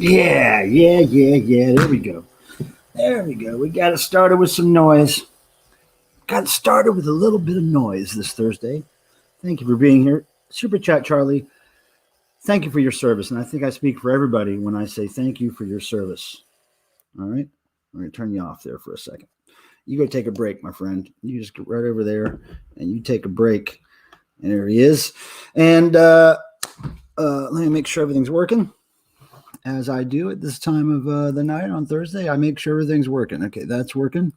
Yeah. There we go. We got it started with some noise. Got started with a little bit of noise this Thursday. Thank you for being here. Super Chat Charlie, thank you for your service. And I think I speak for everybody when I say thank you for your service. All right. I'm going to turn you off there for a second. You go take a break, my friend. You just get right over there and you take a break. And there he is. And let me make sure everything's working. As I do at this time of the night on Thursday, I make sure everything's working. Okay, that's working.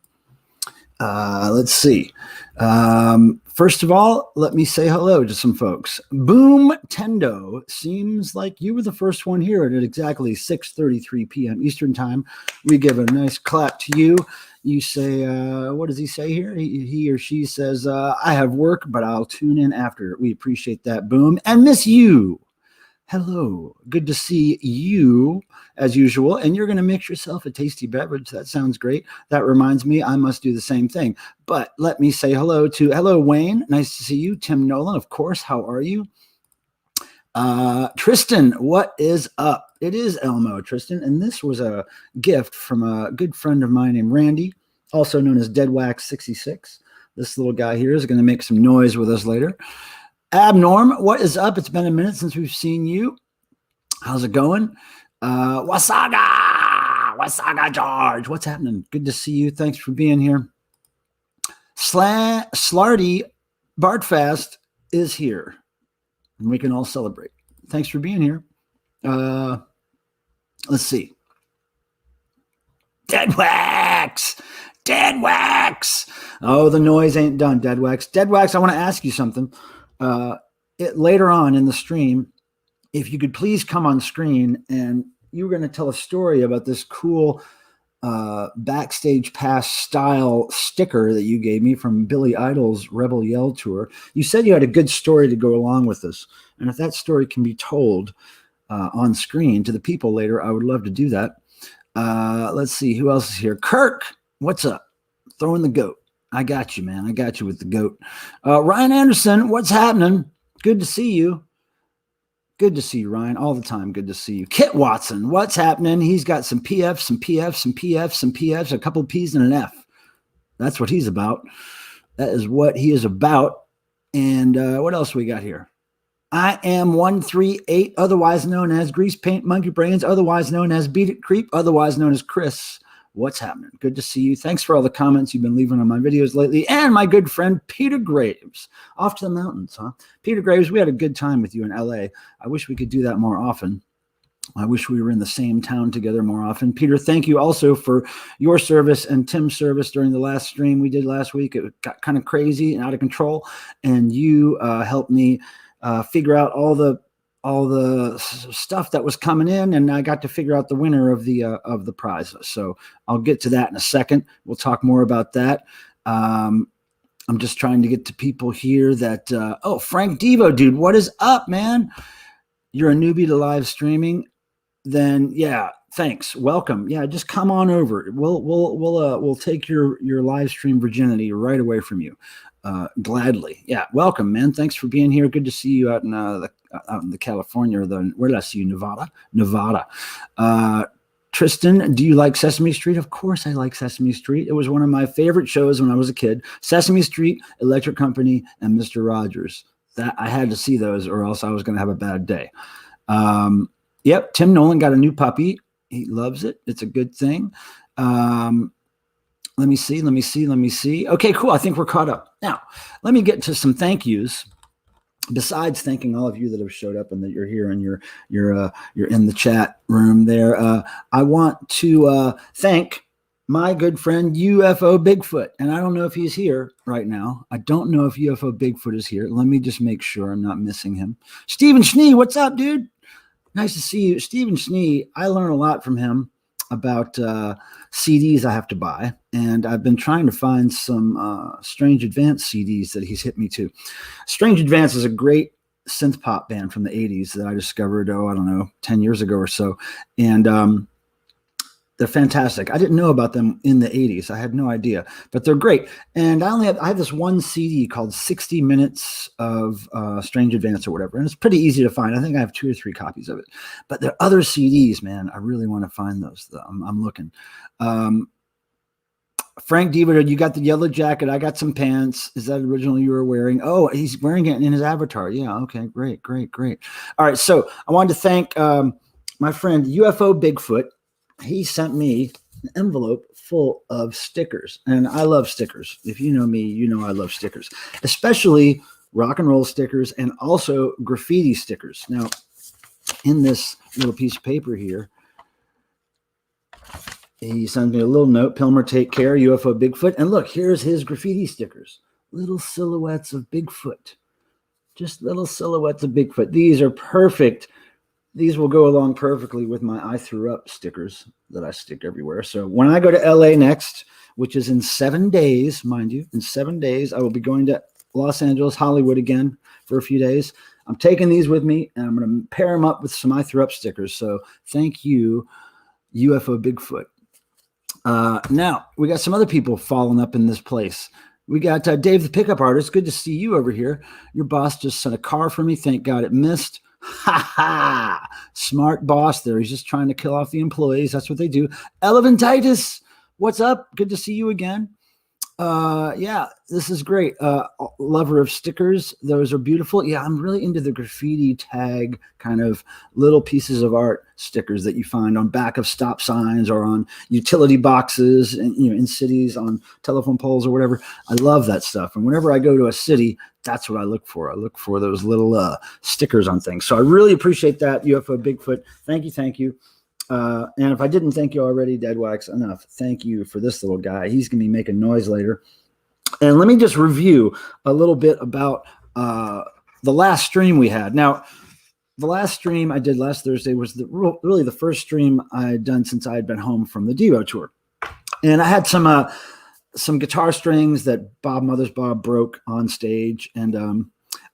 Let's see. First of all, let me say hello to some folks. Boom Tendo, seems like you were the first one here at exactly 6:33 p.m. Eastern Time. We give a nice clap to you. You say, what does he say here? He or she says, I have work, but I'll tune in after. We appreciate that, Boom. And Miss You. Hello, good to see you as usual. And you're going to mix yourself a tasty beverage. That sounds great. That reminds me, I must do the same thing. But let me say hello, Wayne. Nice to see you. Tim Nolan, of course. How are you? Tristan, what is up? It is Elmo, Tristan. And this was a gift from a good friend of mine named Randy, also known as Deadwax66. This little guy here is going to make some noise with us later. Abnorm, what is up? It's been a minute since we've seen you. How's it going? Wasaga George, what's happening? Good to see you. Thanks for being here. Slarty Bartfast is here, and we can all celebrate. Thanks for being here. Let's see. Deadwax. Oh, the noise ain't done, Deadwax, I want to ask you something. Later on in the stream, if you could please come on screen, and you were going to tell a story about this cool backstage pass style sticker that you gave me from Billy Idol's Rebel Yell tour. You said you had a good story to go along with this, and if that story can be told on screen to the people later, I would love to do that. Let's see who else is here. Kirk, what's up? Throwing the goat. I got you, man. I got you with the goat. Ryan Anderson, what's happening? Good to see you. Good to see you, Ryan. All the time. Good to see you. Kit Watson, what's happening? He's got some PFs, a couple of P's and an F. That's what he's about. That is what he is about. And what else we got here? I am 138, otherwise known as Grease Paint Monkey Brains, otherwise known as Beat It Creep, otherwise known as Chris. What's happening? Good to see you. Thanks for all the comments you've been leaving on my videos lately. And my good friend, Peter Graves. Off to the mountains, huh? Peter Graves, we had a good time with you in LA. I wish we could do that more often. I wish we were in the same town together more often. Peter, thank you also for your service and Tim's service during the last stream we did last week. It got kind of crazy and out of control. And you helped me figure out all the stuff that was coming in, and I got to figure out the winner of the prize. So I'll get to that in a second. We'll talk more about that. I'm just trying to get to people here that Frank Devo, dude, what is up, man? You're a newbie to live streaming. Then yeah, thanks. Welcome. Yeah, just come on over. We'll take your live stream virginity right away from you. Gladly. Yeah, welcome, man. Thanks for being here. Good to see you out in the California, or where did I see you? Nevada. Tristan, do you like Sesame Street? Of course I like Sesame Street. It was one of my favorite shows when I was a kid. Sesame Street, Electric Company, and Mr. Rogers. That I had to see those, or else I was going to have a bad day. Yep, Tim Nolan got a new puppy. He loves it. It's a good thing. Let me see. Okay, cool. I think we're caught up. Now, let me get to some thank yous. Besides thanking all of you that have showed up and that you're here and you're in the chat room there, I want to thank my good friend UFO Bigfoot. And I don't know if he's here right now. I don't know if UFO Bigfoot is here. Let me just make sure I'm not missing him. Stephen Schnee, what's up, dude? Nice to see you. Stephen Schnee, I learn a lot from him about CDs I have to buy, and I've been trying to find some Strange Advance CDs that he's hit me to. Strange Advance is a great synth pop band from the 80s that I discovered, 10 years ago or so. And They're fantastic. I didn't know about them in the 80s. I had no idea, but they're great. And I have this one CD called 60 Minutes of Strange Advance or whatever. And it's pretty easy to find. I think I have 2 or 3 copies of it, but there are other CDs, man. I really want to find those. I'm looking. Frank Diva, you got the yellow jacket. I got some pants. Is that original you were wearing? Oh, he's wearing it in his avatar. Yeah. Okay. Great. All right. So I wanted to thank my friend UFO Bigfoot. He sent me an envelope full of stickers, and I love stickers. If you know me, you know I love stickers, especially rock and roll stickers and also graffiti stickers. Now, in this little piece of paper here, he sends me a little note. Pilmer, take care, UFO Bigfoot. And look, here's his graffiti stickers. Little silhouettes of Bigfoot. Just little silhouettes of Bigfoot. These are perfect. These will go along perfectly with my I Threw Up stickers that I stick everywhere. So when I go to LA next, which is in 7 days, mind you, in 7 days, I will be going to Los Angeles, Hollywood again for a few days. I'm taking these with me, and I'm going to pair them up with some I Threw Up stickers. So thank you, UFO Bigfoot. Now, we got some other people following up in this place. We got Dave the Pickup Artist. Good to see you over here. Your boss just sent a car for me. Thank God it missed. Ha ha! Smart boss there. He's just trying to kill off the employees. That's what they do. Elevantitis, what's up? Good to see you again. Yeah, this is great. Lover of stickers. Those are beautiful. Yeah, I'm really into the graffiti tag kind of little pieces of art stickers that you find on back of stop signs or on utility boxes and, in cities on telephone poles or whatever. I love that stuff. And whenever I go to a city, that's what I look for. I look for those little stickers on things. So I really appreciate that, UFO Bigfoot. Thank you. And if I didn't thank you already, Deadwax, enough. Thank you for this little guy. He's going to be making noise later. And let me just review a little bit about the last stream we had. Now, the last stream I did last Thursday was really the first stream I had done since I had been home from the Devo tour. And I had some guitar strings that Bob Mothersbaugh broke on stage, and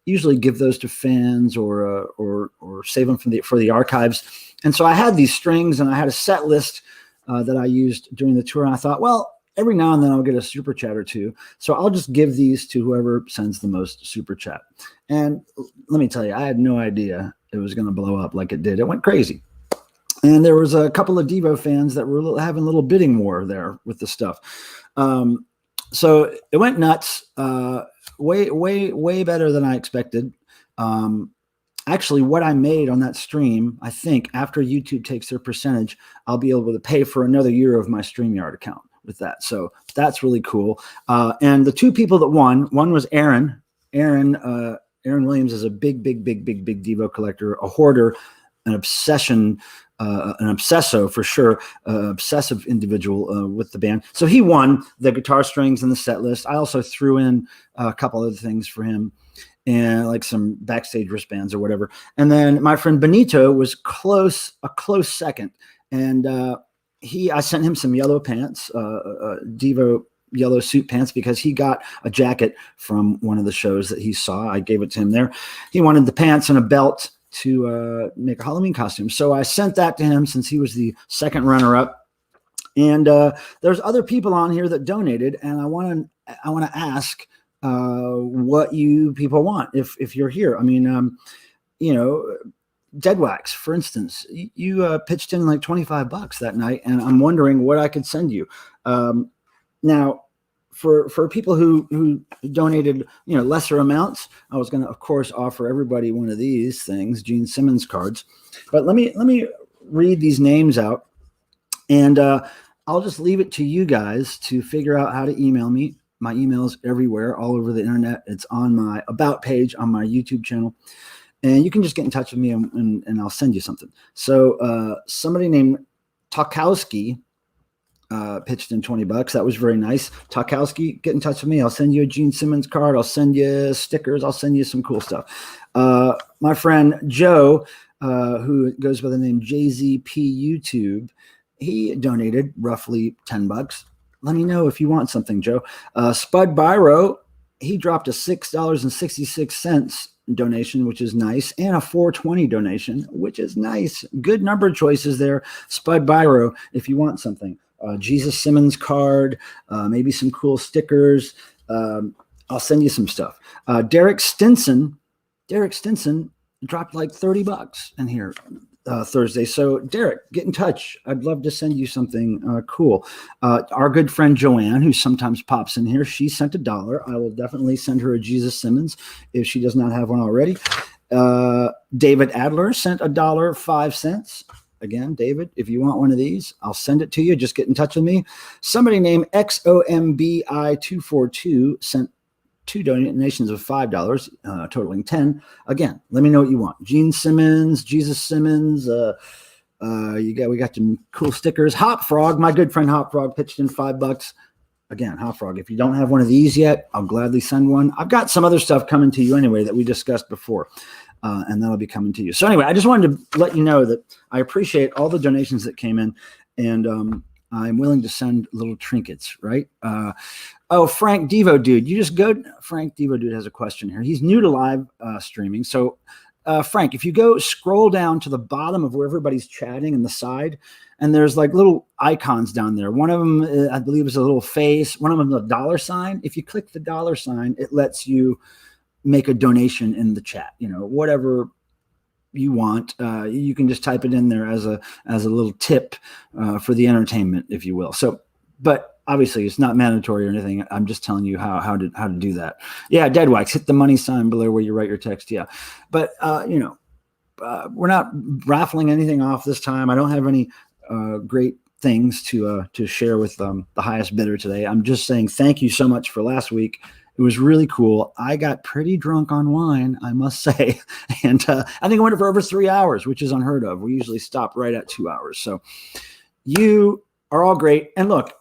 usually give those to fans or save them for the archives. And so I had these strings, and I had a set list that I used during the tour. And I thought, well, every now and then I'll get a super chat or two, so I'll just give these to whoever sends the most super chat. And let me tell you, I had no idea it was going to blow up like it did. It went crazy. And there was a couple of Devo fans that were having a little bidding war there with the stuff. So it went nuts. Way better than I expected. Actually, what I made on that stream, I think after YouTube takes their percentage, I'll be able to pay for another year of my StreamYard account with that. So that's really cool. And the 2 people that won, one was Aaron. Aaron Williams is a big Devo collector, a hoarder, an obsesso for sure, obsessive individual with the band. So he won the guitar strings and the set list. I also threw in a couple other things for him, and like some backstage wristbands or whatever. And then my friend Benito was a close second. And I sent him some yellow pants, Devo yellow suit pants, because he got a jacket from one of the shows that he saw. I gave it to him there. He wanted the pants and a belt to make a Halloween costume. So I sent that to him since he was the second runner-up. And there's other people on here that donated, and I want to ask what you people want if you're here. I mean, Deadwax, for instance, you pitched in like $25 that night, and I'm wondering what I could send you. Now, for people who donated, lesser amounts, I was going to, of course, offer everybody one of these things, Gene Simmons cards. But let me read these names out, and I'll just leave it to you guys to figure out how to email me. My email is everywhere, all over the internet. It's on my About page on my YouTube channel. And you can just get in touch with me, and I'll send you something. So somebody named Tokowski pitched in $20. That was very nice. Tokowski, get in touch with me. I'll send you a Gene Simmons card. I'll send you stickers. I'll send you some cool stuff. My friend Joe, who goes by the name JZP YouTube, he donated roughly $10. Let me know if you want something, Joe. Spud Byro, he dropped a $6.66 donation, which is nice, and a 420 donation, which is nice. Good number of choices there. Spud Biro, if you want something. Jesus Simmons card, maybe some cool stickers. I'll send you some stuff. Derek Stinson dropped like $30 in here Thursday. So Derek, get in touch. I'd love to send you something cool. Our good friend Joanne, who sometimes pops in here, she sent $1. I will definitely send her a Jesus Simmons if she does not have one already. David Adler sent $1.05. Again, David, if you want one of these, I'll send it to you. Just get in touch with me. Somebody named XOMBI242 sent 2 donations of $5, totaling 10. Again, let me know what you want. Gene Simmons, Jesus Simmons. We got some cool stickers. Hop Frog, my good friend Hop Frog pitched in $5. Again, Hop Frog, if you don't have one of these yet, I'll gladly send one. I've got some other stuff coming to you anyway that we discussed before. And that'll be coming to you. So anyway, I just wanted to let you know that I appreciate all the donations that came in, and I'm willing to send little trinkets, right? Frank Devo Dude, you just go. Frank Devo Dude has a question here. He's new to live streaming. So Frank, if you go scroll down to the bottom of where everybody's chatting in the side, and there's like little icons down there. One of them, I believe, is a little face. One of them is a $sign. If you click the $sign, it lets you make a donation in the chat, whatever you want. You can just type it in there as a little tip for the entertainment, if you will. So, but obviously it's not mandatory or anything. I'm just telling you how to do that. Yeah. Deadwax, hit the money sign below where you write your text. Yeah. But, we're not raffling anything off this time. I don't have any great things to share with the highest bidder today. I'm just saying thank you so much for last week. It was really cool. I got pretty drunk on wine, I must say. And I think I went for over 3 hours, which is unheard of. We usually stop right at 2 hours. So you are all great. And look,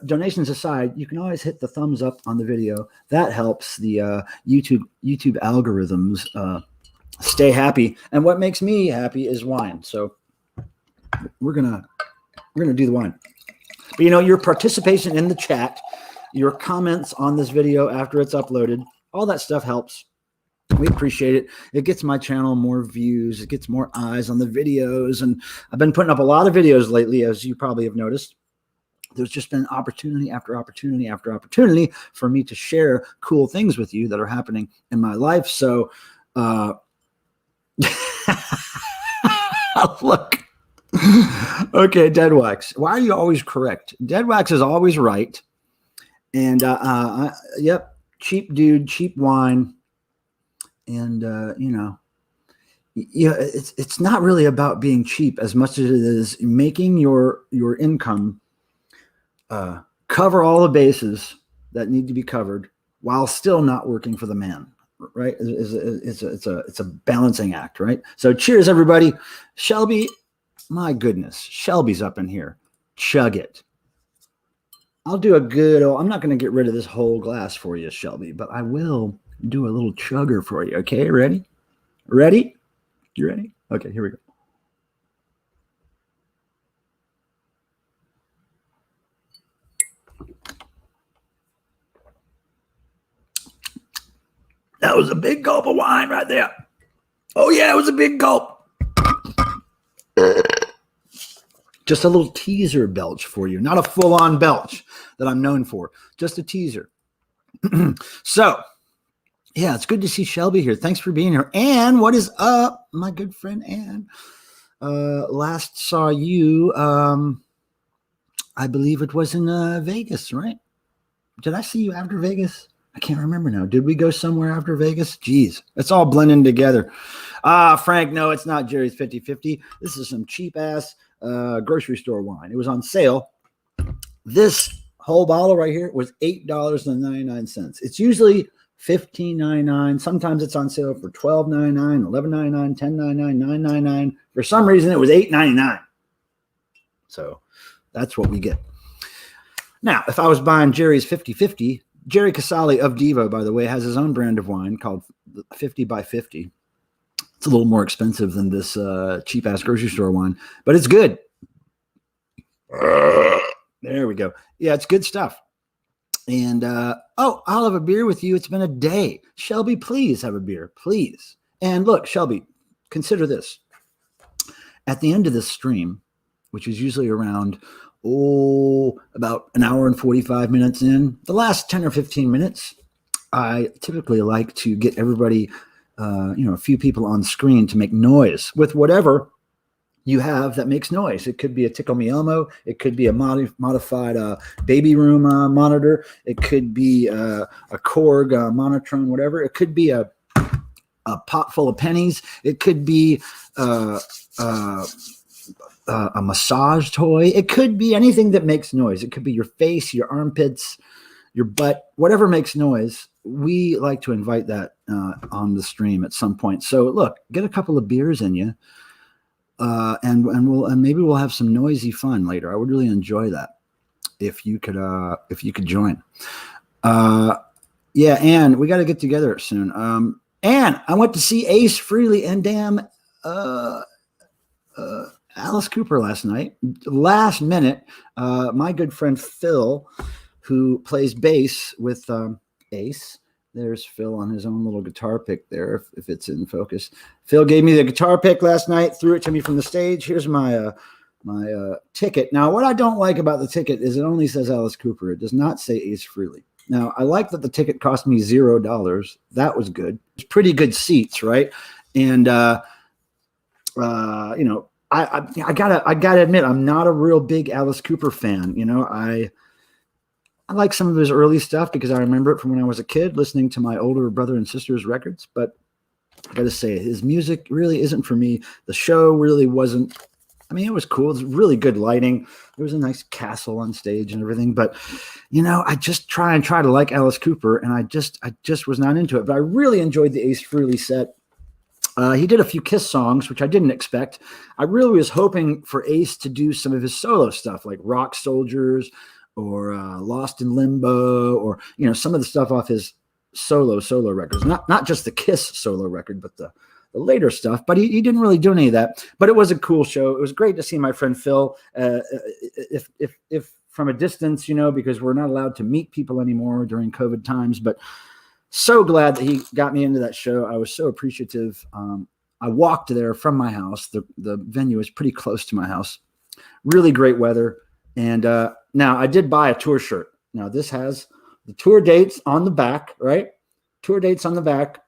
donations aside, you can always hit the thumbs up on the video. That helps the YouTube algorithms stay happy. And what makes me happy is wine. So we're gonna do the wine. But your participation in the chat, your comments on this video after it's uploaded, all that stuff helps. We appreciate it. It gets my channel more views. It gets more eyes on the videos. And I've been putting up a lot of videos lately, as you probably have noticed. There's just been opportunity after opportunity after opportunity for me to share cool things with you that are happening in my life. So, look. Okay, Deadwax. Why are you always correct? Deadwax is always right. And yep, cheap dude, cheap wine. And it's not really about being cheap as much as it is making your income cover all the bases that need to be covered while still not working for the man. Right? It's a balancing act, right? So cheers, everybody. Shelby, my goodness, Shelby's up in here. Chug it. I'll do a good, I'm not going to get rid of this whole glass for you, Shelby, but I will do a little chugger for you. Okay, ready? Ready? You ready? Okay, here we go. That was a big gulp of wine right there. Oh, yeah, it was a big gulp. Just a little teaser belch for you, not a full-on belch that I'm known for, just a teaser. So, yeah, it's good to see Shelby here. Thanks for being here. Ann, what is up? My good friend Ann. Last saw you, I believe it was in Vegas, right? Did I see you after Vegas? I can't remember now. Did we go somewhere after Vegas? Jeez, it's all blending together. Frank, no, it's not Jerry's 50/50. This is some cheap-ass grocery store wine. It was on sale. This whole bottle right here was $8.99. It's usually $15.99. Sometimes it's on sale for $12.99, $11.99, $10.99, $9.99. For some reason, it was $8.99. So that's what we get. Now, if I was buying Jerry's 50/50, Jerry Casale of Devo, by the way, has his own brand of wine called 50 by 50. It's a little more expensive than this cheap-ass grocery store wine, but it's good. There we go. Yeah, it's good stuff. And oh, I'll have a beer with you. It's been a day. Shelby, please have a beer, please. And look, Shelby, consider this. At the end of this stream, which is usually around about an hour and 45 minutes in, the last 10 or 15 minutes, I typically like to get everybody, a few people on screen to make noise with whatever you have that makes noise. It could be a Tickle Me Elmo. It could be a modified baby room monitor. It could be a Korg monotron, whatever. It could be a pot full of pennies. It could be a massage toy. It could be anything that makes noise. It could be your face, your armpits, your butt, whatever makes noise. We like to invite that on the stream at some point. So look, get a couple of beers in you. And maybe we'll have some noisy fun later. I would really enjoy that if you could join. Yeah, Ann, we got to get together soon. Ann, I went to see Ace Frehley and damn Alice Cooper last night. Last minute, my good friend Phil, who plays bass with Ace. There's Phil on his own little guitar pick there, if it's in focus. Phil gave me the guitar pick last night, threw it to me from the stage. Here's my ticket. Now, what I don't like about the ticket is it only says Alice Cooper. It does not say Ace Frehley. Now, I like that the ticket cost me $0. That was good. It's pretty good seats, right? And I gotta admit, I'm not a real big Alice Cooper fan. I like some of his early stuff because I remember it from when I was a kid listening to my older brother and sister's records. But I got to say, his music really isn't for me. The show really wasn't. I mean, it was cool. It was really good lighting. There was a nice castle on stage and everything. But, I just try to like Alice Cooper, and I just was not into it. But I really enjoyed the Ace Frehley set. He did a few Kiss songs, which I didn't expect. I really was hoping for Ace to do some of his solo stuff, like Rock Soldiers, or Lost in Limbo, or some of the stuff off his solo records, not just the Kiss solo record, but the later stuff. But he didn't really do any of that. But it was a cool show. It was great to see my friend Phil, if from a distance, because we're not allowed to meet people anymore during COVID times. But so glad that he got me into that show. I was so appreciative. I walked there from my house. The venue is pretty close to my house. Really great weather. And now I did buy a tour shirt. Now this has the tour dates on the back, right? Tour dates on the back.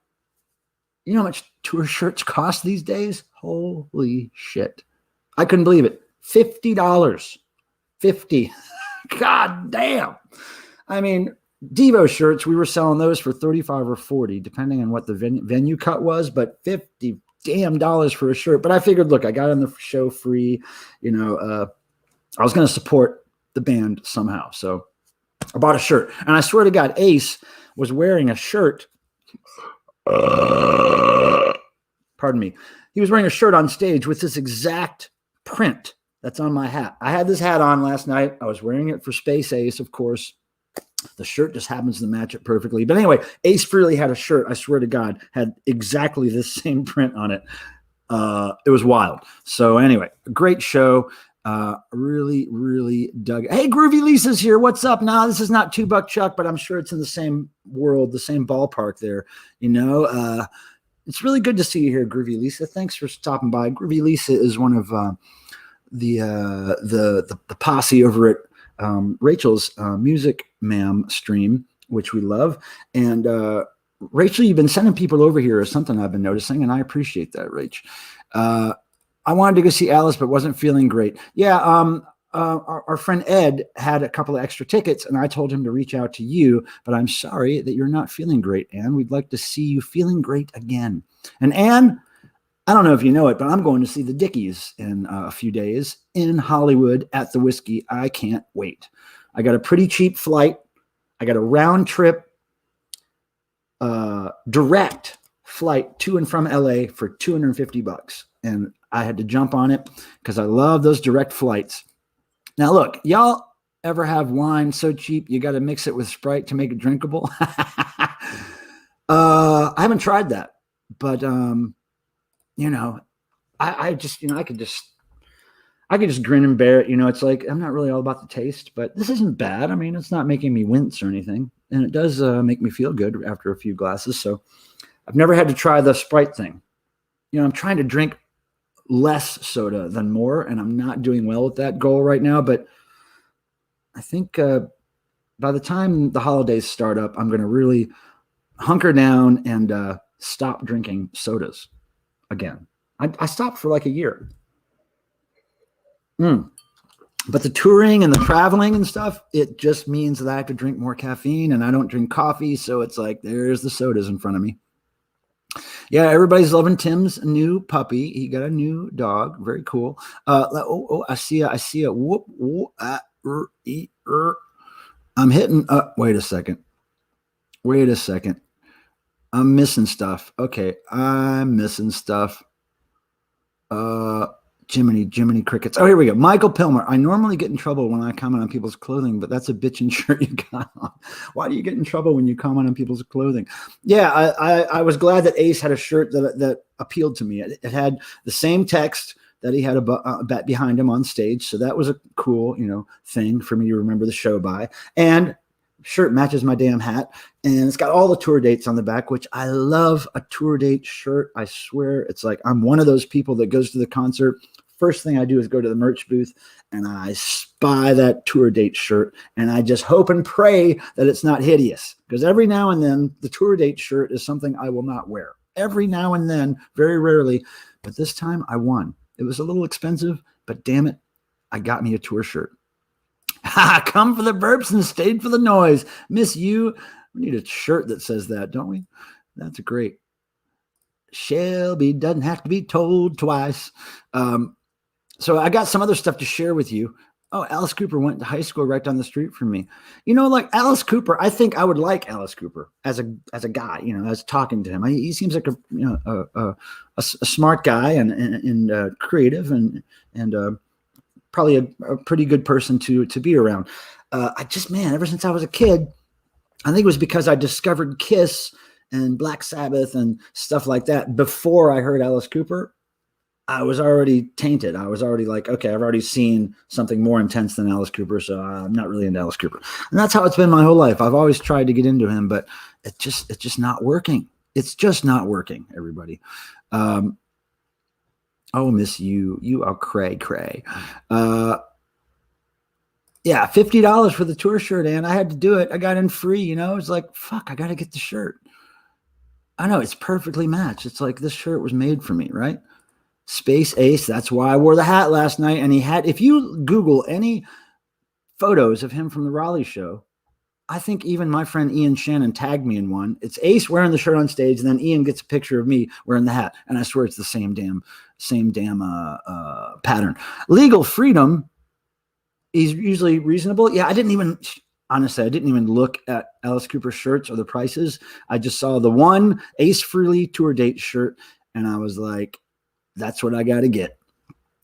You know how much tour shirts cost these days? Holy shit. I couldn't believe it. $50. 50. God damn. I mean, Devo shirts, we were selling those for 35 or 40, depending on what the venue cut was, but 50 damn dollars for a shirt. But I figured, look, I got on the show free, I was going to support the band somehow. So I bought a shirt. And I swear to God, Ace was wearing a shirt. Pardon me. He was wearing a shirt on stage with this exact print that's on my hat. I had this hat on last night. I was wearing it for Space Ace, of course. The shirt just happens to match it perfectly. But anyway, Ace Frehley had a shirt, I swear to God, had exactly the same print on it. It was wild. So anyway, a great show. Really, really dug it. Hey, Groovy Lisa's here. What's up? Nah, this is not $2 Chuck, but I'm sure it's in the same world, the same ballpark there. It's really good to see you here, Groovy Lisa. Thanks for stopping by. Groovy Lisa is one of the posse over at Rachel's Music Ma'am stream, which we love. And Rachel, you've been sending people over here, is something I've been noticing, and I appreciate that, Rach. I wanted to go see Alice, but wasn't feeling great. Yeah, our friend Ed had a couple of extra tickets, and I told him to reach out to you, but I'm sorry that you're not feeling great, Anne. We'd like to see you feeling great again. And Anne, I don't know if you know it, but I'm going to see the Dickies in a few days in Hollywood at the Whiskey. I can't wait. I got a pretty cheap flight. I got a round trip, direct flight to and from LA for $250. And I had to jump on it because I love those direct flights. Now, look, y'all ever have wine so cheap you got to mix it with Sprite to make it drinkable? I haven't tried that, but I just, I could just grin and bear it. It's like, I'm not really all about the taste, but this isn't bad. I mean, it's not making me wince or anything. And it does make me feel good after a few glasses. So I've never had to try the Sprite thing. I'm trying to drink less soda than more, and I'm not doing well with that goal right now. But I think by the time the holidays start up, I'm going to really hunker down and stop drinking sodas again. I stopped for like a year. But the touring and the traveling and stuff, it just means that I have to drink more caffeine, and I don't drink coffee. So it's like, there's the sodas in front of me. Yeah, everybody's loving Tim's new puppy. He got a new dog. Very cool. I see a whoop, whoop, I'm hitting. Wait a second. I'm missing stuff. Okay, I'm missing stuff. Jiminy Crickets. Oh, here we go. Michael Pilmer. I normally get in trouble when I comment on people's clothing, but that's a bitchin' shirt you got on. Why do you get in trouble when you comment on people's clothing? Yeah, I was glad that Ace had a shirt that appealed to me. It had the same text that he had a behind him on stage, so that was a cool, thing for me to remember the show by. And shirt matches my damn hat, and it's got all the tour dates on the back, which I love. A tour date shirt, I swear. It's like I'm one of those people that goes to the concert. First thing I do is go to the merch booth and I spy that tour date shirt, and I just hope and pray that it's not hideous, because every now and then the tour date shirt is something I will not wear. Every now and then, very rarely, but this time I won. It was a little expensive, but damn it, I got me a tour shirt. Come for the burps and stayed for the noise. Miss you. We need a shirt that says that, don't we? That's great. Shelby doesn't have to be told twice. So I got some other stuff to share with you. Oh, Alice Cooper went to high school right down the street from me. Like Alice Cooper, I think I would like Alice Cooper as a guy, as talking to him. He seems like a smart guy and creative and probably a pretty good person to be around. Ever since I was a kid, I think it was because I discovered Kiss and Black Sabbath and stuff like that before I heard Alice Cooper. I was already tainted. I was already like, okay, I've already seen something more intense than Alice Cooper, so I'm not really into Alice Cooper. And that's how it's been my whole life. I've always tried to get into him, but it's just not working. It's just not working, everybody. Oh, miss you are cray. Yeah, $50 for the tour shirt, and I had to do it. I got in free, It's like, fuck, I got to get the shirt. I know, it's perfectly matched. It's like this shirt was made for me, right? Space Ace. That's why I wore the hat last night. And if you Google any photos of him from the Raleigh show, I think even my friend Ian Shannon tagged me in one. It's Ace wearing the shirt on stage, and then Ian gets a picture of me wearing the hat. And I swear it's the same damn pattern. Legal Freedom is usually reasonable. Yeah, I didn't even look at Alice Cooper shirts or the prices. I just saw the one Ace Frehley tour date shirt, and I was like, that's what I got to get.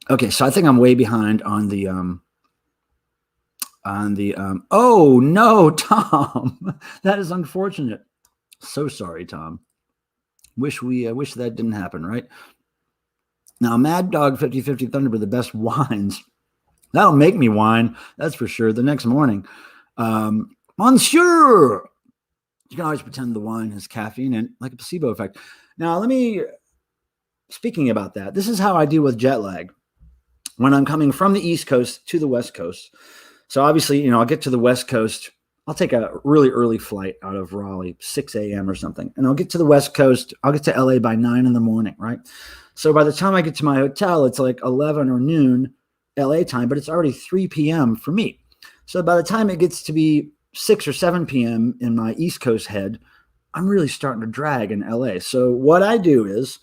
Okay, so I think I'm way behind on the oh no, Tom. That is unfortunate. So sorry, Tom. Wish that didn't happen, right? Now, Mad Dog 50/50 Thunderbird, the best wines. That'll make me whine, that's for sure. The next morning. Monsieur. You can always pretend the wine has caffeine in it, like a placebo effect. Now, speaking about that, this is how I deal with jet lag when I'm coming from the East Coast to the West Coast. So obviously, I'll get to the West Coast. I'll take a really early flight out of Raleigh, 6 a.m. or something. And I'll get to the West Coast. I'll get to LA by 9 in the morning, right? So by the time I get to my hotel, it's like 11 or noon LA time, but it's already 3 p.m. for me. So by the time it gets to be 6 or 7 p.m. in my East Coast head, I'm really starting to drag in LA. So what I do is,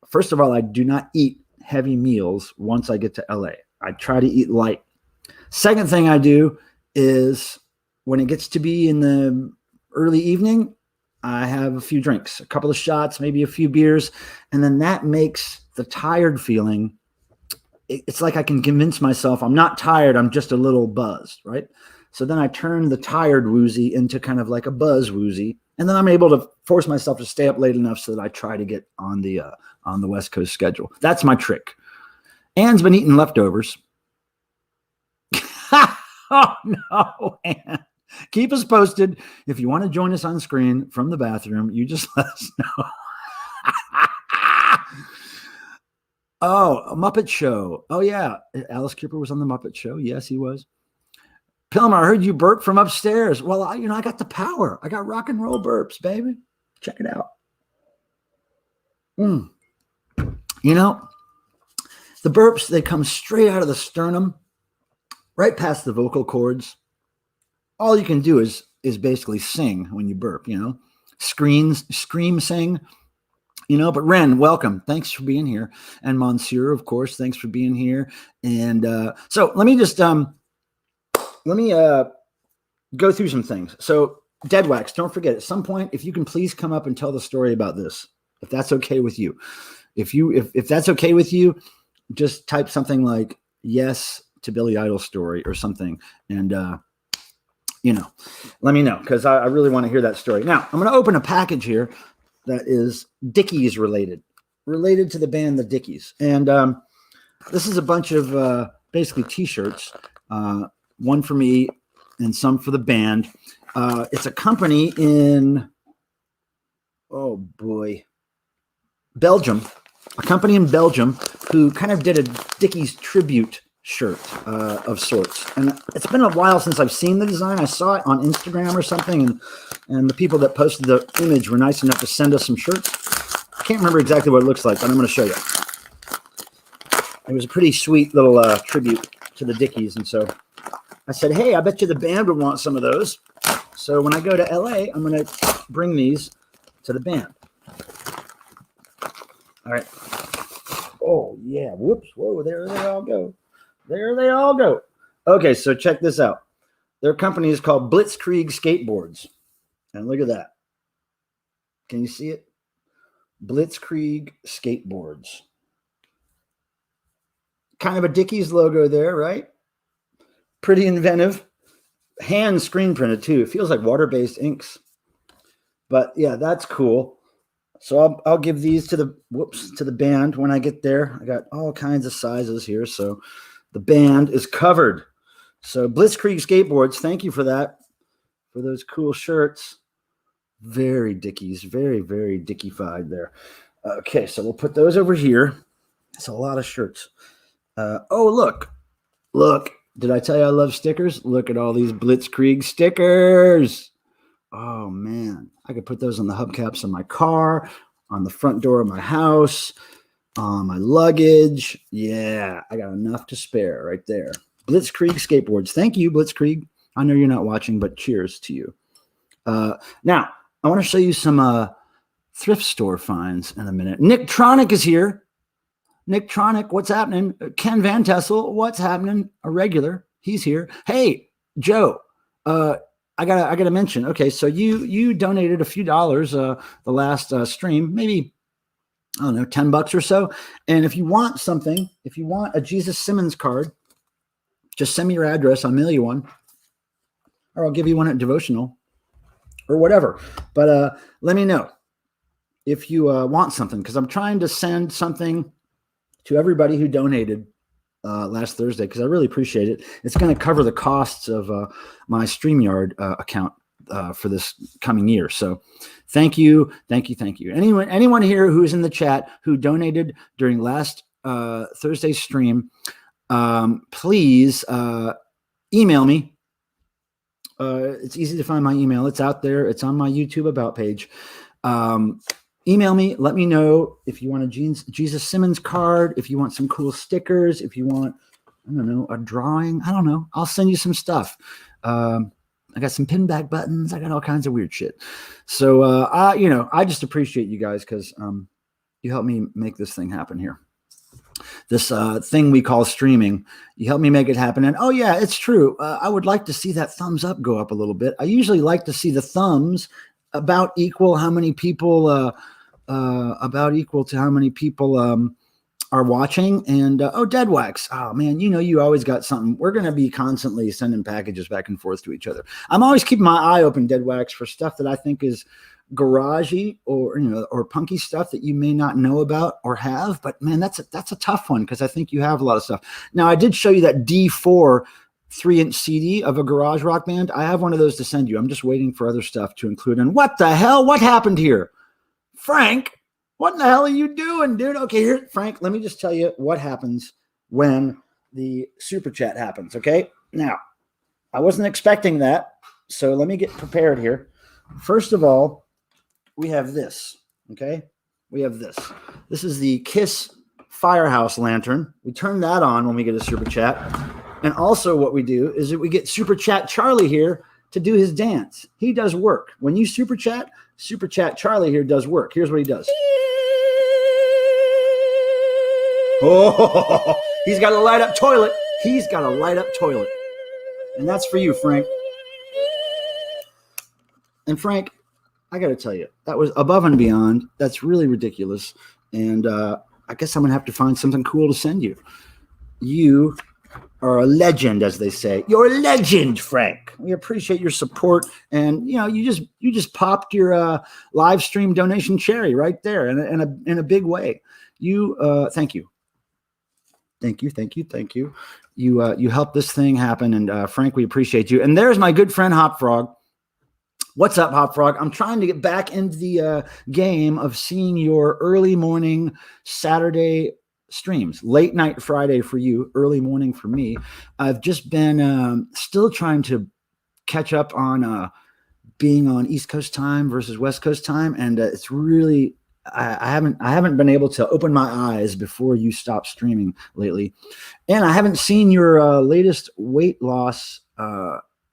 first of all, I do not eat heavy meals once I get to LA. I try to eat light. Second thing I do is when it gets to be in the early evening, I have a few drinks, a couple of shots, maybe a few beers, and then that makes the tired feeling. It's like I can convince myself I'm not tired, I'm just a little buzzed, right? So then I turn the tired woozy into kind of like a buzz woozy, and then I'm able to force myself to stay up late enough so that I try to get on the West Coast schedule. That's my trick. Anne's been eating leftovers. Oh, no, Anne. Keep us posted. If you want to join us on screen from the bathroom, you just let us know. Oh, a Muppet Show. Oh, yeah. Alice Cooper was on the Muppet Show. Yes, he was. Pilmer, I heard you burp from upstairs. Well, I got the power. I got rock and roll burps, baby. Check it out. The burps, they come straight out of the sternum, right past the vocal cords. All you can do is basically sing when you burp, scream, sing, but Ren, welcome. Thanks for being here. And Monsieur, of course, thanks for being here. And so let me just, go through some things. So Dead Wax, don't forget, at some point, if you can please come up and tell the story about this, if that's okay with you. If that's okay with you, just type something like yes to Billy Idol story or something. And, let me know, because I really want to hear that story. Now, I'm going to open a package here that is Dickies related to the band The Dickies. And this is a bunch of basically T-shirts, one for me and some for the band. It's a company in, Belgium, who kind of did a Dickies tribute shirt of sorts. And it's been a while since I've seen the design. I saw it on Instagram or something, and the people that posted the image were nice enough to send us some shirts. I can't remember exactly what it looks like, but I'm going to show you. It was a pretty sweet little tribute to the Dickies, and so I said, hey, I bet you the band would want some of those. So when I go to LA, I'm going to bring these to the band. All right. Oh, yeah. Whoops. Whoa, there they all go. There they all go. Okay, so check this out. Their company is called Blitzkrieg Skateboards. And look at that. Can you see it? Blitzkrieg Skateboards. Kind of a Dickies logo there, right? Pretty inventive. Hand screen printed too. It feels like water-based inks. But yeah, that's cool. So I'll give these to the band when I get there. I got all kinds of sizes here, so the band is covered. So Blitzkrieg Skateboards, thank you for that, for those cool shirts. Very Dickies, very, very Dickified there. Okay, so we'll put those over here. That's a lot of shirts. Look. Did I tell you I love stickers? Look at all these Blitzkrieg stickers. Oh, man. I could put those on the hubcaps of my car, on the front door of my house, on my luggage. Yeah, I got enough to spare right there. Blitzkrieg Skateboards. Thank you, Blitzkrieg. I know you're not watching, but cheers to you. Now, I want to show you some thrift store finds in a minute. Nick Tronic is here. Nick Tronic, what's happening? Ken Van Tessel, what's happening? A regular, he's here. Hey, Joe, I gotta mention. Okay, so you donated a few dollars the last stream, maybe I don't know, $10 or so. And if you want something, if you want a Jesus Simmons card, just send me your address. I'll mail you one, or I'll give you one at devotional, or whatever. But let me know if you want something, because I'm trying to send something to everybody who donated last Thursday, because I really appreciate it. It's going to cover the costs of my StreamYard account for this coming year. So thank you. Anyone here who is in the chat who donated during last Thursday's stream, please email me. It's easy to find my email. It's out there. It's on my YouTube About page. Email me. Let me know if you want a Jesus Simmons card, if you want some cool stickers, if you want, I don't know, a drawing. I don't know. I'll send you some stuff. I got some pin back buttons. I got all kinds of weird shit. So, I just appreciate you guys, because you helped me make this thing happen here. This thing we call streaming. You helped me make it happen. And, oh, yeah, it's true. I would like to see that thumbs up go up a little bit. I usually like to see the thumbs about equal how many people to how many people are watching. And Dead Wax, oh man, you always got something. We're going to be constantly sending packages back and forth to each other. I'm always keeping my eye open, Dead Wax, for stuff that I think is garagey or or punky stuff that you may not know about or have. But man, that's a tough one because I think you have a lot of stuff. Now I did show you that D4 3-inch CD of a garage rock band. I have one of those to send you. I'm just waiting for other stuff to include. And what the hell? What happened here? Frank, what in the hell are you doing, dude? Okay, here, Frank, let me just tell you what happens when the super chat happens, okay? Now, I wasn't expecting that, so let me get prepared here. First of all, we have this, okay? We have this. This is the Kiss Firehouse lantern. We turn that on when we get a super chat. And also what we do is that we get Super Chat Charlie here to do his dance. He does work. When you Super Chat Charlie here does work. Here's what he does. Oh, he's got a light up toilet. He's got a light up toilet. And that's for you, Frank. And Frank, I got to tell you, that was above and beyond. That's really ridiculous. And I guess I'm going to have to find something cool to send you. You are a legend, as they say. You're a legend, Frank. We appreciate your support. And, you just popped your live stream donation cherry right there in a big way. Thank you. Thank you. You helped this thing happen. And Frank, we appreciate you. And there's my good friend Hop Frog. What's up, Hop Frog? I'm trying to get back into the game of seeing your early morning Saturday streams. Late night Friday for you, early morning for me. I've just been still trying to catch up on being on East Coast time versus West Coast time, and it's really I haven't been able to open my eyes before you stop streaming lately, and I haven't seen your latest weight loss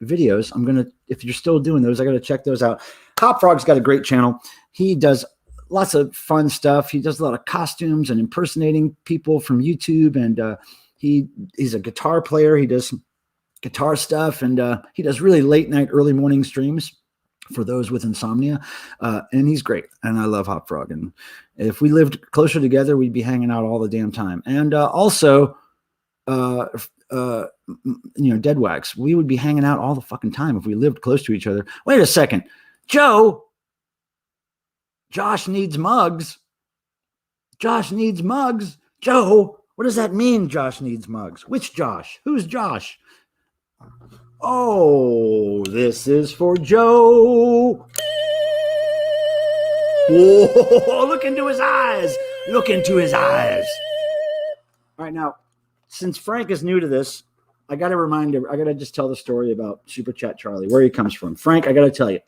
videos. I'm gonna, if you're still doing those, I gotta check those out. Hop Frog's got a great channel. He does lots of fun stuff. He does a lot of costumes and impersonating people from YouTube, and he's a guitar player. He does guitar stuff, and he does really late night, early morning streams for those with insomnia, and he's great. And I love Hop Frog. And if we lived closer together, we'd be hanging out all the damn time. And also, Dead Wax, we would be hanging out all the fucking time if we lived close to each other. Wait a second, Josh needs mugs. Josh needs mugs. Joe, what does that mean, Josh needs mugs? Which Josh? Who's Josh? Oh, this is for Joe. Whoa, look into his eyes. Look into his eyes. All right, now, since Frank is new to this, I got to remind him, I got to just tell the story about Super Chat Charlie, where he comes from. Frank, I got to tell you.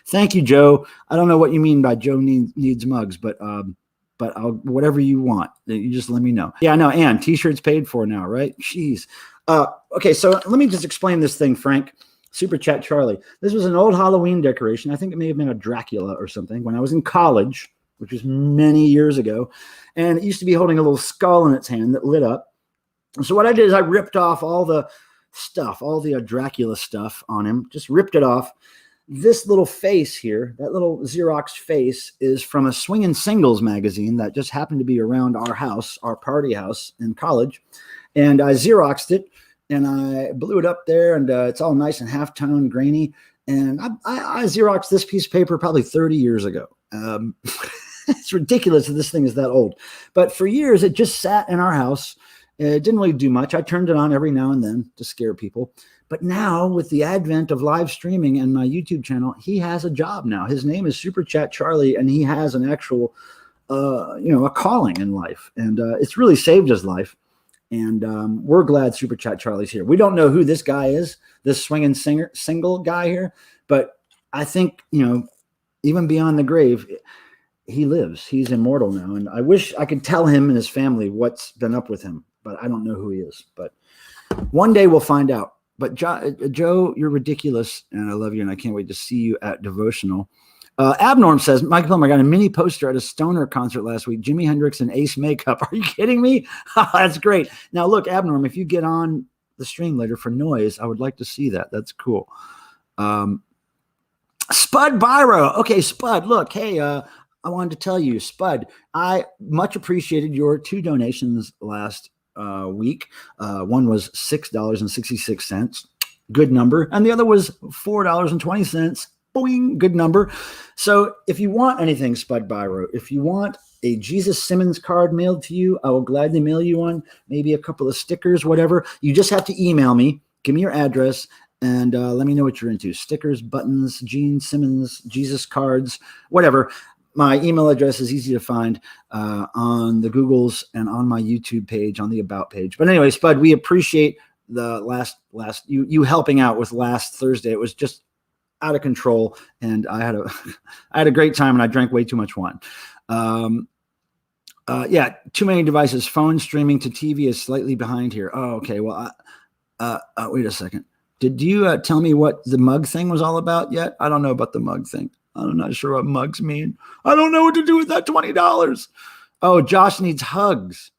Thank you, Joe. I don't know what you mean by Joe needs mugs, but I'll, whatever you want, you just let me know. Yeah, no, and T-shirts paid for now, right? Jeez. Okay, so let me just explain this thing, Frank. Super Chat Charlie. This was an old Halloween decoration. I think it may have been a Dracula or something when I was in college, which was many years ago. And it used to be holding a little skull in its hand that lit up. And so what I did is I ripped off all the stuff, all the Dracula stuff on him, just ripped it off. This little face here, that little Xerox face, is from a Swingin' Singles magazine that just happened to be around our house, our party house in college. And I Xeroxed it, and I blew it up there, and it's all nice and halftone, grainy. And I Xeroxed this piece of paper probably 30 years ago. It's ridiculous that this thing is that old. But for years, it just sat in our house. It didn't really do much. I turned it on every now and then to scare people. But now, with the advent of live streaming and my YouTube channel, he has a job now. His name is Super Chat Charlie, and he has an actual, a calling in life. And it's really saved his life. And we're glad Super Chat Charlie's here. We don't know who this guy is, this swinging single guy here. But I think, even beyond the grave, he lives. He's immortal now. And I wish I could tell him and his family what's been up with him. But I don't know who he is. But one day we'll find out. But Joe, you're ridiculous, and I love you, and I can't wait to see you at Devotional. Abnorm says, Michael Plummer, I got a mini poster at a Stoner concert last week. Jimi Hendrix and Ace Makeup. Are you kidding me? That's great. Now, look, Abnorm, if you get on the stream later for noise, I would like to see that. That's cool. Spud Byro. Okay, Spud, look, hey, I wanted to tell you, Spud, I much appreciated your 2 donations last week. One was $6.66, good number, and the other was $4.20. boing, good number. So if you want anything, Spud Byro, if you want a Jesus Simmons card mailed to you, I will gladly mail you one, maybe a couple of stickers, whatever. You just have to email me, give me your address, and let me know what you're into. Stickers, buttons, Gene Simmons, Jesus cards, whatever. My email address is easy to find on the Googles and on my YouTube page, on the About page. But anyway, Spud, we appreciate the last you helping out with last Thursday. It was just out of control, and I had a great time, and I drank way too much wine. Yeah, too many devices. Phone streaming to TV is slightly behind here. Oh, okay. Well, wait a second. Did you tell me what the mug thing was all about yet? I don't know about the mug thing. I'm not sure what mugs mean. I don't know what to do with that $20. Oh, Josh needs hugs.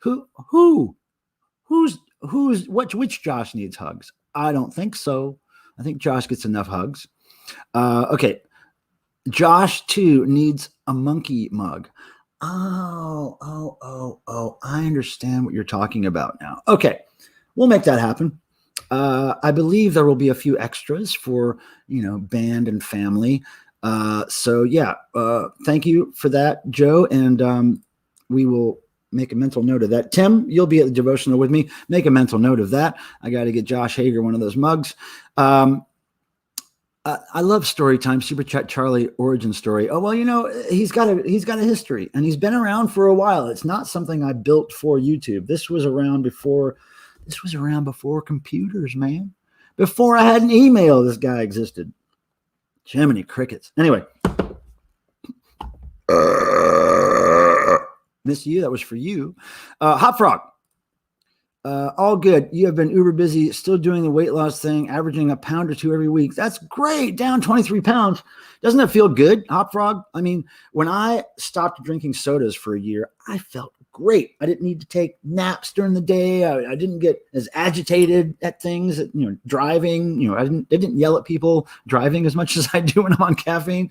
Which Josh needs hugs? I don't think so. I think Josh gets enough hugs. Okay. Josh too needs a monkey mug. Oh, I understand what you're talking about now. Okay. We'll make that happen. I believe there will be a few extras for, band and family. So yeah, thank you for that, Joe. And, we will make a mental note of that. Tim, you'll be at the devotional with me. Make a mental note of that. I got to get Josh Hager one of those mugs. I love Storytime, Super Chat Charlie origin story. Oh, well, he's got a history, and he's been around for a while. It's not something I built for YouTube. This was around before computers, man. Before I had an email, this guy existed. Jiminy crickets. Anyway. Miss you. That was for you. Hot Frog. All good. You have been uber busy, still doing the weight loss thing, averaging a pound or two every week. That's great. Down 23 pounds. Doesn't that feel good, Hot Frog? I mean, when I stopped drinking sodas for a year, I felt great. I didn't need to take naps during the day. I didn't get as agitated at things, driving. I didn't yell at people driving as much as I do when I'm on caffeine.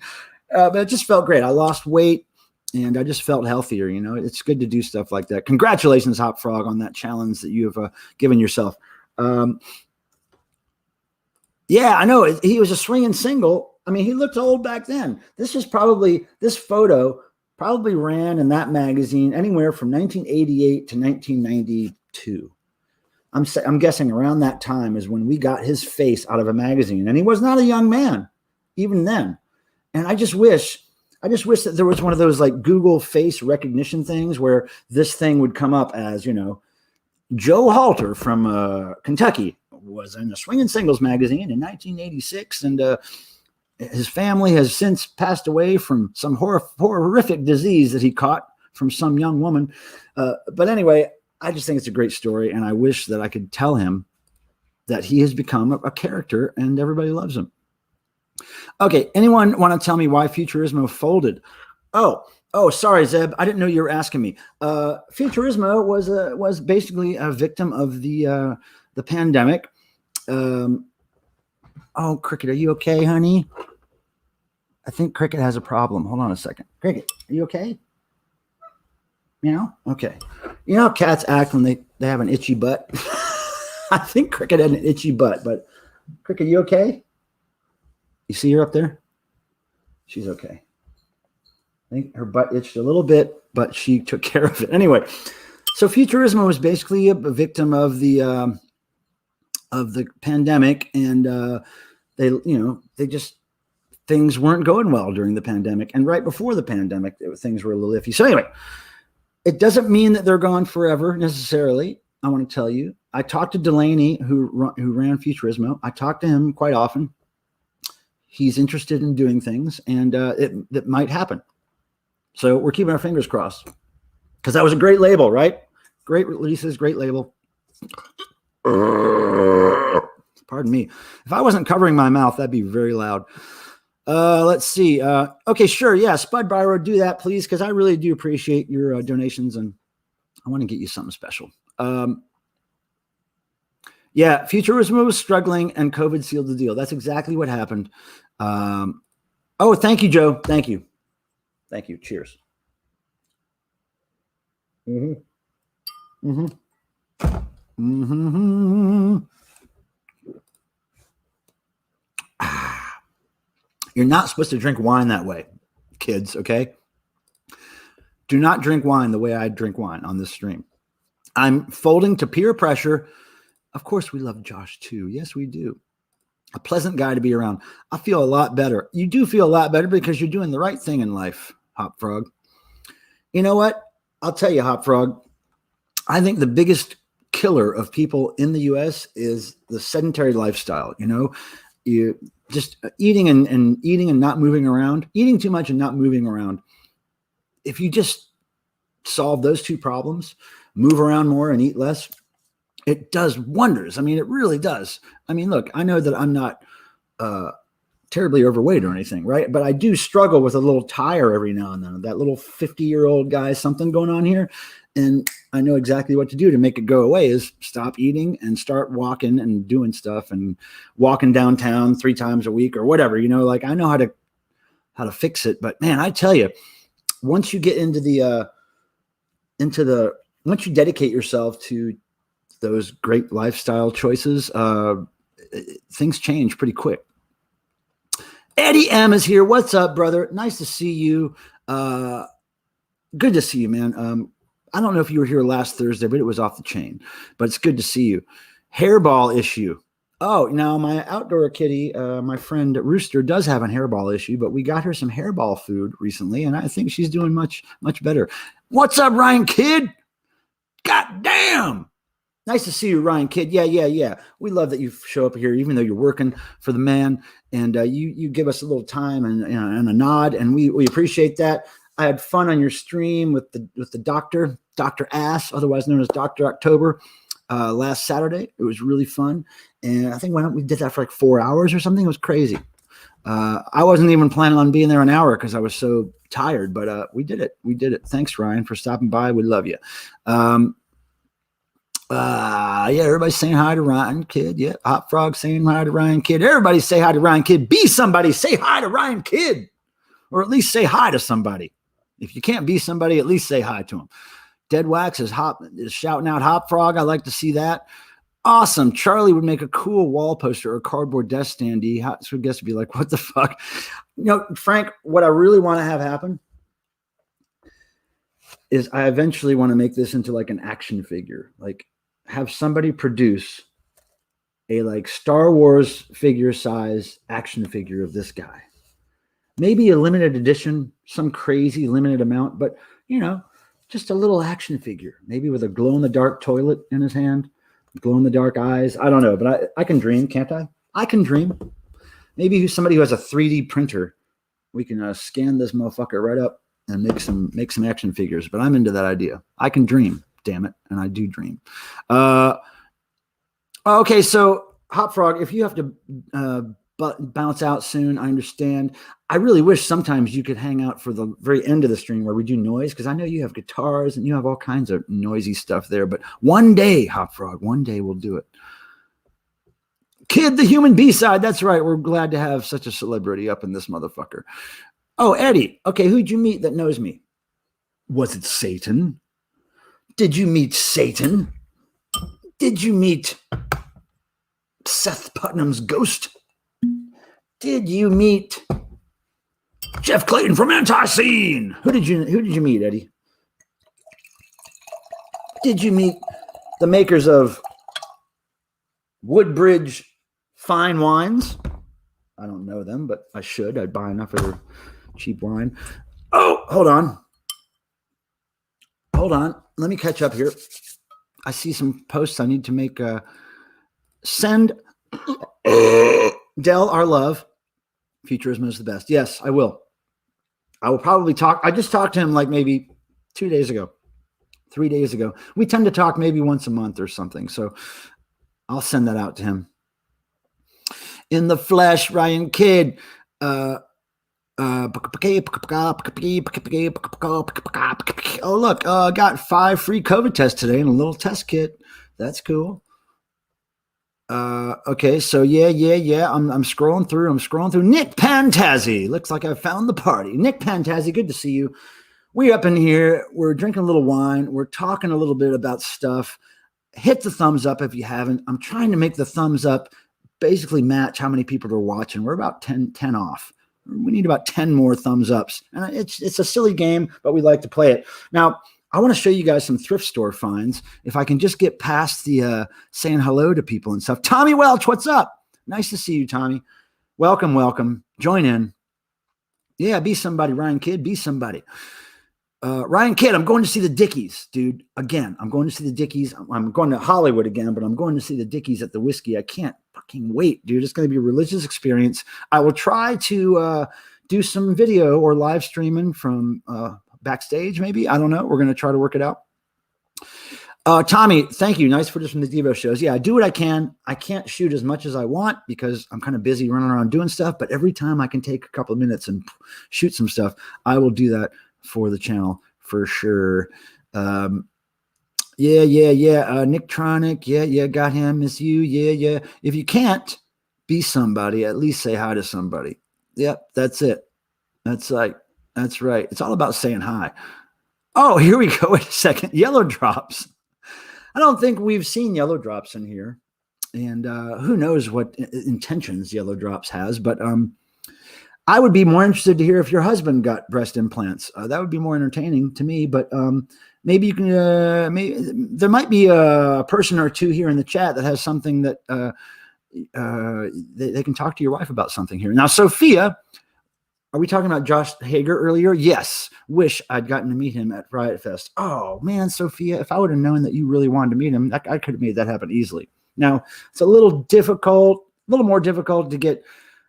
But it just felt great. I lost weight. And I just felt healthier. It's good to do stuff like that. Congratulations, Hop Frog, on that challenge that you have given yourself. Yeah, I know. He was a swinging single. I mean, he looked old back then. This photo probably ran in that magazine anywhere from 1988 to 1992. I'm guessing around that time is when we got his face out of a magazine. And he was not a young man, even then. And I just wish that there was one of those like Google face recognition things where this thing would come up as, Joe Halter from Kentucky was in a Swingin' Singles magazine in 1986. And his family has since passed away from some horrific disease that he caught from some young woman. But anyway, I just think it's a great story. And I wish that I could tell him that he has become a character and everybody loves him. Okay, anyone want to tell me why Futurismo folded? Oh, sorry, Zeb. I didn't know you were asking me. Futurismo was basically a victim of the pandemic. Oh, Cricket, are you okay, honey? I think Cricket has a problem. Hold on a second. Cricket, are you okay? Meow? Okay. You know how cats act when they have an itchy butt? I think Cricket had an itchy butt, but Cricket, you okay? You see her up there? She's okay. I think her butt itched a little bit, but she took care of it. Anyway, so Futurismo was basically a victim of the pandemic, and things weren't going well during the pandemic, and right before the pandemic, things were a little iffy. So anyway, it doesn't mean that they're gone forever necessarily. I want to tell you, I talked to Delaney, who ran Futurismo. I talked to him quite often. He's interested in doing things, and it might happen. So we're keeping our fingers crossed, because that was a great label, right? Great releases, great label. Pardon me. If I wasn't covering my mouth, that'd be very loud. Let's see. Okay, sure. Yeah, Spud Byro, do that, please, because I really do appreciate your donations, and I want to get you something special. Yeah, Futurismo was struggling, and COVID sealed the deal. That's exactly what happened. Oh, thank you, Joe. Thank you. Thank you. Cheers. You're not supposed to drink wine that way, kids, okay? Do not drink wine the way I drink wine on this stream. I'm folding to peer pressure. Of course, we love Josh too. Yes, we do. A pleasant guy to be around. I feel a lot better. You do feel a lot better because you're doing the right thing in life, Hop Frog. You know what? I'll tell you, Hop Frog, I think the biggest killer of people in the U.S. is the sedentary lifestyle. You know, you just eating and eating and not moving around, eating too much and not moving around. If you just solve those two problems, move around more and eat less, it does wonders. I mean, it really does. I mean, look, I know that I'm not terribly overweight or anything, right? But I do struggle with a little tire every now and then, that little 50-year-old guy, something going on here. And I know exactly what to do to make it go away is stop eating and start walking and doing stuff and walking downtown 3 times a week or whatever, you know, like I know how to fix it. But man, I tell you, once you get once you dedicate yourself to those great lifestyle choices, things change pretty quick. Eddie M is here. What's up, brother? Nice to see you. Good to see you, man. I don't know if you were here last Thursday, but it was off the chain. But it's good to see you. Hairball issue. Oh, now my outdoor kitty, my friend Rooster, does have a hairball issue, but we got her some hairball food recently, and I think she's doing much, much better. What's up, Ryan Kidd? God damn. Nice to see you, Ryan Kidd. Yeah. We love that you show up here, even though you're working for the man, and you give us a little time and a nod, and we appreciate that. I had fun on your stream with the Dr. Ass, otherwise known as Dr. October, last Saturday. It was really fun, and I think we did that for like 4 hours or something. It was crazy. I wasn't even planning on being there an hour because I was so tired, but we did it. Thanks, Ryan, for stopping by. We love you. Yeah, everybody's saying hi to Ryan Kidd. Yeah, Hot Frog saying hi to Ryan Kidd. Everybody say hi to Ryan Kidd. Be somebody. Say hi to Ryan Kidd, or at least say hi to somebody. If you can't be somebody, at least say hi to him. Dead Wax is shouting out Hop Frog. I like to see that. Awesome. Charlie would make a cool wall poster or cardboard desk standee. So I guess would be like, what the fuck? You know, Frank, what I really want to have happen is I eventually want to make this into like an action figure. Like have somebody produce a like Star Wars figure size action figure of this guy. Maybe a limited edition, some crazy limited amount, but you know, just a little action figure, maybe with a glow-in-the-dark toilet in his hand, glow-in-the-dark eyes. I don't know, but I can dream, can't I? I can dream. Maybe somebody who has a 3D printer, we can scan this motherfucker right up and make some action figures. But I'm into that idea. I can dream, damn it, and I do dream. Okay, so Hop Frog, if you have to bounce out soon, I understand. I really wish sometimes you could hang out for the very end of the stream where we do noise, because I know you have guitars and you have all kinds of noisy stuff there. But one day, Hop Frog, one day we'll do it. Kid, the human B-side. That's right. We're glad to have such a celebrity up in this motherfucker. Oh, Eddie. Okay, who'd you meet that knows me? Was it Satan? Did you meet Satan? Did you meet Seth Putnam's ghost? Did you meet Jeff Clayton from Anti-Scene? Who did you meet, Eddie? Did you meet the makers of Woodbridge Fine Wines? I don't know them, but I should. I'd buy enough of their cheap wine. Oh, hold on. Let me catch up here. I see some posts I need to make. Send Dell our love. Futurism is the best. Yes, I will. I will probably talk. I just talked to him like maybe 2 days ago, 3 days ago. We tend to talk maybe once a month or something. So I'll send that out to him. In the flesh, Ryan Kidd. Oh, look, I got 5 free COVID tests today and a little test kit. That's cool. Okay, so yeah. I'm scrolling through. Nick Pantazzi. Looks like I found the party. Nick Pantazzi, good to see you. We're up in here. We're drinking a little wine. We're talking a little bit about stuff. Hit the thumbs up if you haven't. I'm trying to make the thumbs up basically match how many people are watching. We're about 10 off. We need about 10 more thumbs ups. And it's a silly game, but we like to play it. Now, I want to show you guys some thrift store finds. If I can just get past the saying hello to people and stuff. Tommy Welch, what's up? Nice to see you, Tommy. Welcome, welcome. Join in. Yeah, be somebody, Ryan Kidd. Be somebody. Ryan Kidd, I'm going to see the Dickies, dude. Again, I'm going to see the Dickies. I'm going to Hollywood again, but I'm going to see the Dickies at the Whiskey. I can't fucking wait, dude. It's going to be a religious experience. I will try to do some video or live streaming from backstage, maybe. I don't know. We're going to try to work it out. Tommy, thank you. Nice footage from the Devo shows. Yeah, I do what I can. I can't shoot as much as I want because I'm kind of busy running around doing stuff, but every time I can take a couple of minutes and shoot some stuff, I will do that for the channel for sure. Yeah. Nick Tronic. Yeah. Got him. Miss you. Yeah. If you can't be somebody, at least say hi to somebody. Yep. That's it. That's right. It's all about saying hi. Oh, here we go. Wait a second. Yellow drops. I don't think we've seen yellow drops in here, and who knows what intentions yellow drops has, but I would be more interested to hear if your husband got breast implants. That would be more entertaining to me, but maybe you can, maybe there might be a person or two here in the chat that has something that they can talk to your wife about something here. Now, Sophia, are we talking about Josh Hager earlier? Yes. Wish I'd gotten to meet him at Riot Fest. Oh man, Sophia, if I would have known that you really wanted to meet him, I could have made that happen easily. Now it's a little more difficult to get,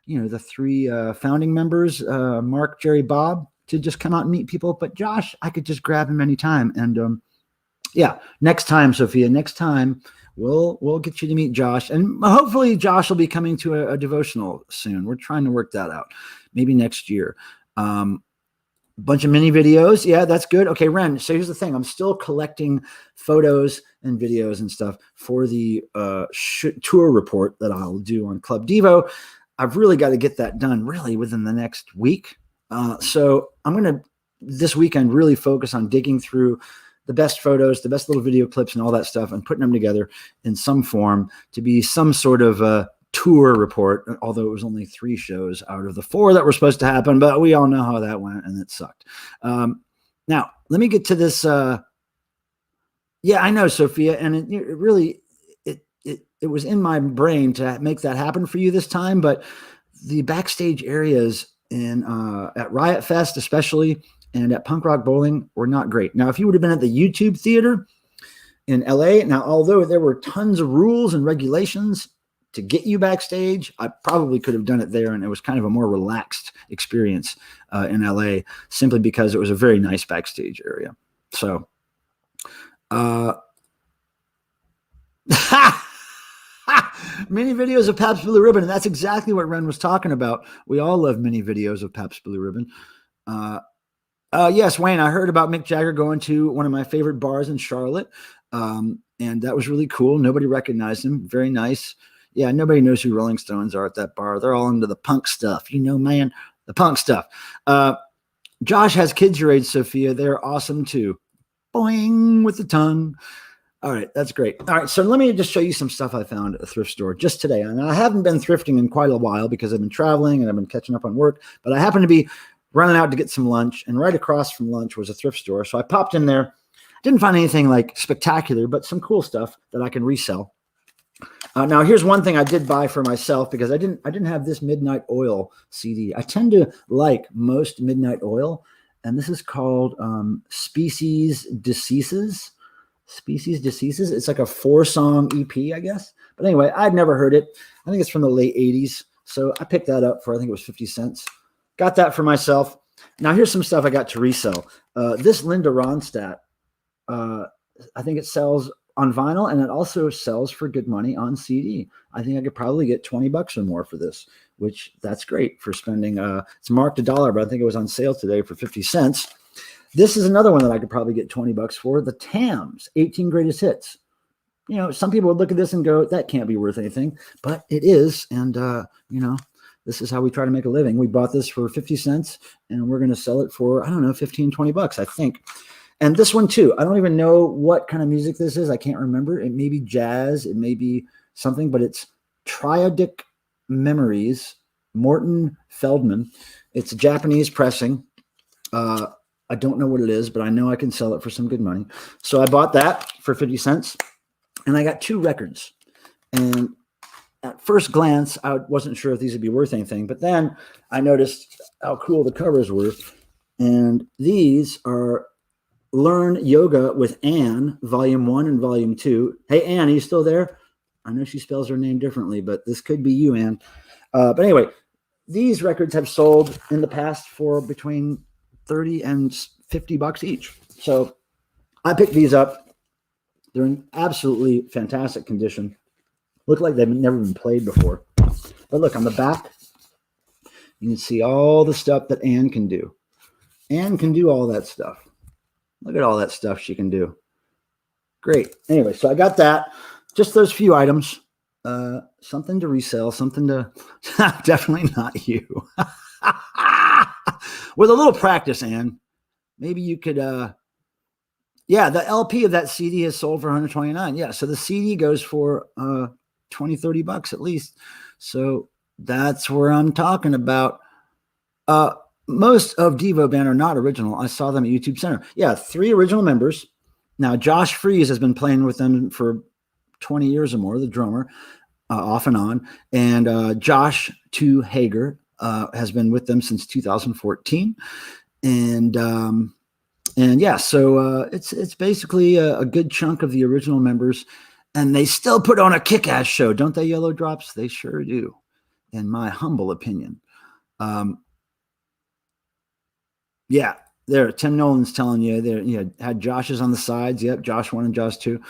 the three founding members, Mark, Jerry, Bob, to just come out and meet people. But Josh, I could just grab him anytime. And yeah, next time, Sophia, next time we'll get you to meet Josh. And hopefully Josh will be coming to a devotional soon. We're trying to work that out. Maybe next year. Bunch of mini videos. Yeah, that's good. Okay, Ren. So here's the thing. I'm still collecting photos and videos and stuff for the tour report that I'll do on Club Devo. I've really got to get that done really within the next week. So I'm going to, this weekend, really focus on digging through the best photos, the best little video clips and all that stuff and putting them together in some form to be some sort of a tour report, although it was only 3 shows out of the 4 that were supposed to happen, but we all know how that went and it sucked. Now let me get to this. Yeah, I know, Sophia. And it really, it was in my brain to make that happen for you this time, but the backstage areas at Riot Fest, especially, and at Punk Rock Bowling were not great. Now, if you would have been at the YouTube theater in LA, now, although there were tons of rules and regulations to get you backstage, I probably could have done it there, and it was kind of a more relaxed experience in LA, simply because it was a very nice backstage area. So, mini videos of Pabst Blue Ribbon, and that's exactly what Ren was talking about. We all love mini videos of Pabst Blue Ribbon. Yes, Wayne, I heard about Mick Jagger going to one of my favorite bars in Charlotte, and that was really cool. Nobody recognized him. Very nice. Yeah, nobody knows who Rolling Stones are at that bar. They're all into the punk stuff. Man, the punk stuff. Josh has kids your age, Sophia. They're awesome too. Boing with the tongue. All right, that's great. All right, so let me just show you some stuff I found at a thrift store just today. And I haven't been thrifting in quite a while because I've been traveling and I've been catching up on work, but I happened to be running out to get some lunch, and right across from lunch was a thrift store. So I popped in there. Didn't find anything like spectacular, but some cool stuff that I can resell. Now, here's one thing I did buy for myself because I didn't have this Midnight Oil CD. I tend to like most Midnight Oil, and this is called Species Deceases. Species Deceases. It's like a 4-song EP, I guess. But anyway, I'd never heard it. I think it's from the late 80s. So I picked that up for, I think it was 50 cents. Got that for myself. Now, here's some stuff I got to resell. This Linda Ronstadt, I think it sells on vinyl, and it also sells for good money on CD. I think I could probably get $20 or more for this, which that's great for spending. It's marked $1, but I think it was on sale today for 50 cents. This is another one that I could probably get $20 for. The Tams 18 Greatest Hits. Some people would look at this and go, that can't be worth anything, but it is. And, this is how we try to make a living. We bought this for 50 cents and we're going to sell it for, I don't know, 15, $20, I think. And this one too, I don't even know what kind of music this is. I can't remember. It may be jazz. It may be something, but it's Triadic Memories, Morton Feldman. It's a Japanese pressing. I don't know what it is, but I know I can sell it for some good money. So I bought that for 50 cents, and I got 2 records. And at first glance, I wasn't sure if these would be worth anything, but then I noticed how cool the covers were. And these are Learn Yoga with Anne, Volume 1 and Volume 2. Hey, Anne, are you still there? I know she spells her name differently, but this could be you, Anne. But anyway, these records have sold in the past for between 30 and 50 bucks each. So I picked these up. They're in absolutely fantastic condition. Look like they've never been played before. But look, on the back, you can see all the stuff that Anne can do. Anne can do all that stuff. Look at all that stuff she can do. Great. Anyway, so I got that. Just those few items. Something to resell, something to... Definitely not you. With a little practice, Anne, maybe you could... Yeah, the LP of that CD has sold for $129. Yeah, so the CD goes for 20, 30 bucks at least. So that's where I'm talking about. Most of Devo Band are not original. I saw them at YouTube Center. Yeah, 3 original members. Now, Josh Freese has been playing with them for 20 years or more, the drummer, off and on. And Josh 2 Hager has been with them since 2014. And yeah, so it's basically a good chunk of the original members. And they still put on a kick-ass show, don't they, Yellow Drops? They sure do, in my humble opinion. Yeah, there. Tim Nolan's telling you there. Had Josh's on the sides. Yep, Josh 1 and Josh 2,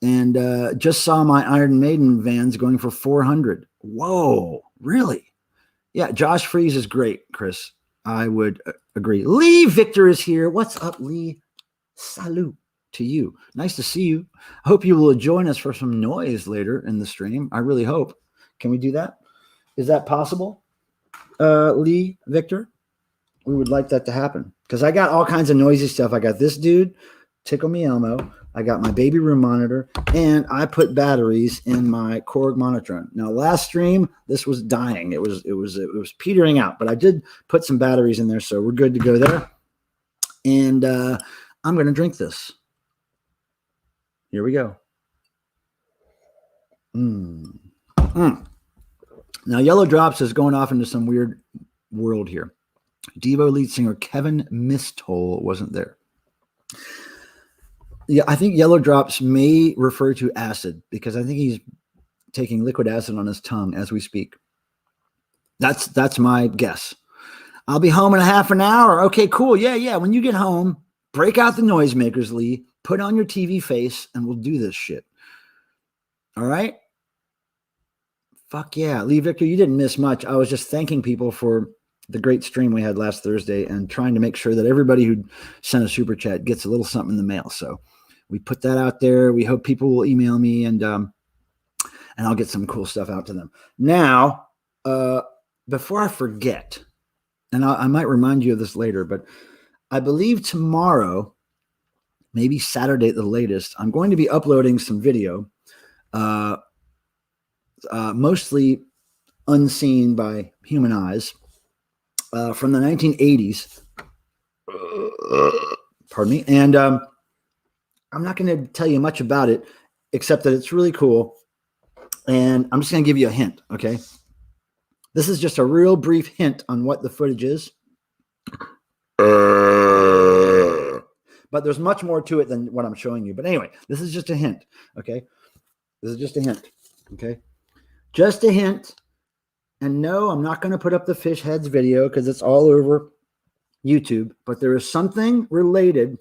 and just saw my Iron Maiden vans going for $400. Whoa, really? Yeah, Josh Freese is great, Chris. I would agree. Lee Victor is here. What's up, Lee? Salute to you. Nice to see you. I hope you will join us for some noise later in the stream. I really hope. Can we do that? Is that possible, Lee Victor? We would like that to happen because I got all kinds of noisy stuff. I got this dude, Tickle Me Elmo. I got my baby room monitor, and I put batteries in my Korg Monotron. Now, last stream, this was dying. It was petering out, but I did put some batteries in there, so we're good to go there. And I'm going to drink this. Here we go. Now, Yellow Drops is going off into some weird world here. Devo lead singer Kevin Mistol wasn't there. Yeah, I think Yellow Drops may refer to acid because I think he's taking liquid acid on his tongue as we speak. That's my guess. I'll be home in a half an hour. Okay, cool. Yeah. When you get home, break out the noisemakers, Lee. Put on your TV face, and we'll do this shit. All right? Fuck yeah. Lee Victor, you didn't miss much. I was just thanking people for the great stream we had last Thursday and trying to make sure that everybody who sent a super chat gets a little something in the mail. So we put that out there. We hope people will email me and I'll get some cool stuff out to them. Now, before I forget, and I might remind you of this later, but I believe tomorrow, maybe Saturday at the latest, I'm going to be uploading some video, mostly unseen by human eyes, from the 1980s. Pardon me. And I'm not going to tell you much about it, except that it's really cool. And I'm just going to give you a hint, okay? This is just a real brief hint on what the footage is. But there's much more to it than what I'm showing you. But anyway, this is just a hint, okay? This is just a hint, okay? Just a hint. And no, I'm not going to put up the fish heads video because it's all over YouTube. But there is something related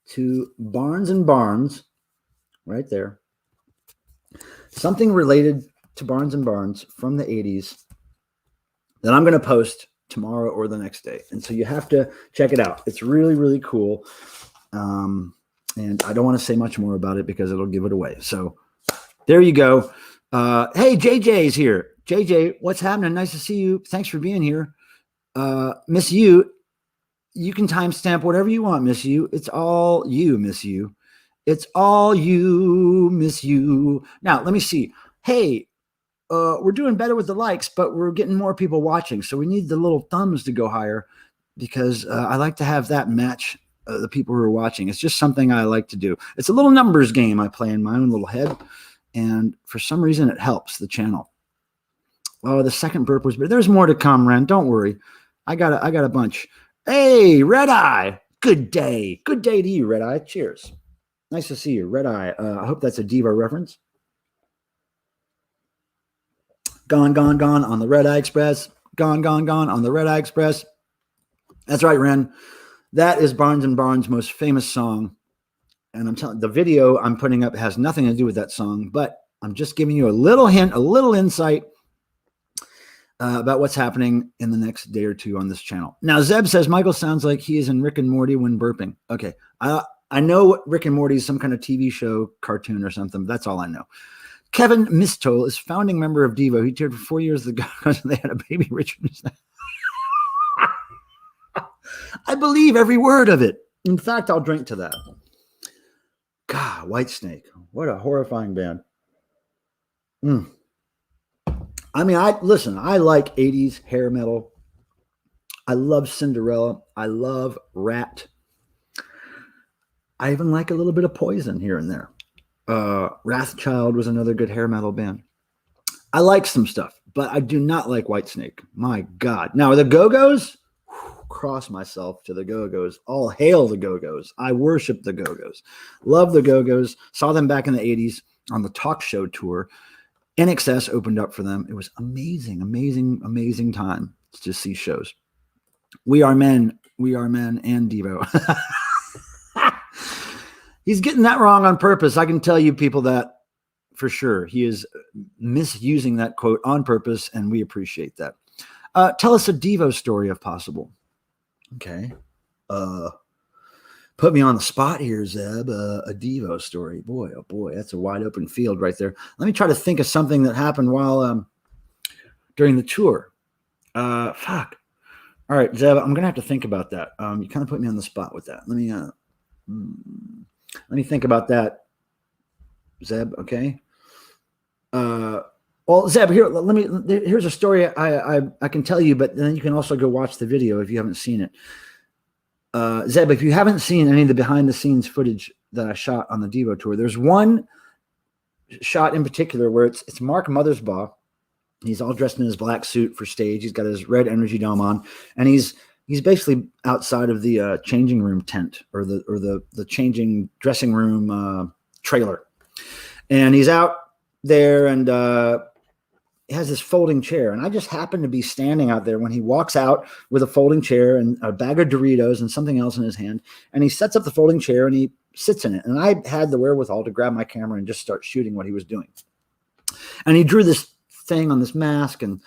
to Barnes and Barnes right there. Something related to Barnes and Barnes from the 80s that I'm going to post tomorrow or the next day. And so you have to check it out. It's really, really cool. And I don't want to say much more about it because it'll give it away. So there you go. Hey, JJ's here. JJ, what's happening? Nice to see you. Thanks for being here. Miss you. You can timestamp whatever you want, Miss you. It's all you, Miss you. It's all you, Miss you. Now, let me see. Hey, we're doing better with the likes, but we're getting more people watching. So we need the little thumbs to go higher because I like to have that match the people who are watching. It's just something I like to do. It's a little numbers game I play in my own little head. And for some reason, it helps the channel. Oh, the second burp was, but there's more to come, Ren. Don't worry. I got a bunch. Hey, Red Eye. Good day. Good day to you, Red Eye. Cheers. Nice to see you, Red Eye. I hope that's a Diva reference. Gone, gone, gone on the Red Eye Express. Gone, gone, gone on the Red Eye Express. That's right, Ren. That is Barnes & Barnes' most famous song. And I'm telling the video I'm putting up has nothing to do with that song, but I'm just giving you a little hint, a little insight about what's happening in the next day or two on this channel. Now, Zeb says Michael sounds like he is in Rick and Morty when burping. Okay. I know Rick and Morty is some kind of TV show, cartoon or something. But that's all I know. Kevin Mistol is founding member of Devo. He toured for 4 years because they had a baby Richard. I believe every word of it. In fact, I'll drink to that. God, Whitesnake. What a horrifying band. I mean, I like 80s hair metal. I love Cinderella. I love Rat. I even like a little bit of Poison here and there. Wrathchild was another good hair metal band. I like some stuff, but I do not like Whitesnake. My God. Now, the Go-Go's, cross myself to the Go-Go's. All hail the Go-Go's. I worship the Go-Go's. Love the Go-Go's. Saw them back in the 80s on the talk show tour. NXS opened up for them. It was amazing, amazing, amazing time to see shows. We Are Men, and Devo. He's getting that wrong on purpose. I can tell you people that for sure. He is misusing that quote on purpose, and we appreciate that. Tell us a Devo story if possible. Okay. Put me on the spot here, Zeb. A Devo story. Boy, oh boy, that's a wide open field right there. Let me try to think of something that happened while during the tour. Fuck. All right, Zeb, I'm gonna have to think about that. You kind of put me on the spot with that. Let me think about that, Zeb. Okay. Well, Zeb, here's a story I can tell you, but then you can also go watch the video if you haven't seen it. Zeb, if you haven't seen any of the behind the scenes footage that I shot on the Devo tour, there's one shot in particular where it's Mark Mothersbaugh. He's all dressed in his black suit for stage. He's got his red energy dome on, and he's basically outside of the changing room tent or the changing dressing room trailer, and he's out there and he has this folding chair. And I just happened to be standing out there when he walks out with a folding chair and a bag of Doritos and something else in his hand. And he sets up the folding chair and he sits in it. And I had the wherewithal to grab my camera and just start shooting what he was doing. And he drew this thing on this mask, and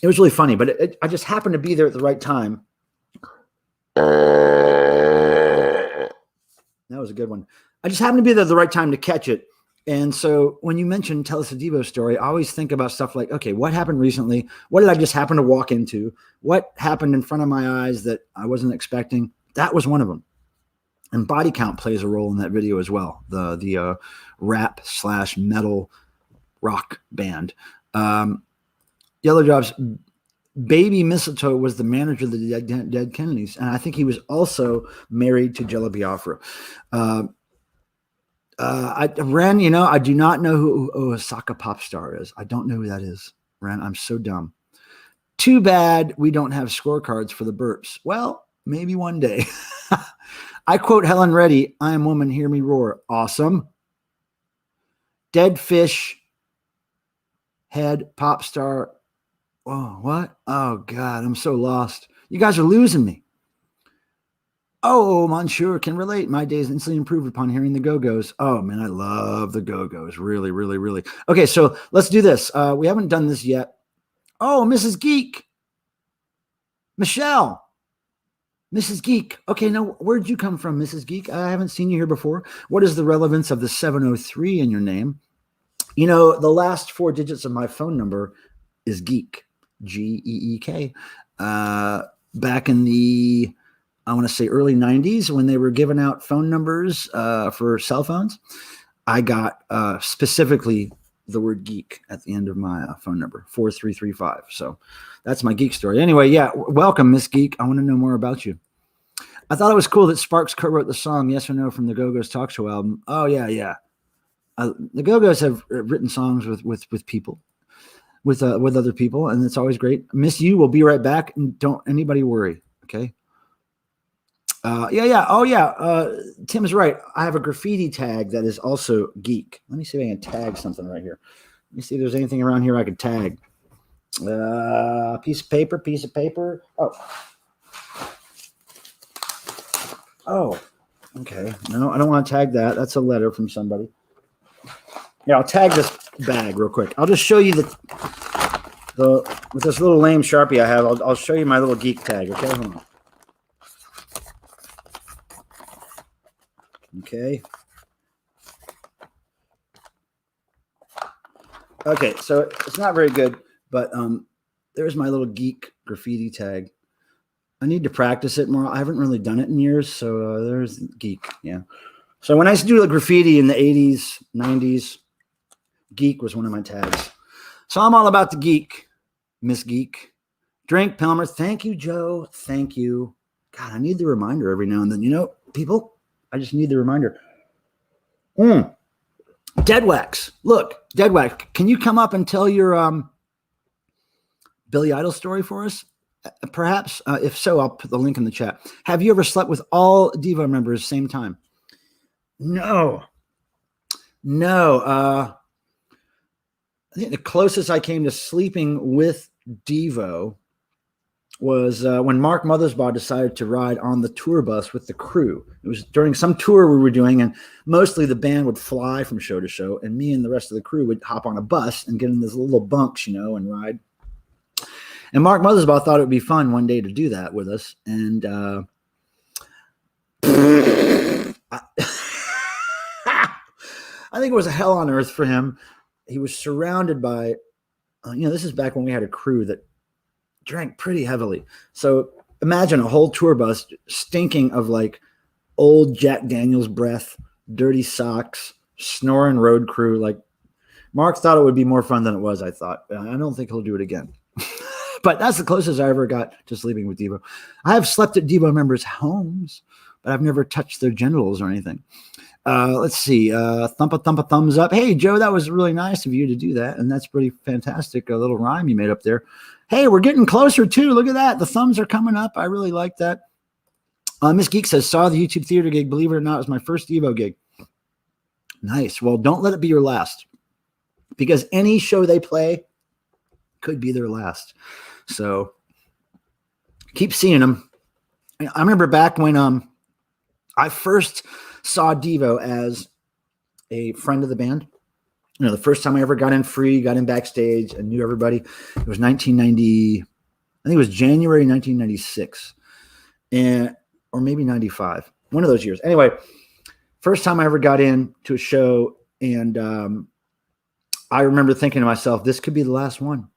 it was really funny, but I just happened to be there at the right time. That was a good one. I just happened to be there at the right time to catch it. And so when you mentioned Tell Us a Devo story, I always think about stuff like, okay, what happened recently? What did I just happen to walk into? What happened in front of my eyes that I wasn't expecting? That was one of them. And body count plays a role in that video as well. The rap / metal rock band. Yellow Jobs, Baby Mistletoe was the manager of the Dead Kennedys. And I think he was also married to Jello Biafra. Ren, I do not know who Osaka Popstar is. I don't know who that is. Ren, I'm so dumb. Too bad we don't have scorecards for the burps. Well, maybe one day. I quote Helen Reddy, I am woman, hear me roar. Awesome. Dead fish, head, Popstar. Oh, what? Oh, God, I'm so lost. You guys are losing me. Oh, Monsieur can relate. My days instantly improved upon hearing the Go-Go's. Oh, man, I love the Go-Go's. Really, really, really. Okay, so let's do this. We haven't done this yet. Oh, Mrs. Geek. Michelle. Mrs. Geek. Okay, now, where'd you come from, Mrs. Geek? I haven't seen you here before. What is the relevance of the 703 in your name? The last 4 digits of my phone number is Geek. Geek. Back in the... I want to say early 90s when they were giving out phone numbers for cell phones. I got specifically the word geek at the end of my phone number, 4335. So that's my geek story. Anyway, yeah, welcome, Miss Geek. I want to know more about you. I thought it was cool that Sparks co-wrote the song Yes or No from the Go-Go's talk show album. Oh, yeah. The Go-Go's have written songs with people, with other people, and it's always great. Miss You will be right back, and don't anybody worry, okay? Yeah. Oh, yeah. Tim is right. I have a graffiti tag that is also geek. Let me see if I can tag something right here. Let me see if there's anything around here I could tag. Piece of paper. Oh, okay. No, I don't want to tag that. That's a letter from somebody. Yeah, I'll tag this bag real quick. I'll just show you the with this little lame Sharpie I have. I'll show you my little geek tag. Okay, hold on. Okay, so it's not very good, but there's my little geek graffiti tag. I need to practice it more. I haven't really done it in years, so there's geek. Yeah. So when I used to do the graffiti in the 80s, 90s, geek was one of my tags. So I'm all about the geek, Miss Geek. Drink, Pelmer. Thank you, Joe. Thank you. God, I need the reminder every now and then. You know, people, I just need the reminder. Dead Wax. Look, Dead Wax, can you come up and tell your Billy Idol story for us? Perhaps. If so, I'll put the link in the chat. Have you ever slept with all Devo members same time? No. I think the closest I came to sleeping with Devo was when Mark Mothersbaugh decided to ride on the tour bus with the crew. It was during some tour we were doing, and mostly the band would fly from show to show, and me and the rest of the crew would hop on a bus and get in these little bunks, and ride. And Mark Mothersbaugh thought it would be fun one day to do that with us. And I think it was a hell on earth for him. He was surrounded by, this is back when we had a crew that drank pretty heavily. So imagine a whole tour bus stinking of like old Jack Daniels breath, dirty socks, snoring road crew. Like Mark thought it would be more fun than it was, I thought. I don't think he'll do it again. But that's the closest I ever got to sleeping with Devo. I have slept at Devo members' homes, but I've never touched their genitals or anything. Let's see. Thump a thumbs up. Hey, Joe, that was really nice of you to do that. And that's pretty fantastic. A little rhyme you made up there. Hey, we're getting closer too. Look at that. The thumbs are coming up. I really like that. Miss Geek says, saw the YouTube theater gig. Believe it or not, it was my first Devo gig. Nice. Well, don't let it be your last, because any show they play could be their last. So keep seeing them. I remember back when I first saw Devo as a friend of the band. The first time I ever got in free, got in backstage and knew everybody. It was 1990. I think it was January 1996, or maybe 95. One of those years. Anyway, first time I ever got in to a show, and I remember thinking to myself, this could be the last one.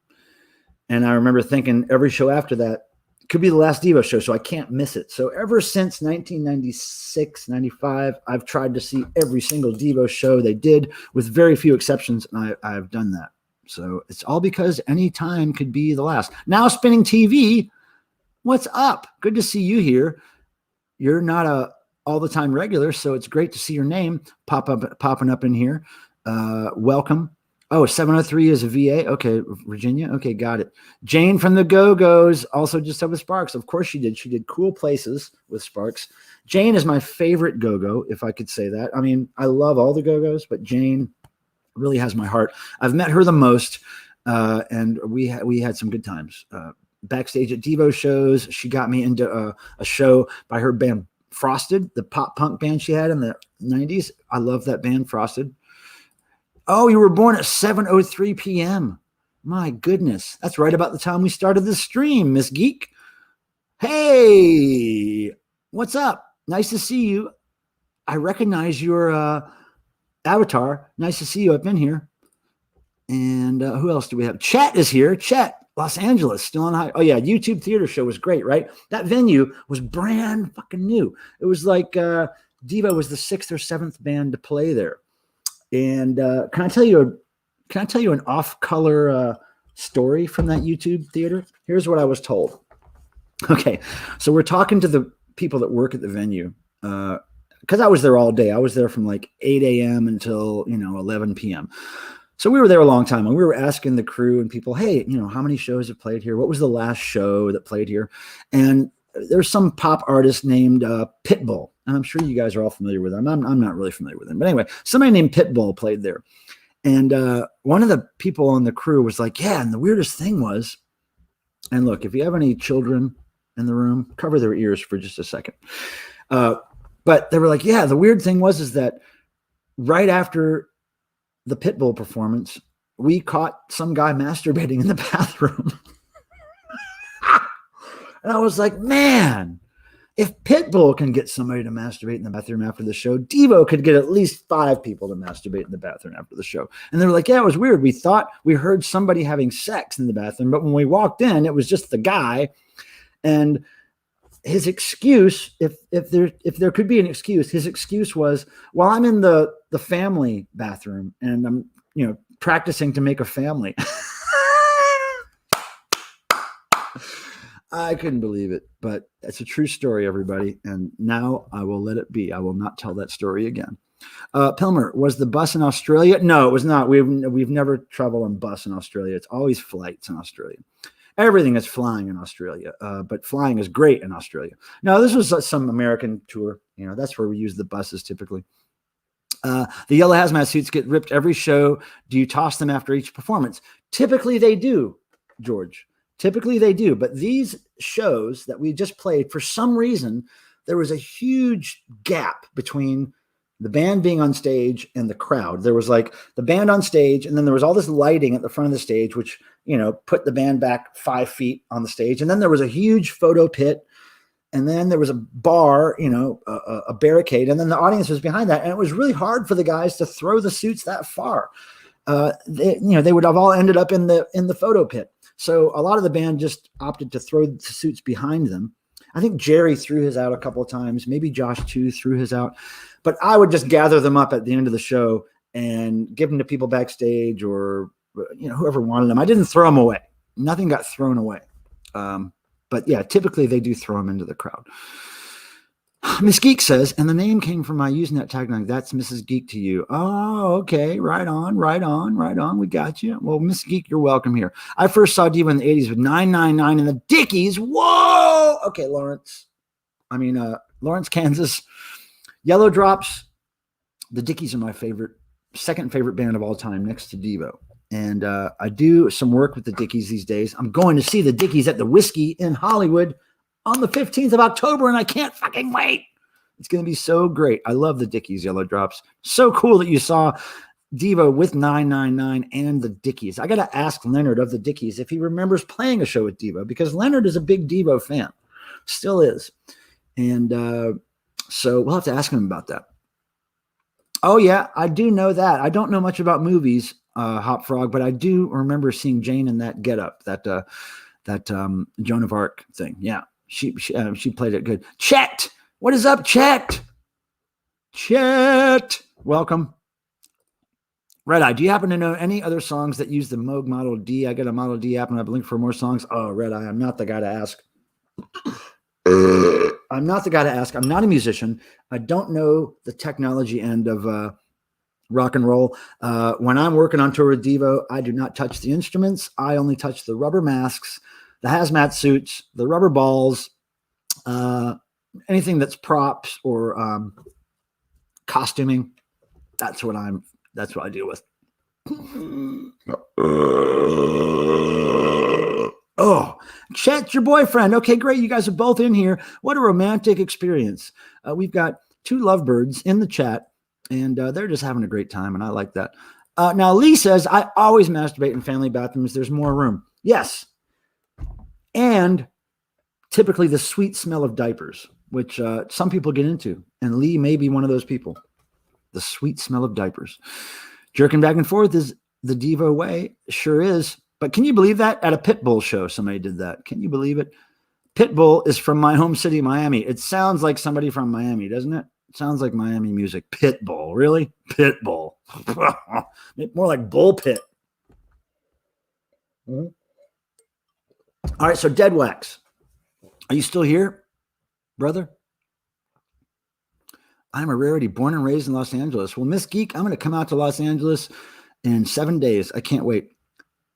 And I remember thinking every show after that could be the last Devo show, so I can't miss it. So ever since 1996, 95, I've tried to see every single Devo show they did, with very few exceptions, and I've done that. So it's all because any time could be the last. Now Spinning TV, what's up? Good to see you here. You're not a all-the-time regular, so it's great to see your name popping up in here. Welcome. Oh, 703 is a VA. Okay, Virginia. Okay, got it. Jane from the Go-Go's also just said with Sparks. Of course she did. She did Cool Places with Sparks. Jane is my favorite Go-Go, if I could say that. I mean, I love all the Go-Go's, but Jane really has my heart. I've met her the most, and we had some good times. Backstage at Devo shows, she got me into a show by her band Frosted, the pop punk band she had in the 90s. I love that band, Frosted. Oh, you were born at 7:03 p.m. My goodness. That's right about the time we started the stream, Miss Geek. Hey, what's up? Nice to see you. I recognize your avatar. Nice to see you up in here. And who else do we have? Chet is here. Chet, Los Angeles, still on high. Oh, yeah, YouTube theater show was great, right? That venue was brand fucking new. It was like Devo was the 6th or 7th band to play there. And can I tell you Can I tell you an off-color story from that YouTube theater? Here's what I was told. Okay, so we're talking to the people that work at the venue because I was there all day. I was there from like 8 a.m. until 11 p.m. So we were there a long time, and we were asking the crew and people, hey, how many shows have played here? What was the last show that played here? And there's some pop artist named Pitbull, and I'm sure you guys are all familiar with him. I'm not really familiar with him, but anyway, somebody named Pitbull played there. And one of the people on the crew was like, yeah, and the weirdest thing was, and look, if you have any children in the room, cover their ears for just a second. But they were like, yeah, the weird thing is that right after the Pitbull performance, we caught some guy masturbating in the bathroom. And I was like, man, if Pitbull can get somebody to masturbate in the bathroom after the show, Devo could get at least 5 people to masturbate in the bathroom after the show. And they were like, yeah, it was weird. We thought we heard somebody having sex in the bathroom, but when we walked in, it was just the guy. And his excuse, if there could be an excuse, his excuse was, well, I'm in the family bathroom and I'm, practicing to make a family. I couldn't believe it, but it's a true story, everybody. And now I will let it be. I will not tell that story again. Pilmer, was the bus in Australia? No, it was not. We've never traveled on bus in Australia. It's always flights in Australia. Everything is flying in Australia, but flying is great in Australia. No, this was some American tour. That's where we use the buses typically. The yellow hazmat suits get ripped every show. Do you toss them after each performance? Typically they do, George. Typically they do. But these shows that we just played, for some reason, there was a huge gap between the band being on stage and the crowd. There was like the band on stage, and then there was all this lighting at the front of the stage, which, put the band back 5 feet on the stage. And then there was a huge photo pit. And then there was a bar, a barricade. And then the audience was behind that. And it was really hard for the guys to throw the suits that far. They would have all ended up in the photo pit. So a lot of the band just opted to throw the suits behind them. I think Jerry threw his out a couple of times. Maybe Josh too threw his out. But I would just gather them up at the end of the show and give them to people backstage or whoever wanted them. I didn't throw them away. Nothing got thrown away. But yeah, typically they do throw them into the crowd. Miss Geek says, and the name came from my Usenet tagline. That's Mrs. Geek to you. Oh, okay. Right on. We got you. Well, Miss Geek, you're welcome here. I first saw Diva in the 80s with 999 and the Dickies. Whoa. Okay, Lawrence, Kansas. Yellow Drops. The Dickies are my second favorite band of all time next to Devo. And I do some work with the Dickies these days. I'm going to see the Dickies at the Whiskey in Hollywood on the 15th of October, and I can't fucking wait. It's going to be so great. I love the Dickies, Yellow Drops. So cool that you saw Devo with 999 and the Dickies. I got to ask Leonard of the Dickies if he remembers playing a show with Devo, because Leonard is a big Devo fan. Still is. And so we'll have to ask him about that. Oh, yeah, I do know that. I don't know much about movies, Hop Frog, but I do remember seeing Jane in that getup, that Joan of Arc thing. Yeah. She played it good. Chet, what is up, Chet? Chet, welcome. Red Eye, do you happen to know any other songs that use the Moog Model D? I got a Model D app and I've linked for more songs. Oh, Red Eye, I'm not the guy to ask. I'm not a musician. I don't know the technology end of rock and roll. When I'm working on tour with Devo, I do not touch the instruments. I only touch the rubber masks, the hazmat suits, the rubber balls, anything that's props or costuming. That's what I deal with. Oh, Chet's your boyfriend. Okay, great. You guys are both in here. What a romantic experience. We've got 2 lovebirds in the chat, and they're just having a great time, and I like that. Now, Lee says, I always masturbate in family bathrooms. There's more room. Yes. And typically the sweet smell of diapers, which some people get into. And Lee may be one of those people. The sweet smell of diapers. Jerking back and forth is the Devo way. Sure is. But can you believe that? At a Pitbull show, somebody did that. Can you believe it? Pitbull is from my home city, Miami. It sounds like somebody from Miami, doesn't it? It sounds like Miami music. Pitbull. Really? Pitbull. More like Bull Pit. All right, so Dead Wax. Are you still here, brother? I'm a rarity, born and raised in Los Angeles. Well, Miss Geek, I'm going to come out to Los Angeles in 7 days. I can't wait.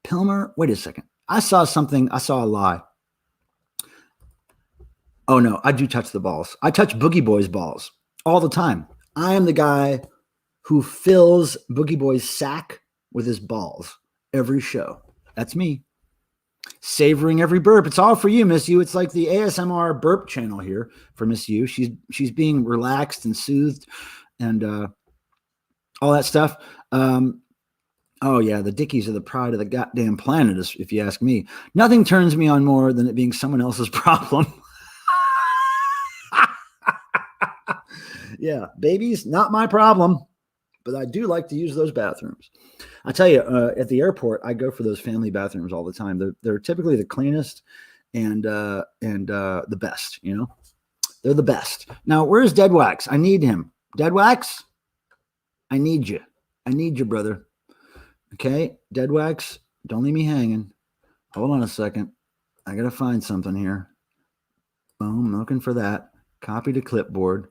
Pilmer, wait a second. I saw something. I saw a lie. Oh, no, I do touch the balls. I touch Boogie Boy's balls all the time. I am the guy who fills Boogie Boy's sack with his balls every show. That's me. Savoring every burp. It's all for you, Miss You. It's like the ASMR burp channel here for Miss You. She's being relaxed and soothed and all that stuff. Oh, yeah, the Dickies are the pride of the goddamn planet, if you ask me. Nothing turns me on more than it being someone else's problem. Yeah, babies, not my problem, but I do like to use those bathrooms. I tell you, at the airport, I go for those family bathrooms all the time. They're typically the cleanest and the best, you know? They're the best. Now, where's Dead Wax? I need him. Dead Wax, I need you. I need you, brother. Okay, Dead Wax, don't leave me hanging. Hold on a second. I got to find something here. Boom, I'm looking for that. Copy to clipboard.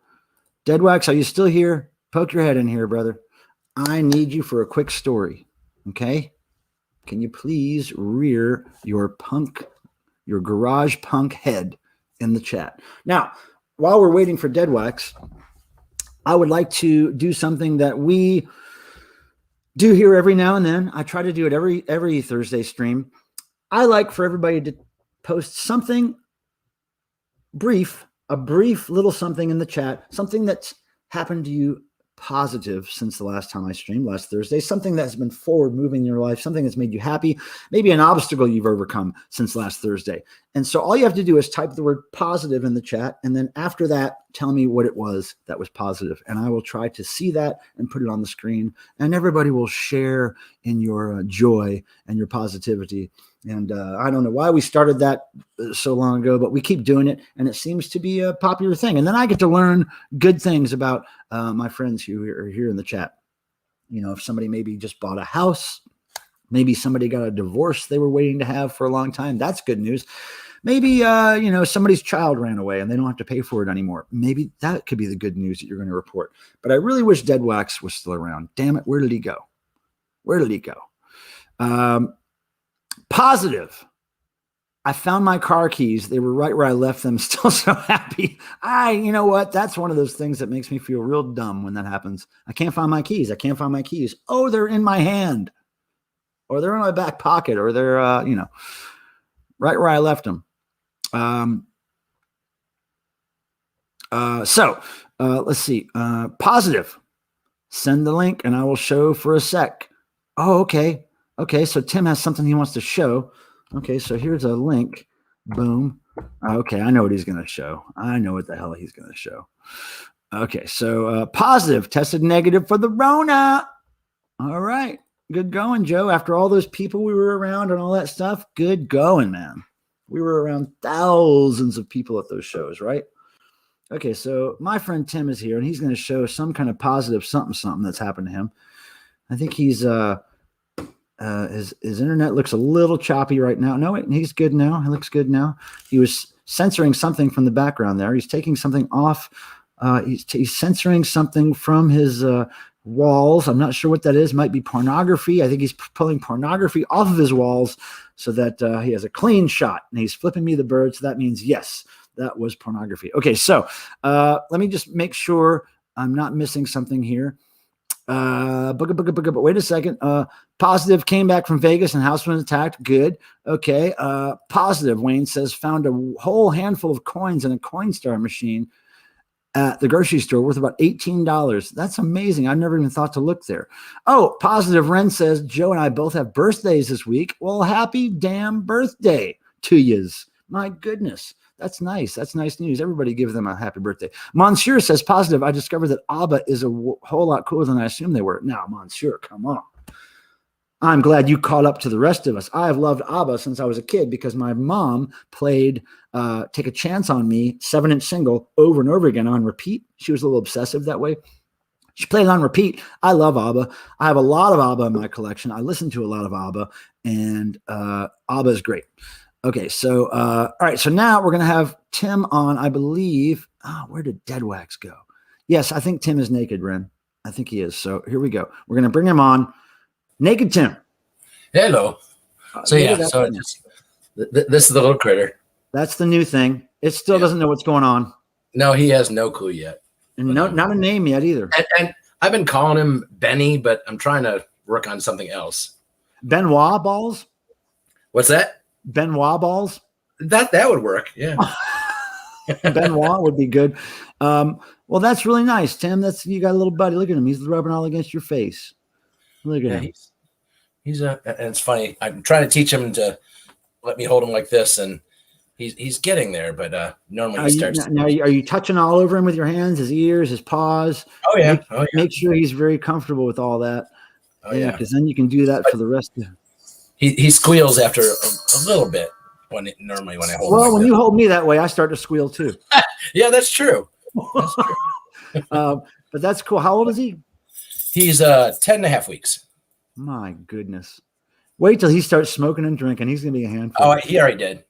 Dead Wax, are you still here? Poke your head in here, brother. I need you for a quick story, okay? Can you please rear your garage punk head in the chat? Now, while we're waiting for Dead Wax, I would like to do something that we do here every now and then. I try to do it every Thursday stream. I like for everybody to post something brief, a brief little something in the chat, something that's happened to you positive since the last time I streamed last Thursday, something that's been forward moving in your life, something that's made you happy, maybe an obstacle you've overcome since last Thursday. And so all you have to do is type the word positive in the chat. And then after that, tell me what it was that was positive. And I will try to see that and put it on the screen. And everybody will share in your joy and your positivity. And I don't know why we started that so long ago, but we keep doing it, and it seems to be a popular thing. And then I get to learn good things about my friends who are here in the chat. You know, if somebody maybe just bought a house, maybe somebody got a divorce they were waiting to have for a long time. That's good news. Maybe, somebody's child ran away and they don't have to pay for it anymore. Maybe that could be the good news that you're going to report. But I really wish Dead Wax was still around. Damn it, where did he go? Where did he go? Positive. I found my car keys. They were right where I left them. Still so happy. You know what? That's one of those things that makes me feel real dumb when that happens. I can't find my keys. I can't find my keys. Oh, they're in my hand. Or they're in my back pocket. Or they're, right where I left them. Let's see. Positive. Send the link and I will show for a sec. Oh, okay. Okay, so Tim has something he wants to show. Okay, so here's a link. Boom. Okay, I know what he's going to show. I know what the hell he's going to show. Okay, so positive, tested negative for the Rona. All right, good going, Joe. After all those people we were around and all that stuff, good going, man. We were around thousands of people at those shows, right? Okay, so my friend Tim is here, and he's going to show some kind of positive something that's happened to him. I think he's his internet looks a little choppy right now. No, wait, he's good now. He looks good now. He was censoring something from the background there. He's taking something off. He's censoring something from his walls. I'm not sure what that is. Might be pornography. I think he's pulling pornography off of his walls so that he has a clean shot. And he's flipping me the bird. So that means, yes, that was pornography. Okay, so let me just make sure I'm not missing something here. Wait a second. Positive came back from Vegas and house was attacked. Good. Okay. Positive, Wayne says, found a whole handful of coins in a Coinstar machine at the grocery store worth about $18. That's amazing. I've never even thought to look there. Oh, positive, Ren says, Joe and I both have birthdays this week. Well, happy damn birthday to yous. My goodness. That's nice. That's nice news. Everybody give them a happy birthday. Monsieur says, positive, I discovered that ABBA is a whole lot cooler than I assumed they were. Now, Monsieur, come on. I'm glad you caught up to the rest of us. I have loved ABBA since I was a kid because my mom played Take a Chance on Me, 7-inch single, over and over again on repeat. She was a little obsessive that way. She played it on repeat. I love ABBA. I have a lot of ABBA in my collection. I listen to a lot of ABBA, and ABBA is great. Okay, so all right, so now we're gonna have Tim on, I believe. Where did Dead Wax go? Yes, I think Tim is naked, Ren. I think he is. So here we go. We're gonna bring him on. Naked Tim. Hello. So yeah, so this is the little critter. That's the new thing. It still doesn't know what's going on. No, he has no clue yet. And not a name yet either. And I've been calling him Benny, but I'm trying to work on something else. Benoit balls? What's that? Benoit balls? That would work. Yeah. Benoit would be good. Well, that's really nice, Tim. You got a little buddy. Look at him. He's rubbing all against your face. Look at him. He's and it's funny. I'm trying to teach him to let me hold him like this, and he's getting there, but normally he starts. Now, are you touching all over him with your hands, his ears, his paws? Oh yeah. Make sure he's very comfortable with all that. Oh yeah, because then you can do that for the rest of. He squeals after a little bit when I hold him. Well, when you hold me that way, I start to squeal too. Yeah, that's true. That's true. But that's cool. How old is he? He's 10.5 weeks. My goodness. Wait till he starts smoking and drinking. He's gonna be a handful. Oh, he already did.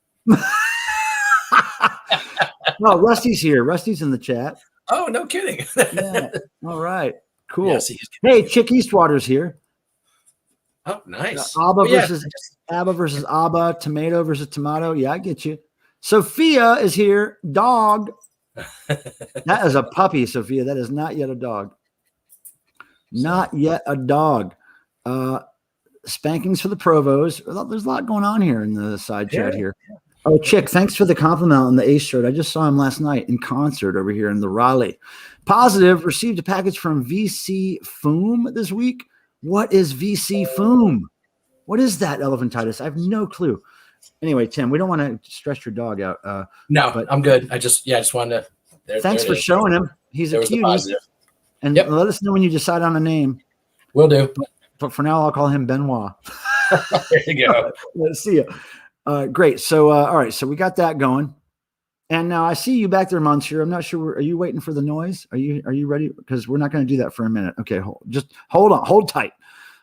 No, Rusty's here. Rusty's in the chat. Oh, no kidding. Yeah. All right. Cool. Yeah, hey, Chick Eastwater's here. Oh, nice. ABBA versus ABBA, tomato versus tomato. Yeah, I get you. Sophia is here. Dog. That is a puppy, Sophia. That is not yet a dog. Not yet a dog. Spankings for the Provos. There's a lot going on here in the side chat here. Oh, Chick, thanks for the compliment on the Ace shirt. I just saw him last night in concert over here in the Raleigh. Positive, received a package from VC Foom this week. What is VC Foom? What is that, Elephantitis? I have no clue. Anyway, Tim, we don't want to stress your dog out. No, but I'm good. I just wanted to. Thanks for showing him. He's a cutie. And let us know when you decide on a name. Will do. But for now, I'll call him Benoit. There you go. Let's see you. Great. So, all right. So we got that going. And now I see you back there, Monsieur. I'm not sure. Are you waiting for the noise? Are you ready? Because we're not going to do that for a minute. Okay. Hold on. Hold tight.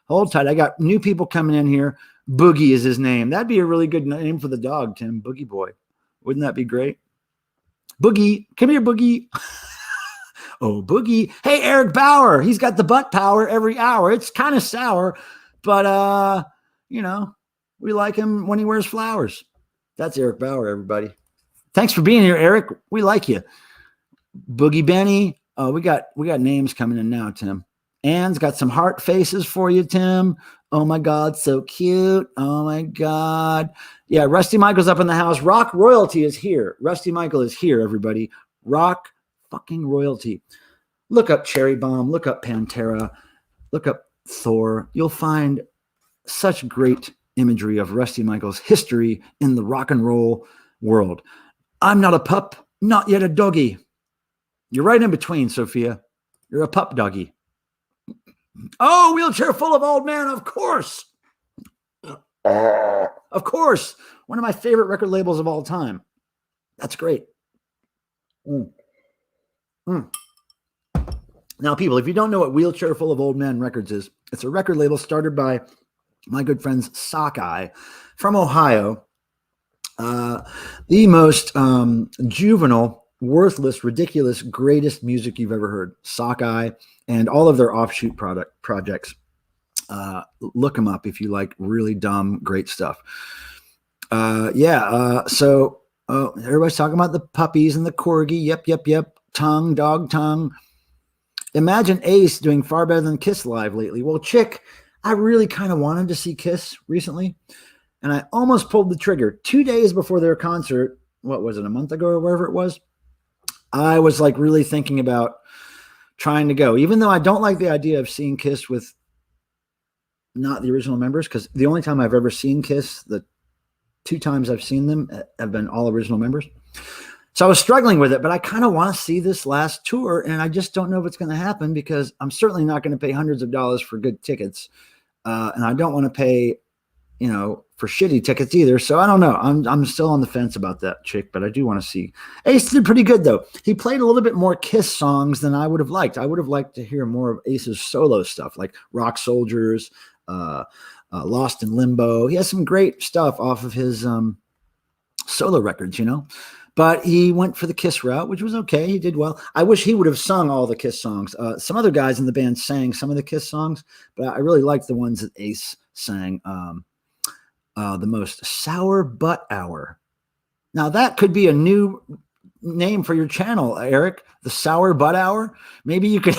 Hold tight. I got new people coming in here. Boogie is his name. That'd be a really good name for the dog, Tim. Boogie Boy. Wouldn't that be great? Boogie. Come here, Boogie. Oh, Boogie. Hey, Eric Bauer. He's got the butt power every hour. It's kind of sour, but, we like him when he wears flowers. That's Eric Bauer, everybody. Thanks for being here, Eric. We like you. Boogie Benny. Oh, we got names coming in now, Tim. Ann's got some heart faces for you, Tim. Oh my God, so cute. Oh my God. Yeah, Rusty Michael's up in the house. Rock Royalty is here. Rusty Michael is here, everybody. Rock fucking Royalty. Look up Cherry Bomb. Look up Pantera. Look up Thor. You'll find such great imagery of Rusty Michael's history in the rock and roll world. I'm not a pup, not yet a doggy. You're right in between, Sophia. You're a pup doggy. Oh, wheelchair full of old man, of course. Of course. One of my favorite record labels of all time. That's great. Now, people, if you don't know what Wheelchair Full of Old Men Records is, it's a record label started by my good friends Sockeye from Ohio. The most juvenile, worthless, ridiculous, greatest music you've ever heard. Sockeye and all of their offshoot projects. Look them up if you like really dumb, great stuff. So everybody's talking about the puppies and the corgi. Yep. Tongue, dog tongue. Imagine Ace doing far better than Kiss live lately. Well, Chick, I really kind of wanted to see Kiss recently, and I almost pulled the trigger 2 days before their concert. What was it, a month ago or wherever it was? I was like really thinking about trying to go, even though I don't like the idea of seeing Kiss with not the original members, because the only time I've ever seen Kiss, the 2 times I've seen them have been all original members. So I was struggling with it, but I kind of want to see this last tour, and I just don't know if it's going to happen because I'm certainly not going to pay hundreds of dollars for good tickets. And I don't want to pay, for shitty tickets either. So I don't know. I'm still on the fence about that chick, but I do want to see. Ace did pretty good though. He played a little bit more Kiss songs than I would have liked. I would have liked to hear more of Ace's solo stuff, like Rock Soldiers, Lost in Limbo. He has some great stuff off of his solo records, but he went for the Kiss route, which was okay. He did well. I wish he would have sung all the Kiss songs. Some other guys in the band sang some of the Kiss songs, but I really liked the ones that Ace sang the most. Sour Butt Hour. Now that could be a new name for your channel, Eric. The Sour Butt Hour. Maybe you could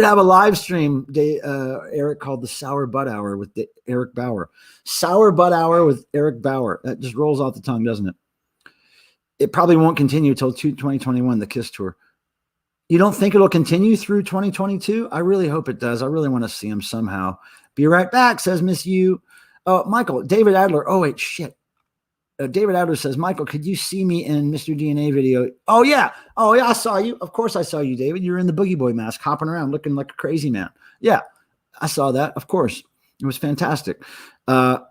have a live stream, Eric, called the Sour Butt Hour with Eric Bauer. Sour Butt Hour with Eric Bauer. That just rolls off the tongue, doesn't it? It probably won't continue until 2021, the Kiss tour. You don't think it'll continue through 2022? I really hope it does. I really want to see him somehow. Be right back, says Miss U. Oh, Michael, David Adler. Oh, wait, shit. David Adler says, Michael, could you see me in Mr. DNA video? Oh, yeah. I saw you. Of course I saw you, David. You're in the Boogie Boy mask, hopping around, looking like a crazy man. Yeah, I saw that. Of course. It was fantastic. Nah,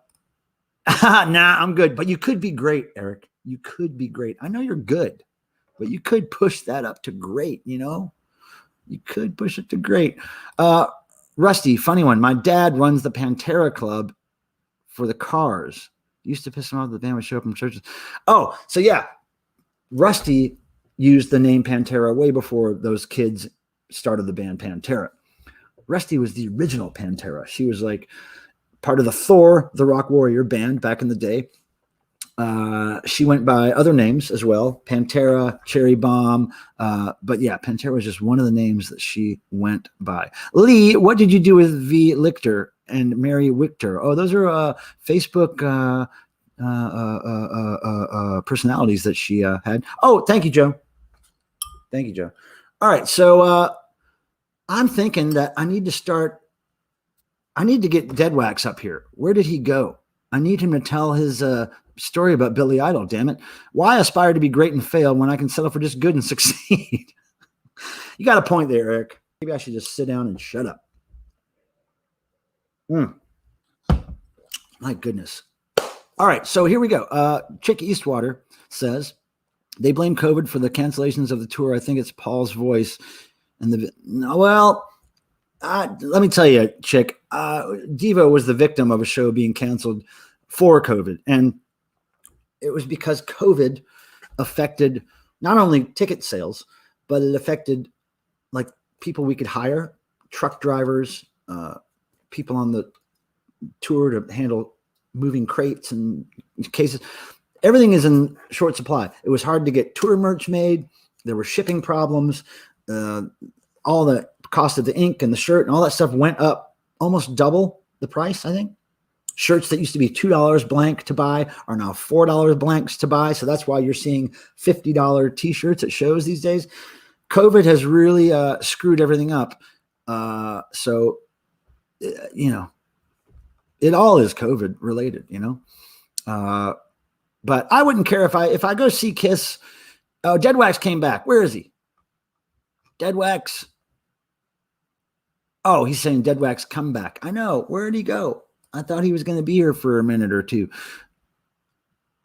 I'm good. But you could be great, Eric. You could be great. I know you're good, but you could push that up to great, You could push it to great. Rusty, funny one. My dad runs the Pantera Club for the Cars. Used to piss him off the band would show up in churches. Oh, so yeah. Rusty used the name Pantera way before those kids started the band Pantera. Rusty was the original Pantera. She was like part of the Thor, the Rock Warrior band back in the day. She went by other names as well, Pantera, Cherry Bomb. But yeah, Pantera was just one of the names that she went by. Lee, what did you do with V. Lichter and Mary Wichter? Oh, those are Facebook personalities that she had. Oh, thank you, Joe. Thank you, Joe. All right, so I'm thinking that I need to get Dead Wax up here. Where did he go? I need him to tell his story about Billy Idol, damn it. Why aspire to be great and fail when I can settle for just good and succeed? You got a point there, Eric. Maybe I should just sit down and shut up. My goodness. All right, so here we go. Chick Eastwater says, they blame COVID for the cancellations of the tour. I think it's Paul's voice. Let me tell you, Chick, Devo was the victim of a show being canceled for COVID. And it was because COVID affected not only ticket sales, but it affected like people we could hire, truck drivers, people on the tour to handle moving crates and cases. Everything is in short supply. It was hard to get tour merch made. There were shipping problems. All the cost of the ink and the shirt and all that stuff went up almost double the price, I think. Shirts that used to be $2 blank to buy are now $4 blanks to buy. So that's why you're seeing $50 t-shirts at shows these days. COVID has really screwed everything up. It all is COVID related, but I wouldn't care if I go see Kiss. Oh, Dead Wax came back. Where is he? Dead Wax. Oh, he's saying Dead Wax come back. I know. Where did he go? I thought he was going to be here for a minute or two.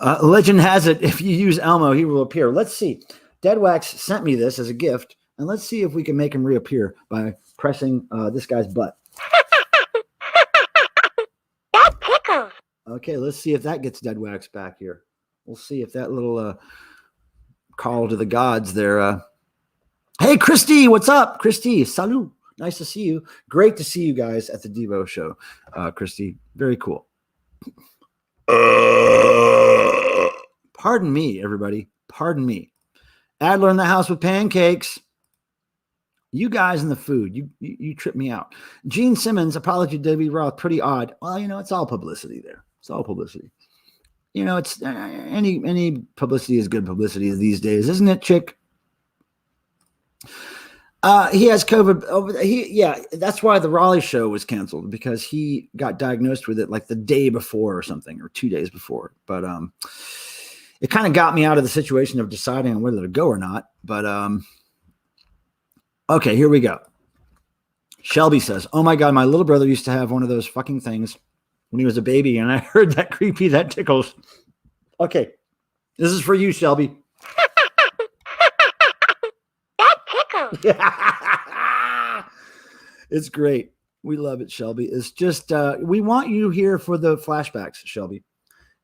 Legend has it, if you use Elmo, he will appear. Let's see. Dead Wax sent me this as a gift, and let's see if we can make him reappear by pressing this guy's butt. That tickles. Okay, let's see if that gets Dead Wax back here. We'll see if that little call to the gods there. Hey, Christy, what's up? Christy, salut. Nice to see you. Great to see you guys at the Devo show, Christy. Very cool. Pardon me, everybody. Pardon me. Adler in the house with pancakes. You guys and the food. You trip me out. Gene Simmons, apology to David Roth. Pretty odd. Well, it's all publicity there. It's all publicity. It's any publicity is good publicity these days, isn't it, Chick? He has COVID. That's why the Raleigh show was canceled, because he got diagnosed with it like the day before or something, or 2 days before. But it kind of got me out of the situation of deciding on whether to go or not. But okay, here we go. Shelby says, oh my God, my little brother used to have one of those fucking things when he was a baby, and I heard that creepy, that tickles. Okay, this is for you, Shelby. That tickles. It's great. We love it, Shelby. It's just, we want you here for the flashbacks, Shelby.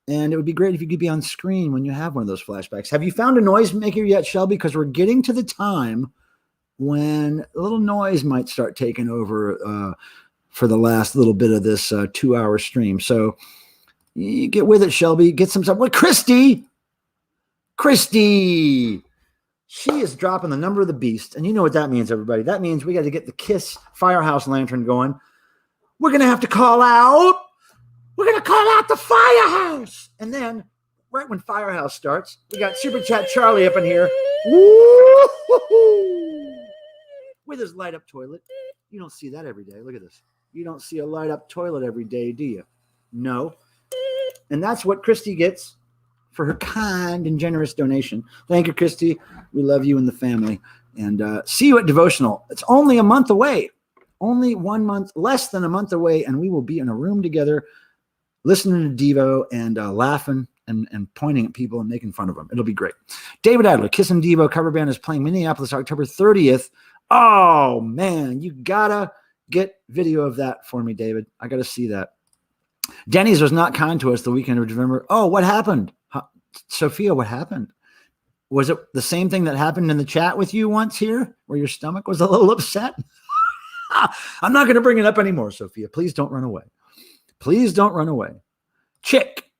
And it would be great if you could be on screen when you have one of those flashbacks. Have you found a noisemaker yet, Shelby? Because we're getting to the time when a little noise might start taking over for the last little bit of this 2-hour stream. So you get with it, Shelby. Get some stuff. What, Christy? She is dropping the number of the beast. And you know what that means, everybody. That means we got to get the Kiss Firehouse lantern going. We're going to have to call out. We're going to call out the Firehouse. And then right when Firehouse starts, we got Super Chat Charlie up in here. Woo-hoo-hoo. With his light up toilet. You don't see that every day. Look at this. You don't see a light up toilet every day, do you? No. And that's what Christy gets for her kind and generous donation. Thank you, Christy. We love you and the family. And see you at Devotional. It's only a month away. Only 1 month, less than a month away, and we will be in a room together listening to Devo and laughing and pointing at people and making fun of them. It'll be great. David Adler, Kiss and Devo cover band is playing Minneapolis October 30th. Oh, man, you gotta get video of that for me, David. I gotta see that. Denny's was not kind to us the weekend of November. Oh, what happened? Sophia, what happened? Was it the same thing that happened in the chat with you once here, where your stomach was a little upset? I'm not going to bring it up anymore, Sophia. Please don't run away. Please don't run away. Chick.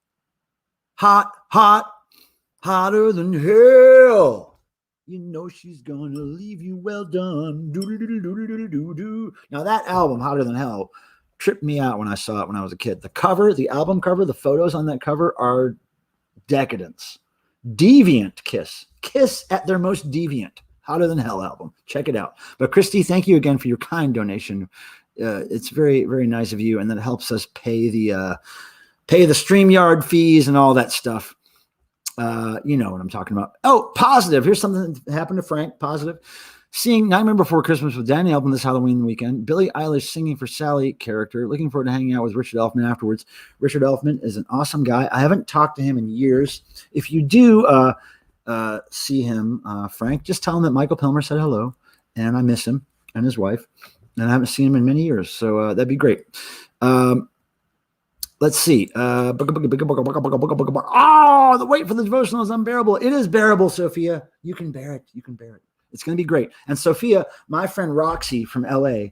Hot, hotter than hell. You know she's going to leave you well done. Do-do-do-do-do-do-do-do. Now that album, Hotter Than Hell, tripped me out when I saw it when I was a kid. The cover, the album cover, the photos on that cover are decadence. Deviant Kiss. Kiss at their most deviant. Hotter Than Hell album. Check it out. But Christy, thank you again for your kind donation. It's very, very nice of you, and that helps us pay the StreamYard fees and all that stuff. You know what I'm talking about. Oh, positive. Here's something that happened to Frank. Positive. Seeing Nightmare Before Christmas with Danny Elfman this Halloween weekend. Billie Eilish singing for Sally character. Looking forward to hanging out with Richard Elfman afterwards. Richard Elfman is an awesome guy. I haven't talked to him in years. If you do see him, Frank, just tell him that Michael Pilmer said hello, and I miss him and his wife, and I haven't seen him in many years, so that'd be great. Let's see. Oh, the wait for the devotional is unbearable. It is bearable, Sophia. You can bear it. You can bear it. It's going to be great. And Sophia, my friend Roxy from LA,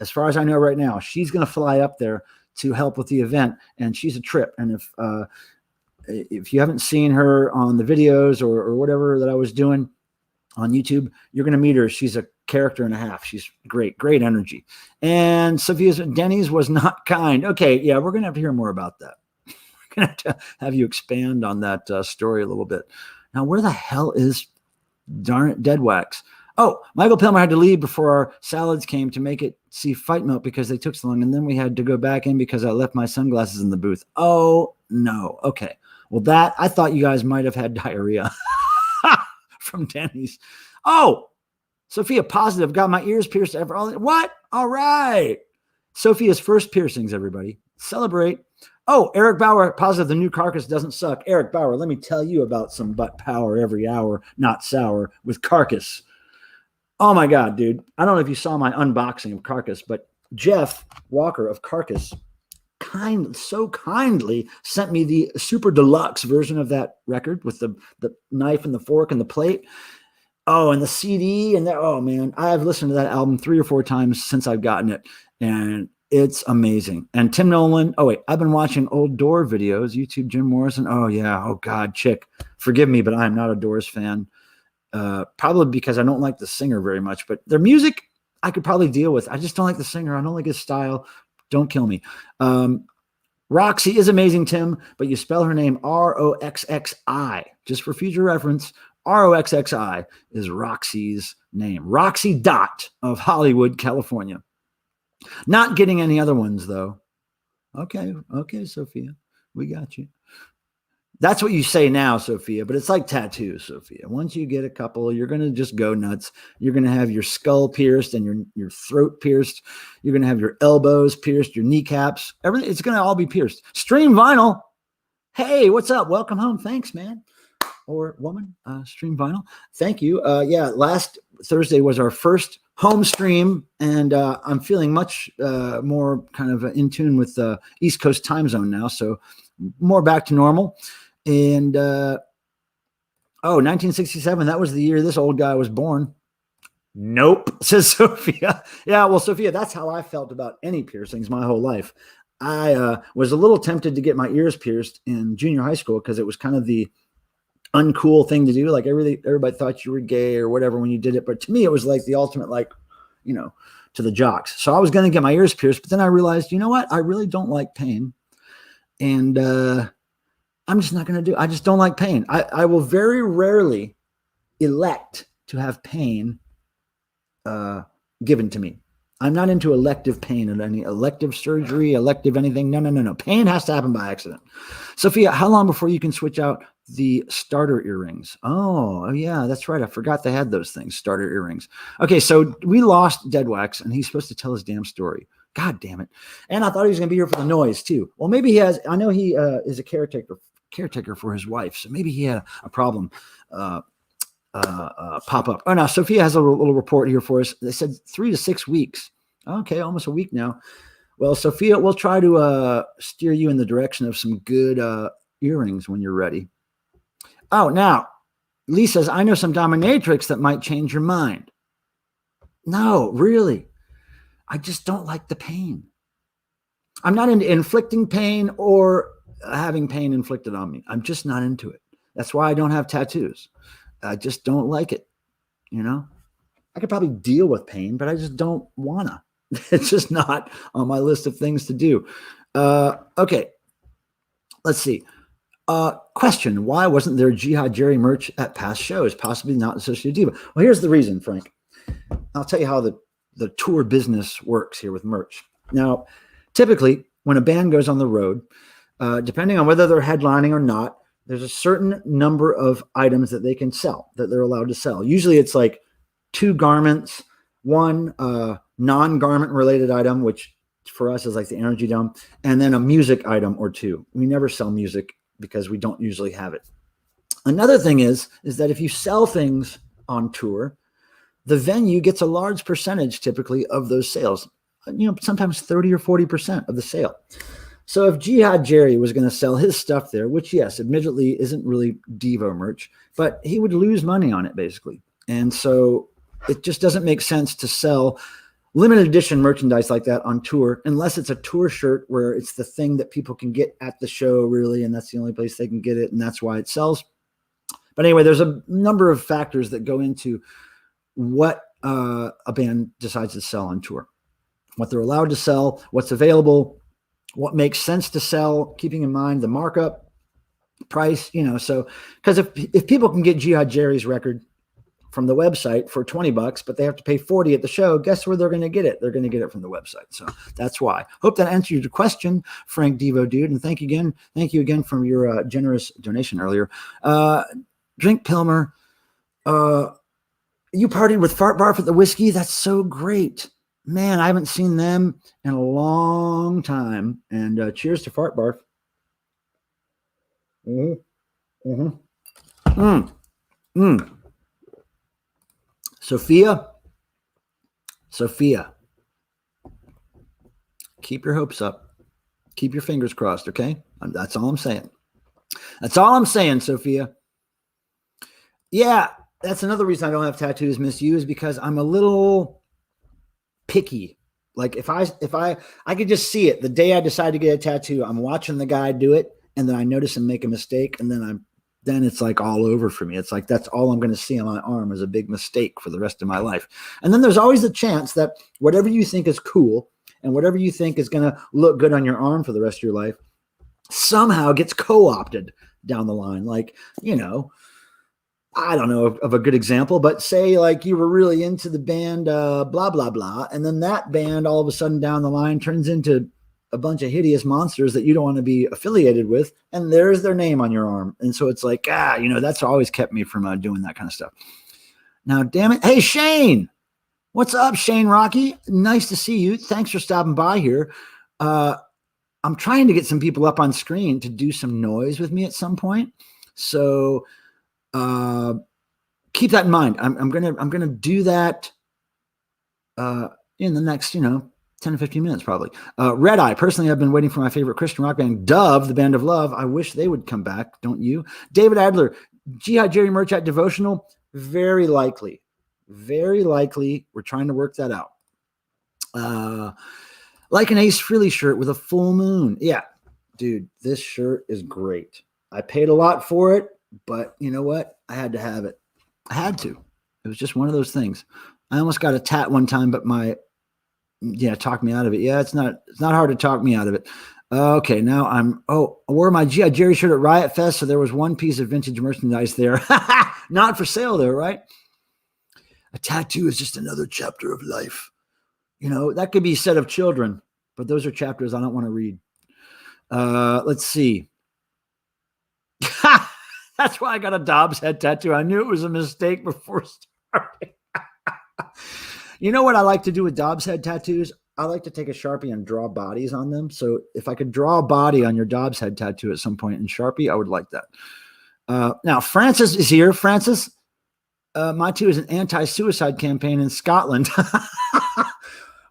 as far as I know right now, she's going to fly up there to help with the event, and she's a trip. And if you haven't seen her on the videos or whatever that I was doing on YouTube, you're going to meet her. She's a character and a half. She's great energy. And Sophia's Denny's was not kind. Okay, yeah, we're going to have to hear more about that. We're going to have you expand on that story a little bit. Now, where the hell is darn it, Dead Wax? Oh, Michael Pilmer had to leave before our salads came to make it see Fight Milk because they took so long, and then we had to go back in because I left my sunglasses in the booth. Oh, no. Okay. Well, that, I thought you guys might have had diarrhea from Denny's. Oh, Sophia, positive. Got my ears pierced. What? All right. Sophia's first piercings, everybody. Celebrate. Oh, Eric Bauer, positive. The new Carcass doesn't suck. Eric Bauer, let me tell you about some butt power every hour, not sour, with Carcass. Oh, my God, dude. I don't know if you saw my unboxing of Carcass, but Jeff Walker of Carcass so kindly sent me the super deluxe version of that record with the knife and the fork and the plate. Oh, and the CD and that. Oh, man, I've listened to that album 3 or 4 times since I've gotten it, and it's amazing. And Tim Nolan. Oh, wait, I've been watching old Doors videos, YouTube, Jim Morrison. Oh, yeah. Oh, God, Chick. Forgive me, but I'm not a Doors fan. Probably because I don't like the singer very much, but their music I could probably deal with. I just don't like the singer. I don't like his style. Don't kill me. Roxy is amazing, Tim, but you spell her name Roxxi. Just for future reference, Roxxi is Roxy's name. Roxy Dot of Hollywood, California. Not getting any other ones, though. Okay, Sophia. We got you. That's what you say now, Sophia, but it's like tattoos, Sophia. Once you get a couple, you're going to just go nuts. You're going to have your skull pierced and your throat pierced. You're going to have your elbows pierced, your kneecaps. Everything. It's going to all be pierced. Stream Vinyl. Hey, what's up? Welcome home. Thanks, man. Or woman, Stream Vinyl. Thank you. Yeah, last Thursday was our first home stream, and I'm feeling much more kind of in tune with the East Coast time zone now, so more back to normal. And 1967, that was the year this old guy was born. Nope, says Sophia. Yeah, well, Sophia, that's how I felt about any piercings my whole life. I was a little tempted to get my ears pierced in junior high school because it was kind of the uncool thing to do. Like everybody thought you were gay or whatever when you did it. But to me, it was like the ultimate, like, to the jocks. So I was going to get my ears pierced, but then I realized, you know what? I really don't like pain. And I'm just not going to do it. I just don't like pain. I will very rarely elect to have pain given to me. I'm not into elective pain and any elective surgery, elective anything. No. Pain has to happen by accident. Sophia, how long before you can switch out the starter earrings? Oh, yeah, that's right. I forgot they had those things, starter earrings. Okay, so we lost Dead Wax, and he's supposed to tell his damn story. God damn it. And I thought he was going to be here for the noise, too. Well, maybe he has. I know he is a caretaker for his wife, so maybe he had a problem pop up. Oh, no, Sophia has a little report here for us. They said 3 to 6 weeks. Okay, almost a week now. Well, Sophia, we'll try to steer you in the direction of some good earrings when you're ready. Oh, now, Lee says, I know some dominatrix that might change your mind. No, really. I just don't like the pain. I'm not into inflicting pain or having pain inflicted on me. I'm just not into it. That's why I don't have tattoos. I just don't like it. I could probably deal with pain, but I just don't wanna. It's just not on my list of things to do. Okay. Let's see. Question. Why wasn't there Jihad Jerry merch at past shows? Possibly not associated Diva. Well, here's the reason, Frank. I'll tell you how the tour business works here with merch. Now, typically, when a band goes on the road, depending on whether they're headlining or not, there's a certain number of items that they can sell, that they're allowed to sell. Usually it's like 2 garments, 1 non-garment related item, which for us is like the Energy Dome, and then a music item or 2. We never sell music because we don't usually have it. Another thing is that if you sell things on tour, the venue gets a large percentage typically of those sales, sometimes 30 or 40% of the sale. So if Jihad Jerry was going to sell his stuff there, which, yes, admittedly isn't really Devo merch, but he would lose money on it basically. And so it just doesn't make sense to sell limited edition merchandise like that on tour, unless it's a tour shirt where it's the thing that people can get at the show really, and that's the only place they can get it, and that's why it sells. But anyway, there's a number of factors that go into what a band decides to sell on tour, what they're allowed to sell, what's available, what makes sense to sell, keeping in mind the markup price, so because if people can get Jihad Jerry's record from the website for $20, but they have to pay $40 at the show, guess where they're going to get it? They're going to get it from the website. So that's why. Hope that answered your question, Frank Devo Dude. And thank you again for your generous donation earlier. Drink Pilmer. You partied with Fart Barf at the Whiskey? That's so great. Man, I haven't seen them in a long time. And cheers to Fart Barf. Sophia, keep your hopes up. Keep your fingers crossed, okay? That's all I'm saying. That's all I'm saying, Sophia. Yeah, that's another reason I don't have tattoos, Miss You, is because I'm a little picky. Like if I could just see it the day I decide to get a tattoo, I'm watching the guy do it, and then I notice him make a mistake, and then it's like all over for me. It's like that's all I'm going to see on my arm is a big mistake for the rest of my life. And then there's always the chance that whatever you think is cool and whatever you think is going to look good on your arm for the rest of your life somehow gets co-opted down the line. Like, I don't know of a good example, but say like you were really into the band blah, blah, blah. And then that band all of a sudden down the line turns into a bunch of hideous monsters that you don't want to be affiliated with, and there's their name on your arm. And so it's like, that's always kept me from doing that kind of stuff. Now, damn it. Hey, Shane. What's up, Shane Rocky? Nice to see you. Thanks for stopping by here. I'm trying to get some people up on screen to do some noise with me at some point. So keep that in mind. I'm gonna do that in the next 10 to 15 minutes probably. Red Eye. Personally, I've been waiting for my favorite Christian rock band, Dove, the Band of Love. I wish they would come back. Don't you? David Adler. Jihad Jerry merch at Devotional. Very likely. Very likely. We're trying to work that out. Like an Ace Frehley shirt with a full moon. Yeah, dude, this shirt is great. I paid a lot for it, but you know what? I had to have it. I had to. It was just one of those things. I almost got a tat one time, but talked me out of it. Yeah, it's not hard to talk me out of it. Okay, now I wore my G.I. Jerry shirt at Riot Fest, so there was one piece of vintage merchandise there. Not for sale though, right? A tattoo is just another chapter of life. That could be said of children, but those are chapters I don't want to read. Let's see. That's why I got a Dobbs head tattoo. I knew it was a mistake before starting. You know what I like to do with Dobbs head tattoos? I like to take a Sharpie and draw bodies on them. So if I could draw a body on your Dobbs head tattoo at some point in Sharpie, I would like that. Now, Francis is here. Francis, my too is an anti-suicide campaign in Scotland.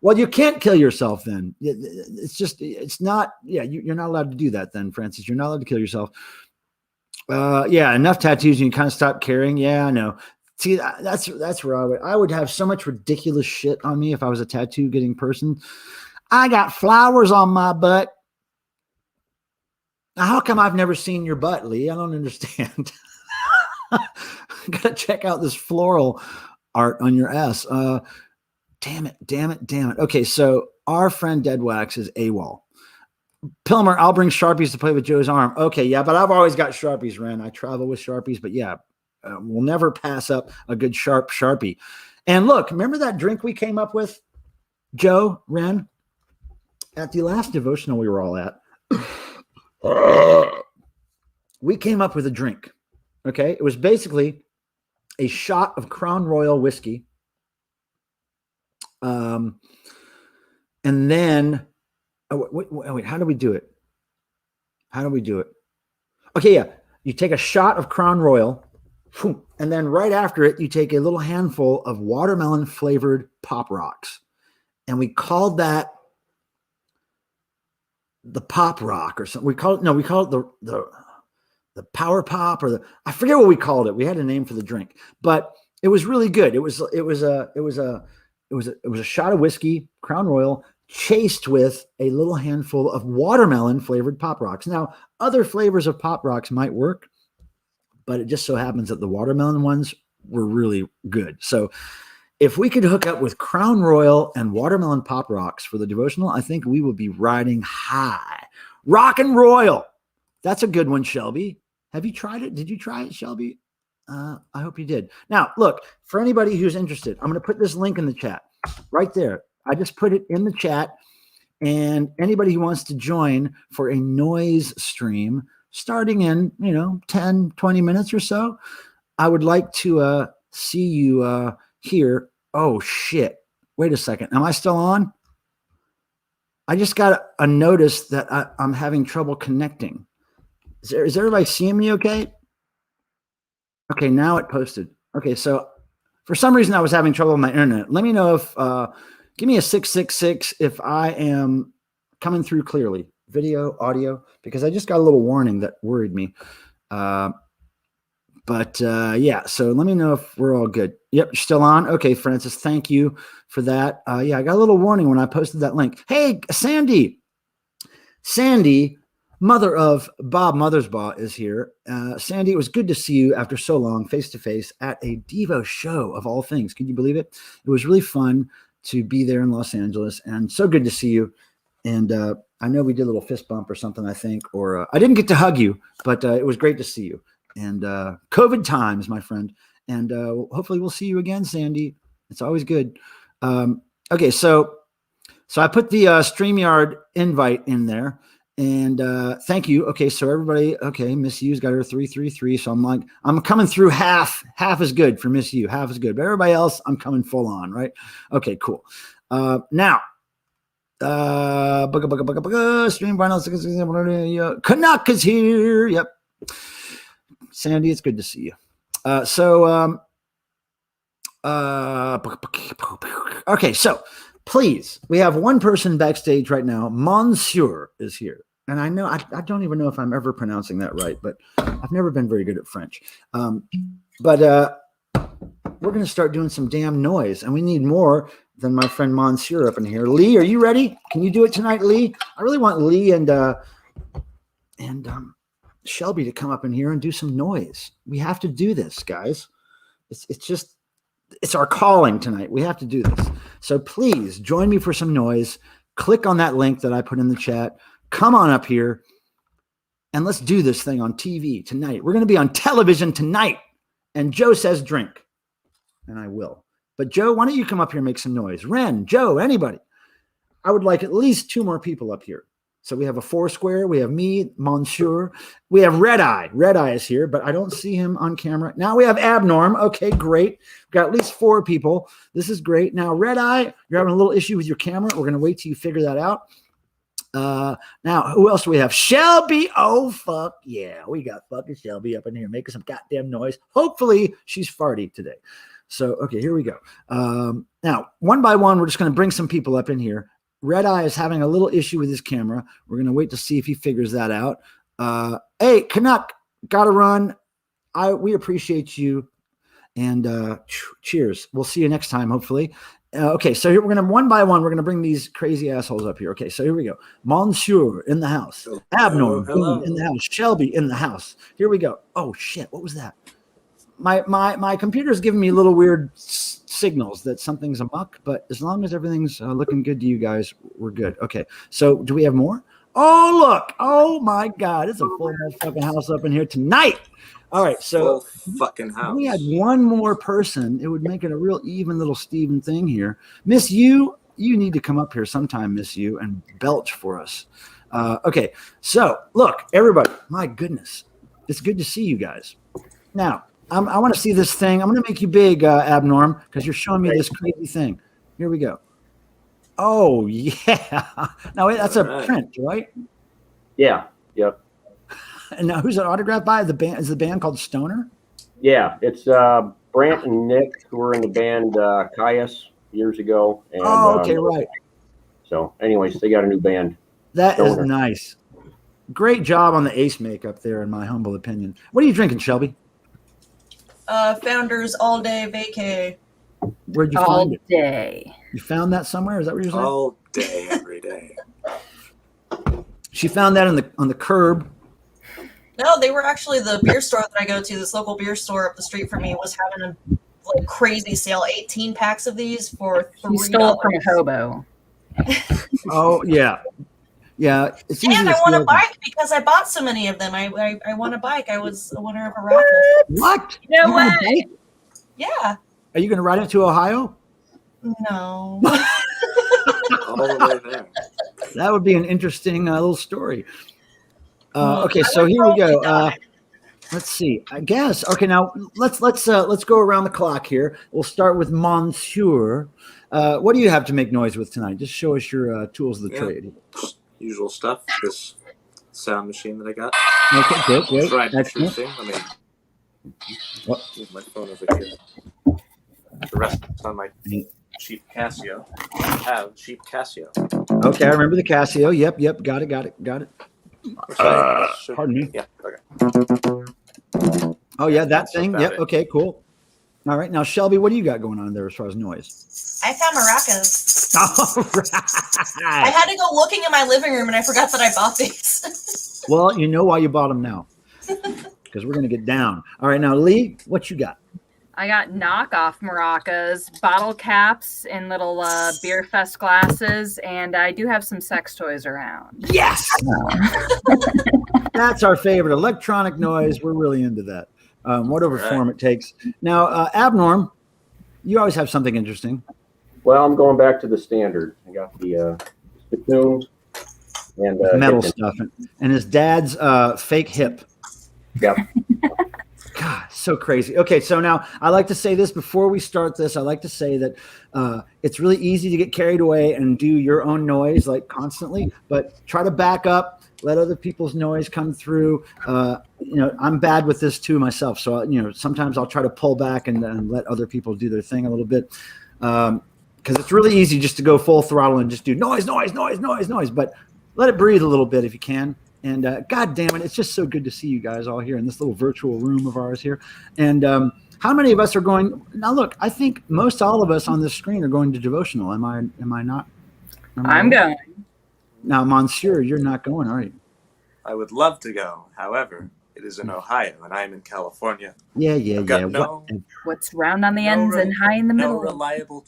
Well, you can't kill yourself then. It's not, you're not allowed to do that then, Francis. You're not allowed to kill yourself. Enough tattoos and you kind of stop caring. Yeah, I know. See, that's where I would have so much ridiculous shit on me if I was a tattoo getting person. I got flowers on my butt. Now, how come I've never seen your butt, Lee? I don't understand. Gotta check out this floral art on your ass. Damn it. Okay, so our friend Dead Wax is AWOL. Pilmer, I'll bring Sharpies to play with Joe's arm. Okay, yeah, but I've always got Sharpies, Ren. I travel with Sharpies, but yeah, we'll never pass up a good sharp Sharpie. And look, remember that drink we came up with, Joe, Ren? At the last devotional we were all at, we came up with a drink, okay? It was basically a shot of Crown Royal whiskey, and then, wait, how do we do it? Okay, yeah. You take a shot of Crown Royal, and then right after it, you take a little handful of watermelon flavored Pop Rocks. And we called that the Pop Rock or something. We call it the Power Pop I forget what we called it. We had a name for the drink, but it was really good. It was a shot of whiskey, Crown Royal, chased with a little handful of watermelon flavored Pop Rocks. Now, other flavors of Pop Rocks might work, but it just so happens that the watermelon ones were really good. So if we could hook up with Crown Royal and watermelon Pop Rocks for the devotional, I think we would be riding high. Rock and Royal. That's a good one, Shelby. Have you tried it? Did you try it, Shelby? I hope you did. Now, look, for anybody who's interested, I'm going to put this link in the chat right there. I just put it in the chat, and anybody who wants to join for a noise stream starting in, 10, 20 minutes or so, I would like to see you here. Oh, shit. Wait a second. Am I still on? I just got a notice that I'm having trouble connecting. Is everybody seeing me okay? Okay, now it posted. Okay, so for some reason I was having trouble with my internet. Let me know if, give me a 666 if I am coming through clearly, video, audio, because I just got a little warning that worried me. Yeah, so let me know if we're all good. Yep, you're still on? Okay, Francis, thank you for that. Yeah, I got a little warning when I posted that link. Hey, Sandy, mother of Bob Mothersbaugh is here. Sandy, it was good to see you after so long, face-to-face, at a Devo show of all things. Can you believe it? It was really fun to be there in Los Angeles, and so good to see you. And I know we did a little fist bump or something, I think, or I didn't get to hug you, but it was great to see you. And COVID times, my friend. And hopefully we'll see you again, Sandy. It's always good. Okay, so So I put the StreamYard invite in there, and thank you. Okay, so everybody, okay, Miss U's got her 333. So I'm coming through half. Half is good for Miss U. Half is good, but everybody else, I'm coming full on, right? Okay, cool. Now, stream vinyl. Canuck is here. Yep. Sandy, it's good to see you. Okay, so please, we have one person backstage right now. Monsieur is here. And I know, I don't even know if I'm ever pronouncing that right, but I've never been very good at French. But we're going to start doing some damn noise, and we need more than my friend Monsieur up in here. Lee, are you ready? Can you do it tonight, Lee? I really want Lee and Shelby to come up in here and do some noise. We have to do this, guys. It's our calling tonight. We have to do this. So please join me for some noise. Click on that link that I put in the chat. Come on up here and let's do this thing on TV tonight. We're going to be on television tonight. And Joe says drink. And I will. But Joe, why don't you come up here and make some noise? Ren, Joe, anybody. I would like at least 2 more people up here. So we have a 4 square. We have me, Monsieur. We have Red Eye. Red Eye is here, but I don't see him on camera. Now we have Abnorm. Okay, great. We've got at least 4 people. This is great. Now, Red Eye, you're having a little issue with your camera. We're going to wait till you figure that out. Now, who else do we have? Shelby. Oh, fuck yeah. We got fucking Shelby up in here making some goddamn noise. Hopefully, she's farty today. So, okay, here we go. Now, one by one, we're just going to bring some people up in here. Red Eye is having a little issue with his camera. We're going to wait to see if he figures that out. Hey, Canuck, got to run. We appreciate you. And cheers. We'll see you next time, hopefully. Okay, so here we're going to, one by one, we're going to bring these crazy assholes up here. Okay, so here we go. Monsieur in the house. Abnorm in the house. Shelby in the house. Here we go. Oh, shit. What was that? My computer's giving me little weird signals that something's amok, but as long as everything's looking good to you guys, we're good. Okay, so do we have more? Oh, look. Oh, my God. It's a full fucking house up in here tonight. All right, so full fucking house. We had one more person. It would make it a real even little Steven thing here. Miss U, you need to come up here sometime, Miss U, and belch for us. Okay, so look, everybody, my goodness. It's good to see you guys. Now, I want to see this thing. I'm going to make you big, Abnorm, because you're showing me this crazy thing. Here we go. Oh, yeah. Now, that's a print, right? Yeah. Yep. And now, who's it autographed by? The band is the band called Stoner? Yeah, it's Brant and Nick, who were in the band Caius years ago. And, okay, right. So, anyways, they got a new band. That Stoner. is nice. Great job on the Ace makeup there, in my humble opinion. What are you drinking, Shelby? Founders All Day Vacay. Where'd you All find it? day. You found that somewhere? Is that what you're saying? All day, every day. She found that on the curb. No, they were actually the beer store that I go to. This local beer store up the street from me was having a crazy sale. 18 packs of these for $3. You stole it from a hobo. Oh yeah, yeah. It's easy And to I won a steal. bike because I bought so many of them. I won a bike. I was a winner of a raffle. What? No You want a way. bike? Yeah. Are you going to ride it to Ohio? No. All the way there. That would be an interesting little story. Okay, so here we go. Let's see. I guess. Okay, now let's go around the clock here. We'll start with Monsieur. What do you have to make noise with tonight? Just show us your tools of the trade. Usual stuff. This sound machine that I got. Okay, good, good. Tried Excellent. thing. Let me What? move my phone over here. The rest is on my cheap Casio. I have cheap Casio. Okay, I remember the Casio. Yep. Got it. Pardon me. Yeah. Okay. Oh yeah, that thing. about Yep. it. Okay, cool. All right, now Shelby, what do you got going on there as far as noise? I found maracas. All I right. had to go looking in my living room and I forgot that I bought these. Well, you know why you bought them now, because we're gonna get down. All right, now Lee, what you got? I got knockoff maracas, bottle caps in little beer fest glasses, and I do have some sex toys around. Yes, that's our favorite electronic noise. We're really into that. Whatever Right. form it takes. Now, Abnorm, you always have something interesting. Well, I'm going back to the standard. I got the spittoon and metal Drinkin. stuff, and his dad's fake hip. Yep. God, so crazy. Okay, so now I like to say this before we start this. I like to say that it's really easy to get carried away and do your own noise like constantly, but try to back up, let other people's noise come through. I'm bad with this too myself, so sometimes I'll try to pull back and let other people do their thing a little bit, because it's really easy just to go full throttle and just do noise, but let it breathe a little bit if you can. And God damn it, it's just so good to see you guys all here in this little virtual room of ours here. And how many of us are going? Now, look, I think most all of us on this screen are going to devotional. Am I not? I'm going. Now, Monsieur, you're not going, are you? I would love to go. However, it is in Ohio, and I'm in California. Yeah. What's round on the ends and high in the No middle? reliable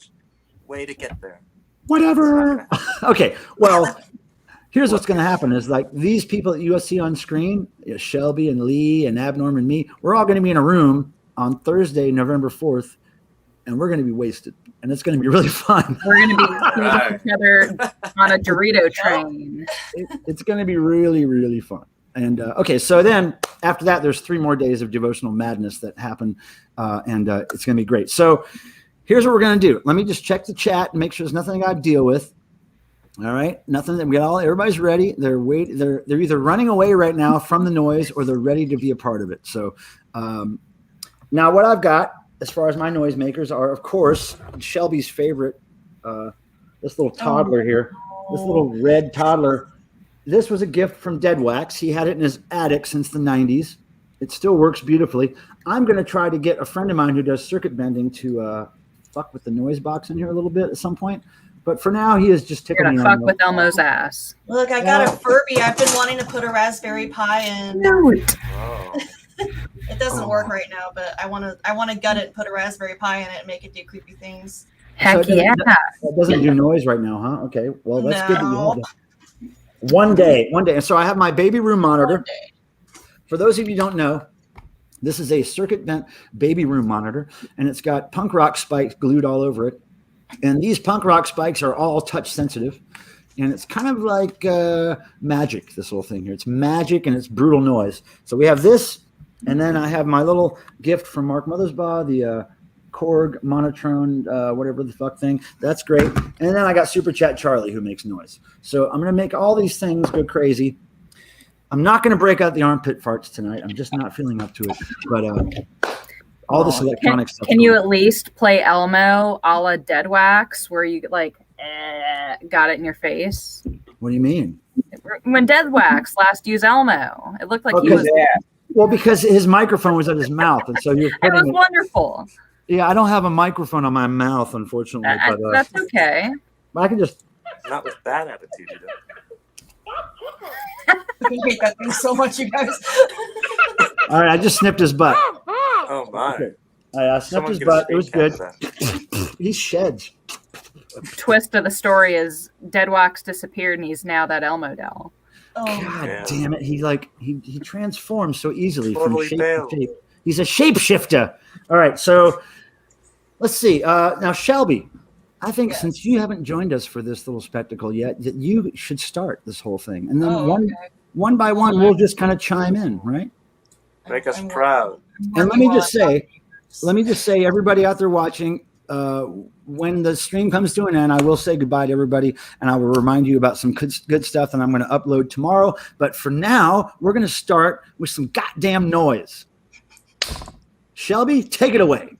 way to get there. Whatever. Okay, well, here's what's going to happen is like these people that you see on screen, Shelby and Lee and Abnorm and me, we're all going to be in a room on Thursday, November 4th, and we're going to be wasted. And it's going to be really fun. We're going to be seeing each other on a Dorito train. It's going to be really, really fun. And okay, so then after that, there's 3 more days of devotional madness that happen, and it's going to be great. So here's what we're going to do. Let me just check the chat and make sure there's nothing I got to deal with. All right, nothing. We got everybody's ready. They're either running away right now from the noise or they're ready to be a part of it. So now what I've got as far as my noisemakers are, of course, Shelby's favorite, this little toddler here, this little red toddler. This was a gift from Dead Wax. He had it in his attic since the 90s. It still works beautifully. I'm going to try to get a friend of mine who does circuit bending to fuck with the noise box in here a little bit at some point. But for now, he is just You're tickling going to me. fuck with Elmo's ass. Look, I got a Furby. I've been wanting to put a Raspberry Pi in. No, it. Oh. It doesn't work right now, but I want to gut it, put a Raspberry Pi in it, and make it do creepy things. Heck So yeah. It doesn't do noise right now, huh? Okay, well, that's good. That you No. have that. One day. And so I have my baby room monitor. For those of you who don't know, this is a circuit bent baby room monitor, and it's got punk rock spikes glued all over it. And these punk rock spikes are all touch sensitive. And it's kind of like magic, this little thing here. It's magic and it's brutal noise. So we have this, and then I have my little gift from Mark Mothersbaugh, the Korg monotone, whatever the fuck thing. That's great. And then I got Super Chat Charlie, who makes noise. So I'm going to make all these things go crazy. I'm not going to break out the armpit farts tonight. I'm just not feeling up to it. But all this electronic stuff. Can you at least play Elmo a la Dead Wax, where you like got it in your face? What do you mean? When Dead Wax last used Elmo, it looked like he Okay. was. Well, because his microphone was at his mouth, and so you're It putting was it. wonderful. Yeah, I don't have a microphone on my mouth, unfortunately. But That's okay. I can just. Not with that attitude, you know. I hate that thing so much, you guys. All right, I just snipped his butt. Oh my. Okay. I snipped Someone his get a butt. It was good. screen cap of He sheds. Twist of the story is Dead Wax disappeared, and he's now that Elmo doll. Oh, God Yeah. damn it! He transforms so easily Totally from shape failed. to shape. He's a shapeshifter. All right, so let's see. Now, Shelby, I think since you haven't joined us for this little spectacle yet, that you should start this whole thing, and then one by one, we'll just kind of chime in, right? Make us proud. And let me just say, everybody out there watching, when the stream comes to an end, I will say goodbye to everybody, and I will remind you about some good stuff that I'm going to upload tomorrow. But for now, we're going to start with some goddamn noise. Shelby, take it away.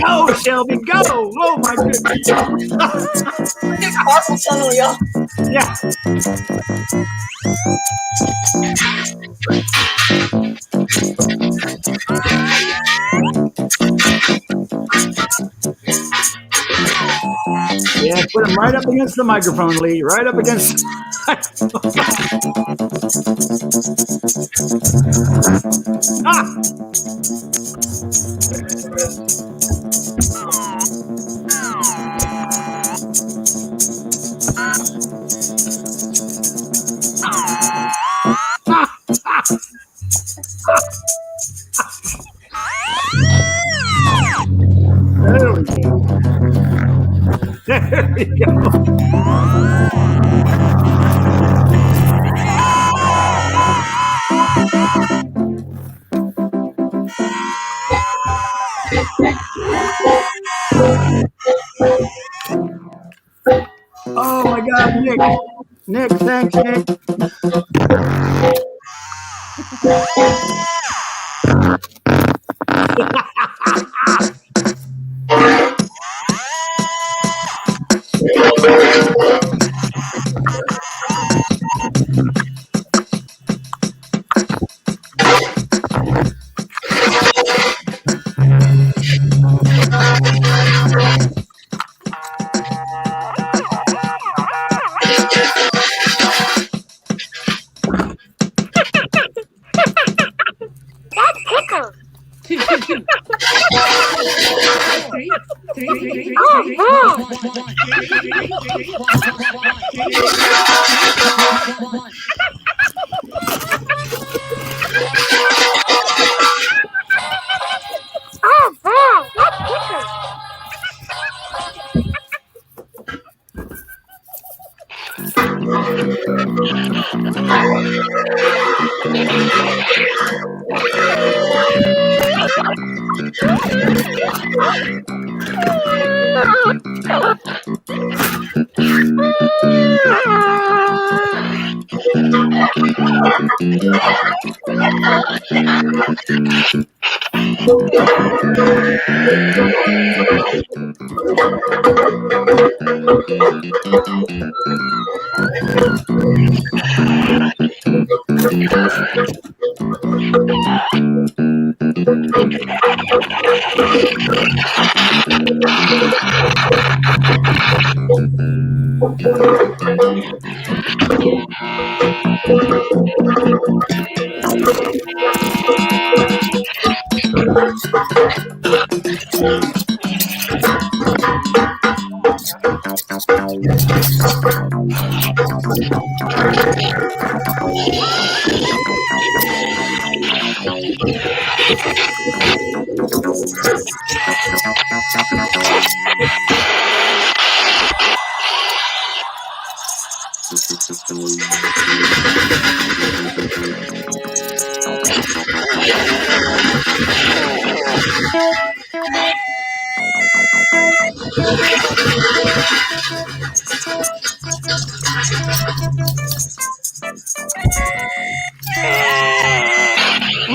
Go, Shelby, go! Oh my goodness! Get carpal tunnel, y'all. Yeah. Yeah, put him right up against the microphone, Lee. Right up against. There we go. There we go. Oh my God, Nick. Nick, thanks, Nick. That's pickle. Oh, boy, that's pickle.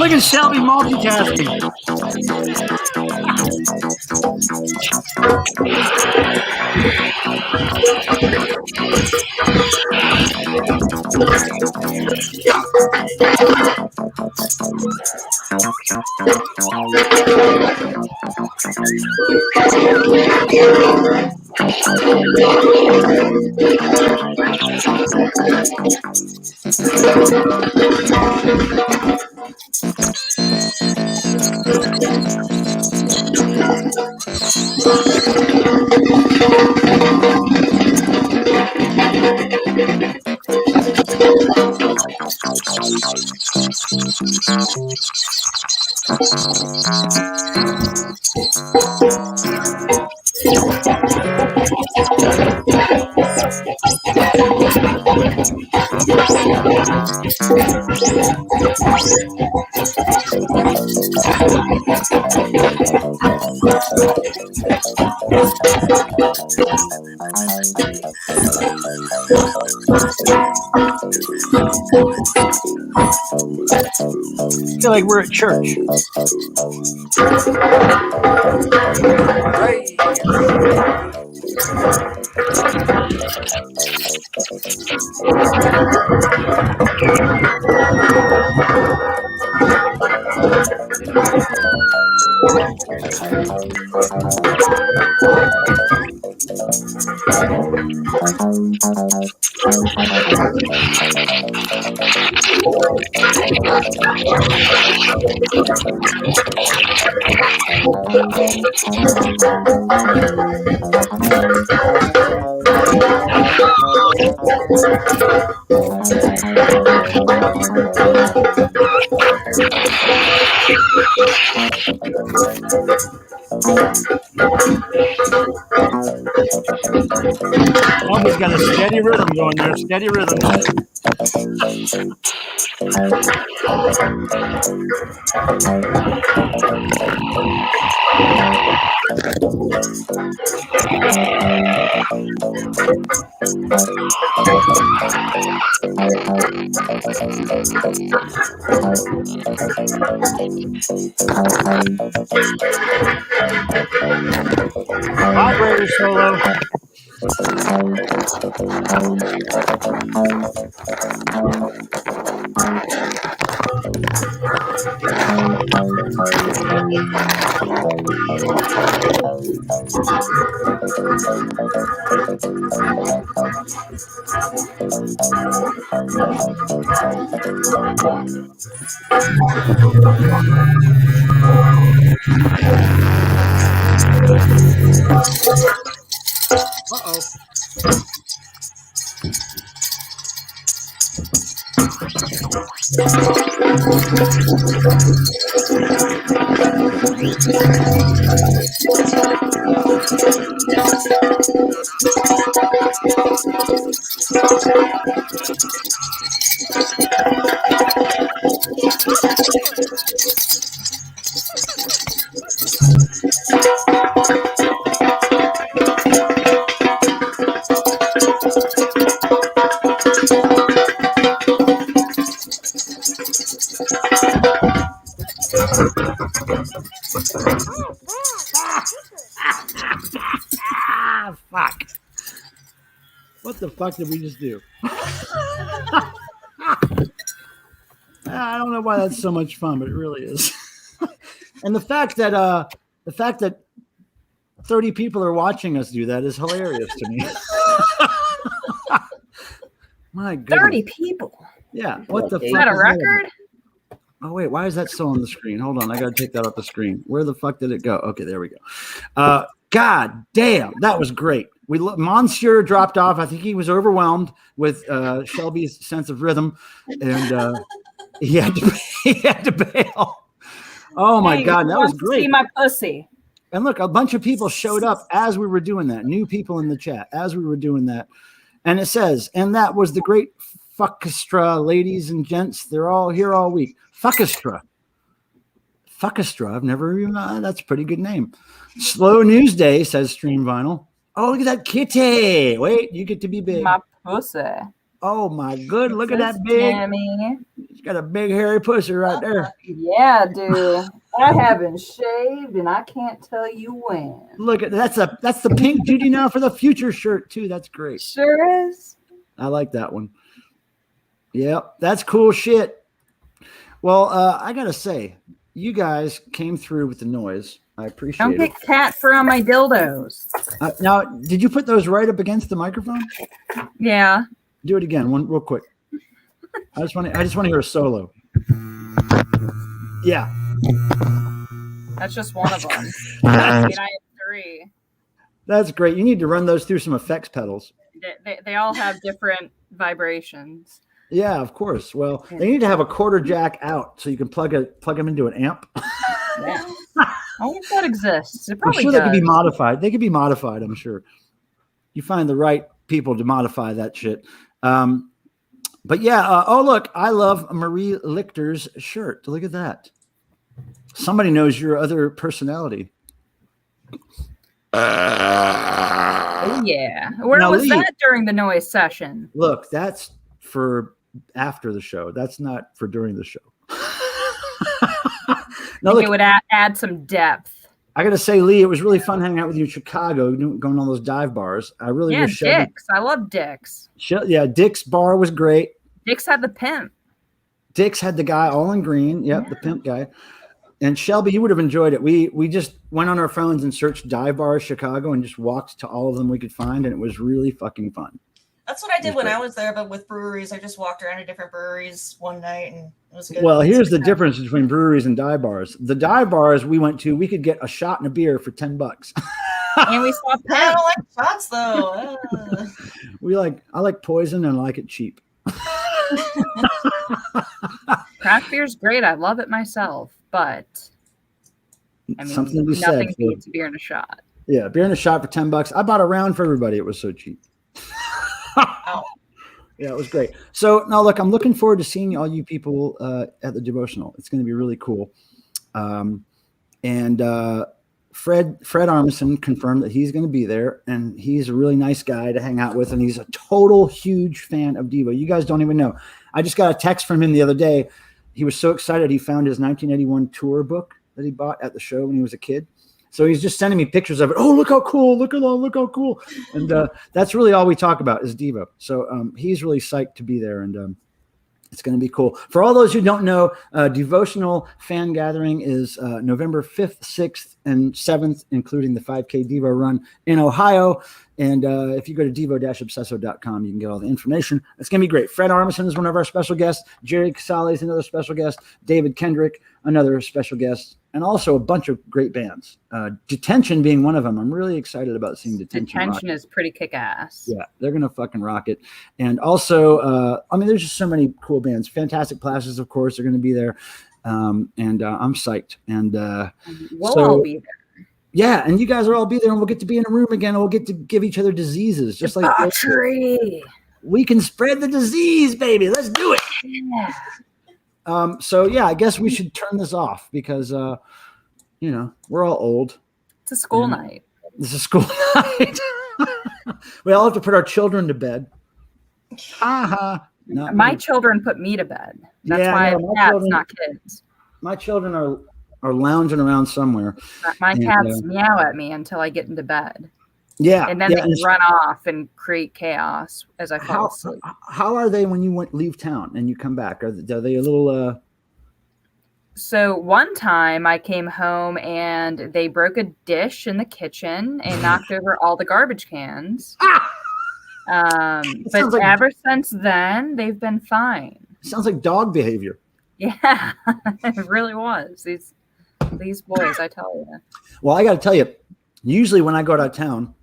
Look at Shelby multitasking. I feel like we're at church. Shelby's got a steady rhythm going there. Steady rhythm. Operator solo. Fuck. What the fuck did we just do? I don't know why that's so much fun, but it really is. And the fact that 30 people are watching us do that is hilarious to me. My goodness. 30 people. Yeah. What the fuck? Is that a record? Oh, wait. Why is that still on the screen? Hold on. I got to take that off the screen. Where the fuck did it go? Okay, there we go. God damn. That was great. Monsieur dropped off. I think he was overwhelmed with Shelby's sense of rhythm, and he had to bail. Oh my God, that was great. See my pussy. And look, a bunch of people showed up as we were doing that. New people in the chat as we were doing that, and it says, and that was the great fuckestra, ladies and gents. They're all here all week. Fuckestra. I've never even. That's a pretty good name. Slow news day, says Stream Vinyl. Oh, look at that kitty. Wait, you get to be big. My pussy. Oh, my good. Look at that big. Tammy. got a big hairy pussy right there. Yeah, dude. I haven't shaved, and I can't tell you when. Look at that's the pink Judy now for the future shirt too. That's great. Sure is. I like that one. Yep, that's cool shit. Well, I gotta say, you guys came through with the noise. I appreciate Don't it. get cat fur on my dildos. Now, did you put those right up against the microphone? Yeah. Do it again, one real quick. I just want to hear a solo. Yeah. That's just one of them. I have 3. That's great. You need to run those through some effects pedals. They all have different vibrations. Yeah, of course. Well, they need to have a quarter jack out so you can plug them into an amp. Yeah. I wonder if that exists. It I'm probably sure does. they could be modified. They could be modified, I'm sure. You find the right people to modify that shit. But yeah, oh look, I love Marie Lichter's shirt. Look at that. Somebody knows your other personality. Oh, yeah. Where Now, was Lee, that during the noise session? Look, that's for after the show. That's not for during the show. I think it would add some depth. I got to say, Lee, it was really fun hanging out with you in Chicago, going on those dive bars. I really wish Dick's. I love Dick's. Yeah, Dick's bar was great. Dick's had the pimp. Dick's had the guy all in green. Yep, the pimp guy. And Shelby, you would have enjoyed it. We just went on our phones and searched dive bars Chicago and just walked to all of them we could find, and it was really fucking fun. That's what I did when I was there, but with breweries, I just walked around to different breweries one night, and it was good. Well, here's the difference between breweries and dive bars. The dive bars we went to, we could get a shot and a beer for $10. And we saw pimp. I don't like shots though. I like poison and I like it cheap. Craft beer's great. I love it myself, but I mean, something to be nothing said. beats beer in a shot. Yeah, beer and a shot for $10. I bought a round for everybody. It was so cheap. Wow. Yeah, it was great. So now, look, I'm looking forward to seeing all you people at the devotional. It's going to be really cool. And Fred Armisen confirmed that he's going to be there, and he's a really nice guy to hang out with, and he's a total huge fan of Devo. You guys don't even know. I just got a text from him the other day. He was so excited he found his 1981 tour book that he bought at the show when he was a kid. So he's just sending me pictures of it. Oh, look how cool. Look how cool. And that's really all we talk about is Devo. So he's really psyched to be there, and it's going to be cool. For all those who don't know, Devotional Fan Gathering is November 5th, 6th, and 7th, including the 5K Devo run in Ohio. And if you go to devo-obsesso.com, you can get all the information. It's going to be great. Fred Armisen is one of our special guests. Jerry Casale is another special guest. David Kendrick, another special guest. And also a bunch of great bands. Detention being one of them. I'm really excited about seeing Detention. Detention is pretty kick-ass. Yeah, they're going to fucking rock it. And also, there's just so many cool bands. Fantastic Plasses, of course, are going to be there. And I'm psyched. And we'll all be there. Yeah, and you guys will all be there, and we'll get to be in a room again, and we'll get to give each other diseases. Just like we can spread the disease, baby. Let's do it. Yeah. So yeah, I guess we should turn this off because we're all old. It's a school night. It's a school night. We all have to put our children to bed. My children put me to bed. That's why I have cats, not kids. My children are lounging around somewhere. My cats meow at me until I get into bed. Yeah. And then they run off and create chaos as I fall asleep. How are they when you leave town and you come back? Are they a little... So one time I came home and they broke a dish in the kitchen and knocked over all the garbage cans. But ever since then, they've been fine. Sounds like dog behavior. Yeah, it really was. These boys, I tell you. Well, I got to tell you, usually when I go out of town,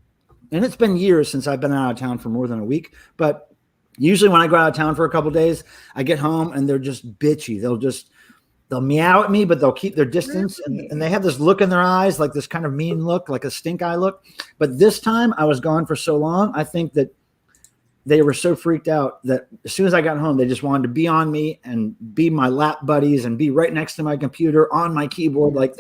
and it's been years since I've been out of town for more than a week, but usually when I go out of town for a couple of days, I get home and they're just bitchy. They'll meow at me, but they'll keep their distance. And they have this look in their eyes, like this kind of mean look, like a stink eye look. But this time I was gone for so long, I think that they were so freaked out that as soon as I got home, they just wanted to be on me and be my lap buddies and be right next to my computer on my keyboard. Like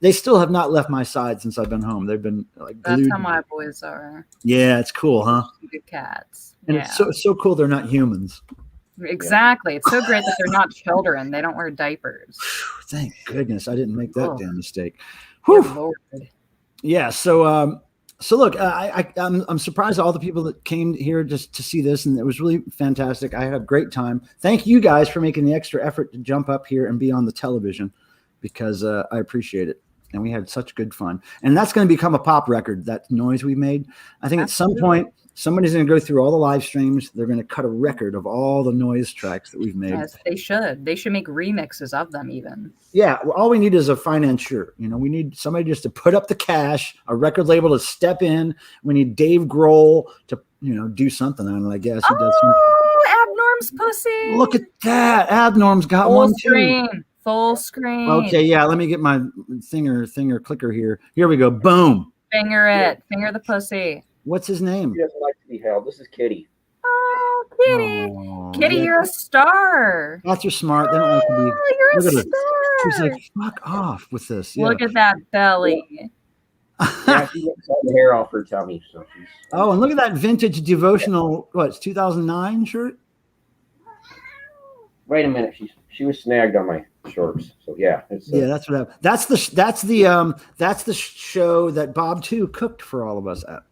they still have not left my side since I've been home. They've been like glued. That's how my boys are. Yeah, it's cool, huh? Good cats. And it's so cool they're not humans. Exactly. It's so great that they're not children. They don't wear diapers. Thank goodness I didn't make that Oh. damn mistake. Good Whew. Lord. Yeah. So look, I'm surprised at all the people that came here just to see this, and it was really fantastic. I had a great time. Thank you guys for making the extra effort to jump up here and be on the television, because I appreciate it. And we had such good fun. And that's going to become a pop record, that noise we made. I think Absolutely. at some point, somebody's going to go through all the live streams. They're going to cut a record of all the noise tracks that we've made. Yes, they should. They should make remixes of them even. Yeah, well, all we need is a financier. We need somebody just to put up the cash, a record label to step in. We need Dave Grohl to, do something on it, I guess. He does something. Oh, Abnorm's pussy. Look at that. Abnorm's got Full one screen. too. Full screen. Okay, yeah, let me get my thinger clicker here. Here we go. Boom. Finger it. Finger the pussy. What's his name? He doesn't like to be held. This is Kitty. Oh, Kitty. Oh, Kitty, yeah. you're a star. Cats are smart. They don't like to be. Oh, you're Look a at her. star. She's like, fuck off with this. Yeah. Look at that belly. Yeah, she looks all the hair off her tummy. So she's. Oh, and look at that vintage devotional. What? It's 2009 shirt. Wait a minute. She was snagged on my shorts. So yeah, it's Yeah, that's what happened. That's the show that Bob 2 cooked for all of us at.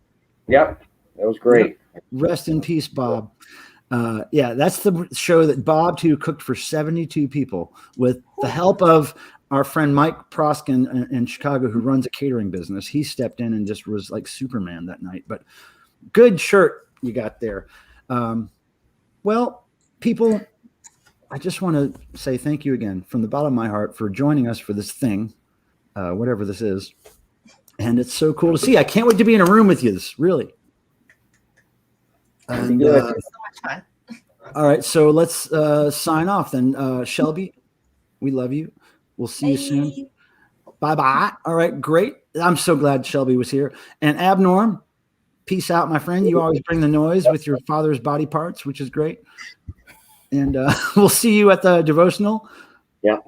Yep, that was great. Rest in peace, Bob. Yeah, that's the show that Bob 2 cooked for 72 people with the help of our friend Mike Proskin in Chicago, who runs a catering business. He stepped in and just was like Superman that night. But good shirt you got there. Well, people, I just want to say thank you again from the bottom of my heart for joining us for this thing, whatever this is. And it's so cool to see. I can't wait to be in a room with you, really. And, So much fun. all right, so let's sign off then. Shelby, we love you. We'll see you soon. Bye-bye. All right, great. I'm so glad Shelby was here. And Abnorm, peace out, my friend. You always bring the noise with your father's body parts, which is great. And we'll see you at the devotional. Yeah.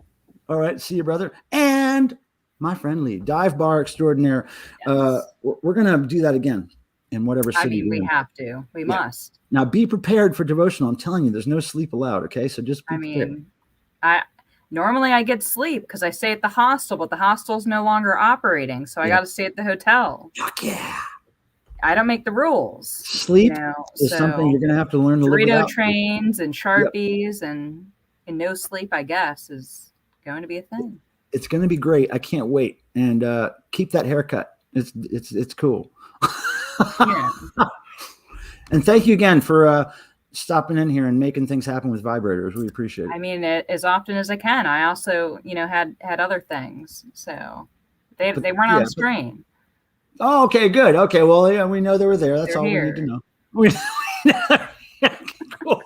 All right, see you, brother. And my friend Lee, Dive Bar Extraordinaire. Yes. We're going to do that again in whatever city. I mean, you're we in. have to. We must. Now, be prepared for devotional. I'm telling you, there's no sleep allowed, okay? So just be prepared. mean, normally I get sleep because I stay at the hostel, but the hostel's no longer operating, so I got to stay at the hotel. Fuck yeah. I don't make the rules. Sleep is so something you're going to have to learn to live Dorito without. trains and Sharpies and no sleep, I guess, is going to be a thing. It's going to be great. I can't wait. And keep that haircut. It's cool. Yeah. And thank you again for stopping in here and making things happen with vibrators. We appreciate it. I mean, as often as I can. I also, had other things, so they weren't on screen. Oh, okay, good. Okay, well, yeah, we know they were there. That's They're all here. we need to know. Cool.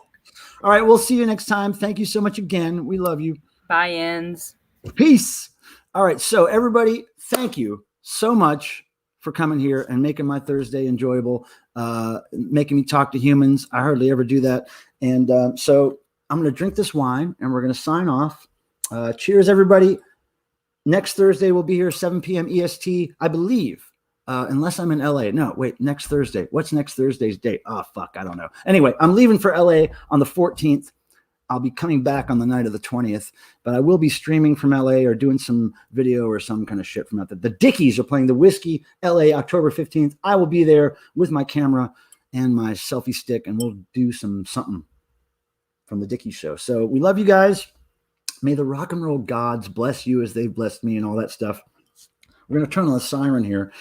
All right, we'll see you next time. Thank you so much again. We love you. Buy-ins. Peace. All right, so everybody, thank you so much for coming here and making my Thursday enjoyable, making me talk to humans. I hardly ever do that. And so I'm going to drink this wine and we're going to sign off. Cheers, everybody. Next Thursday, we'll be here 7 p.m. EST, I believe. Unless I'm in LA. No, wait, next Thursday. What's next Thursday's date? Oh, fuck, I don't know. Anyway, I'm leaving for LA on the 14th. I'll be coming back on the night of the 20th, but I will be streaming from LA or doing some video or some kind of shit from out there. The Dickies are playing the Whiskey LA October 15th. I will be there with my camera and my selfie stick, and we'll do something from the Dickies show. So we love you guys. May the rock and roll gods bless you as they've blessed me and all that stuff. We're going to turn on the siren here,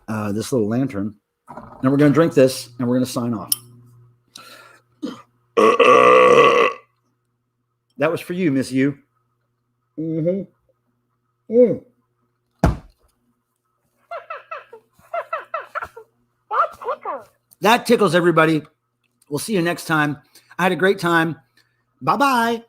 this little lantern, and we're going to drink this, and we're going to sign off. That was for you, Miss You. Mm-hmm. Mm. That tickles. That tickles everybody. We'll see you next time. I had a great time. Bye-bye.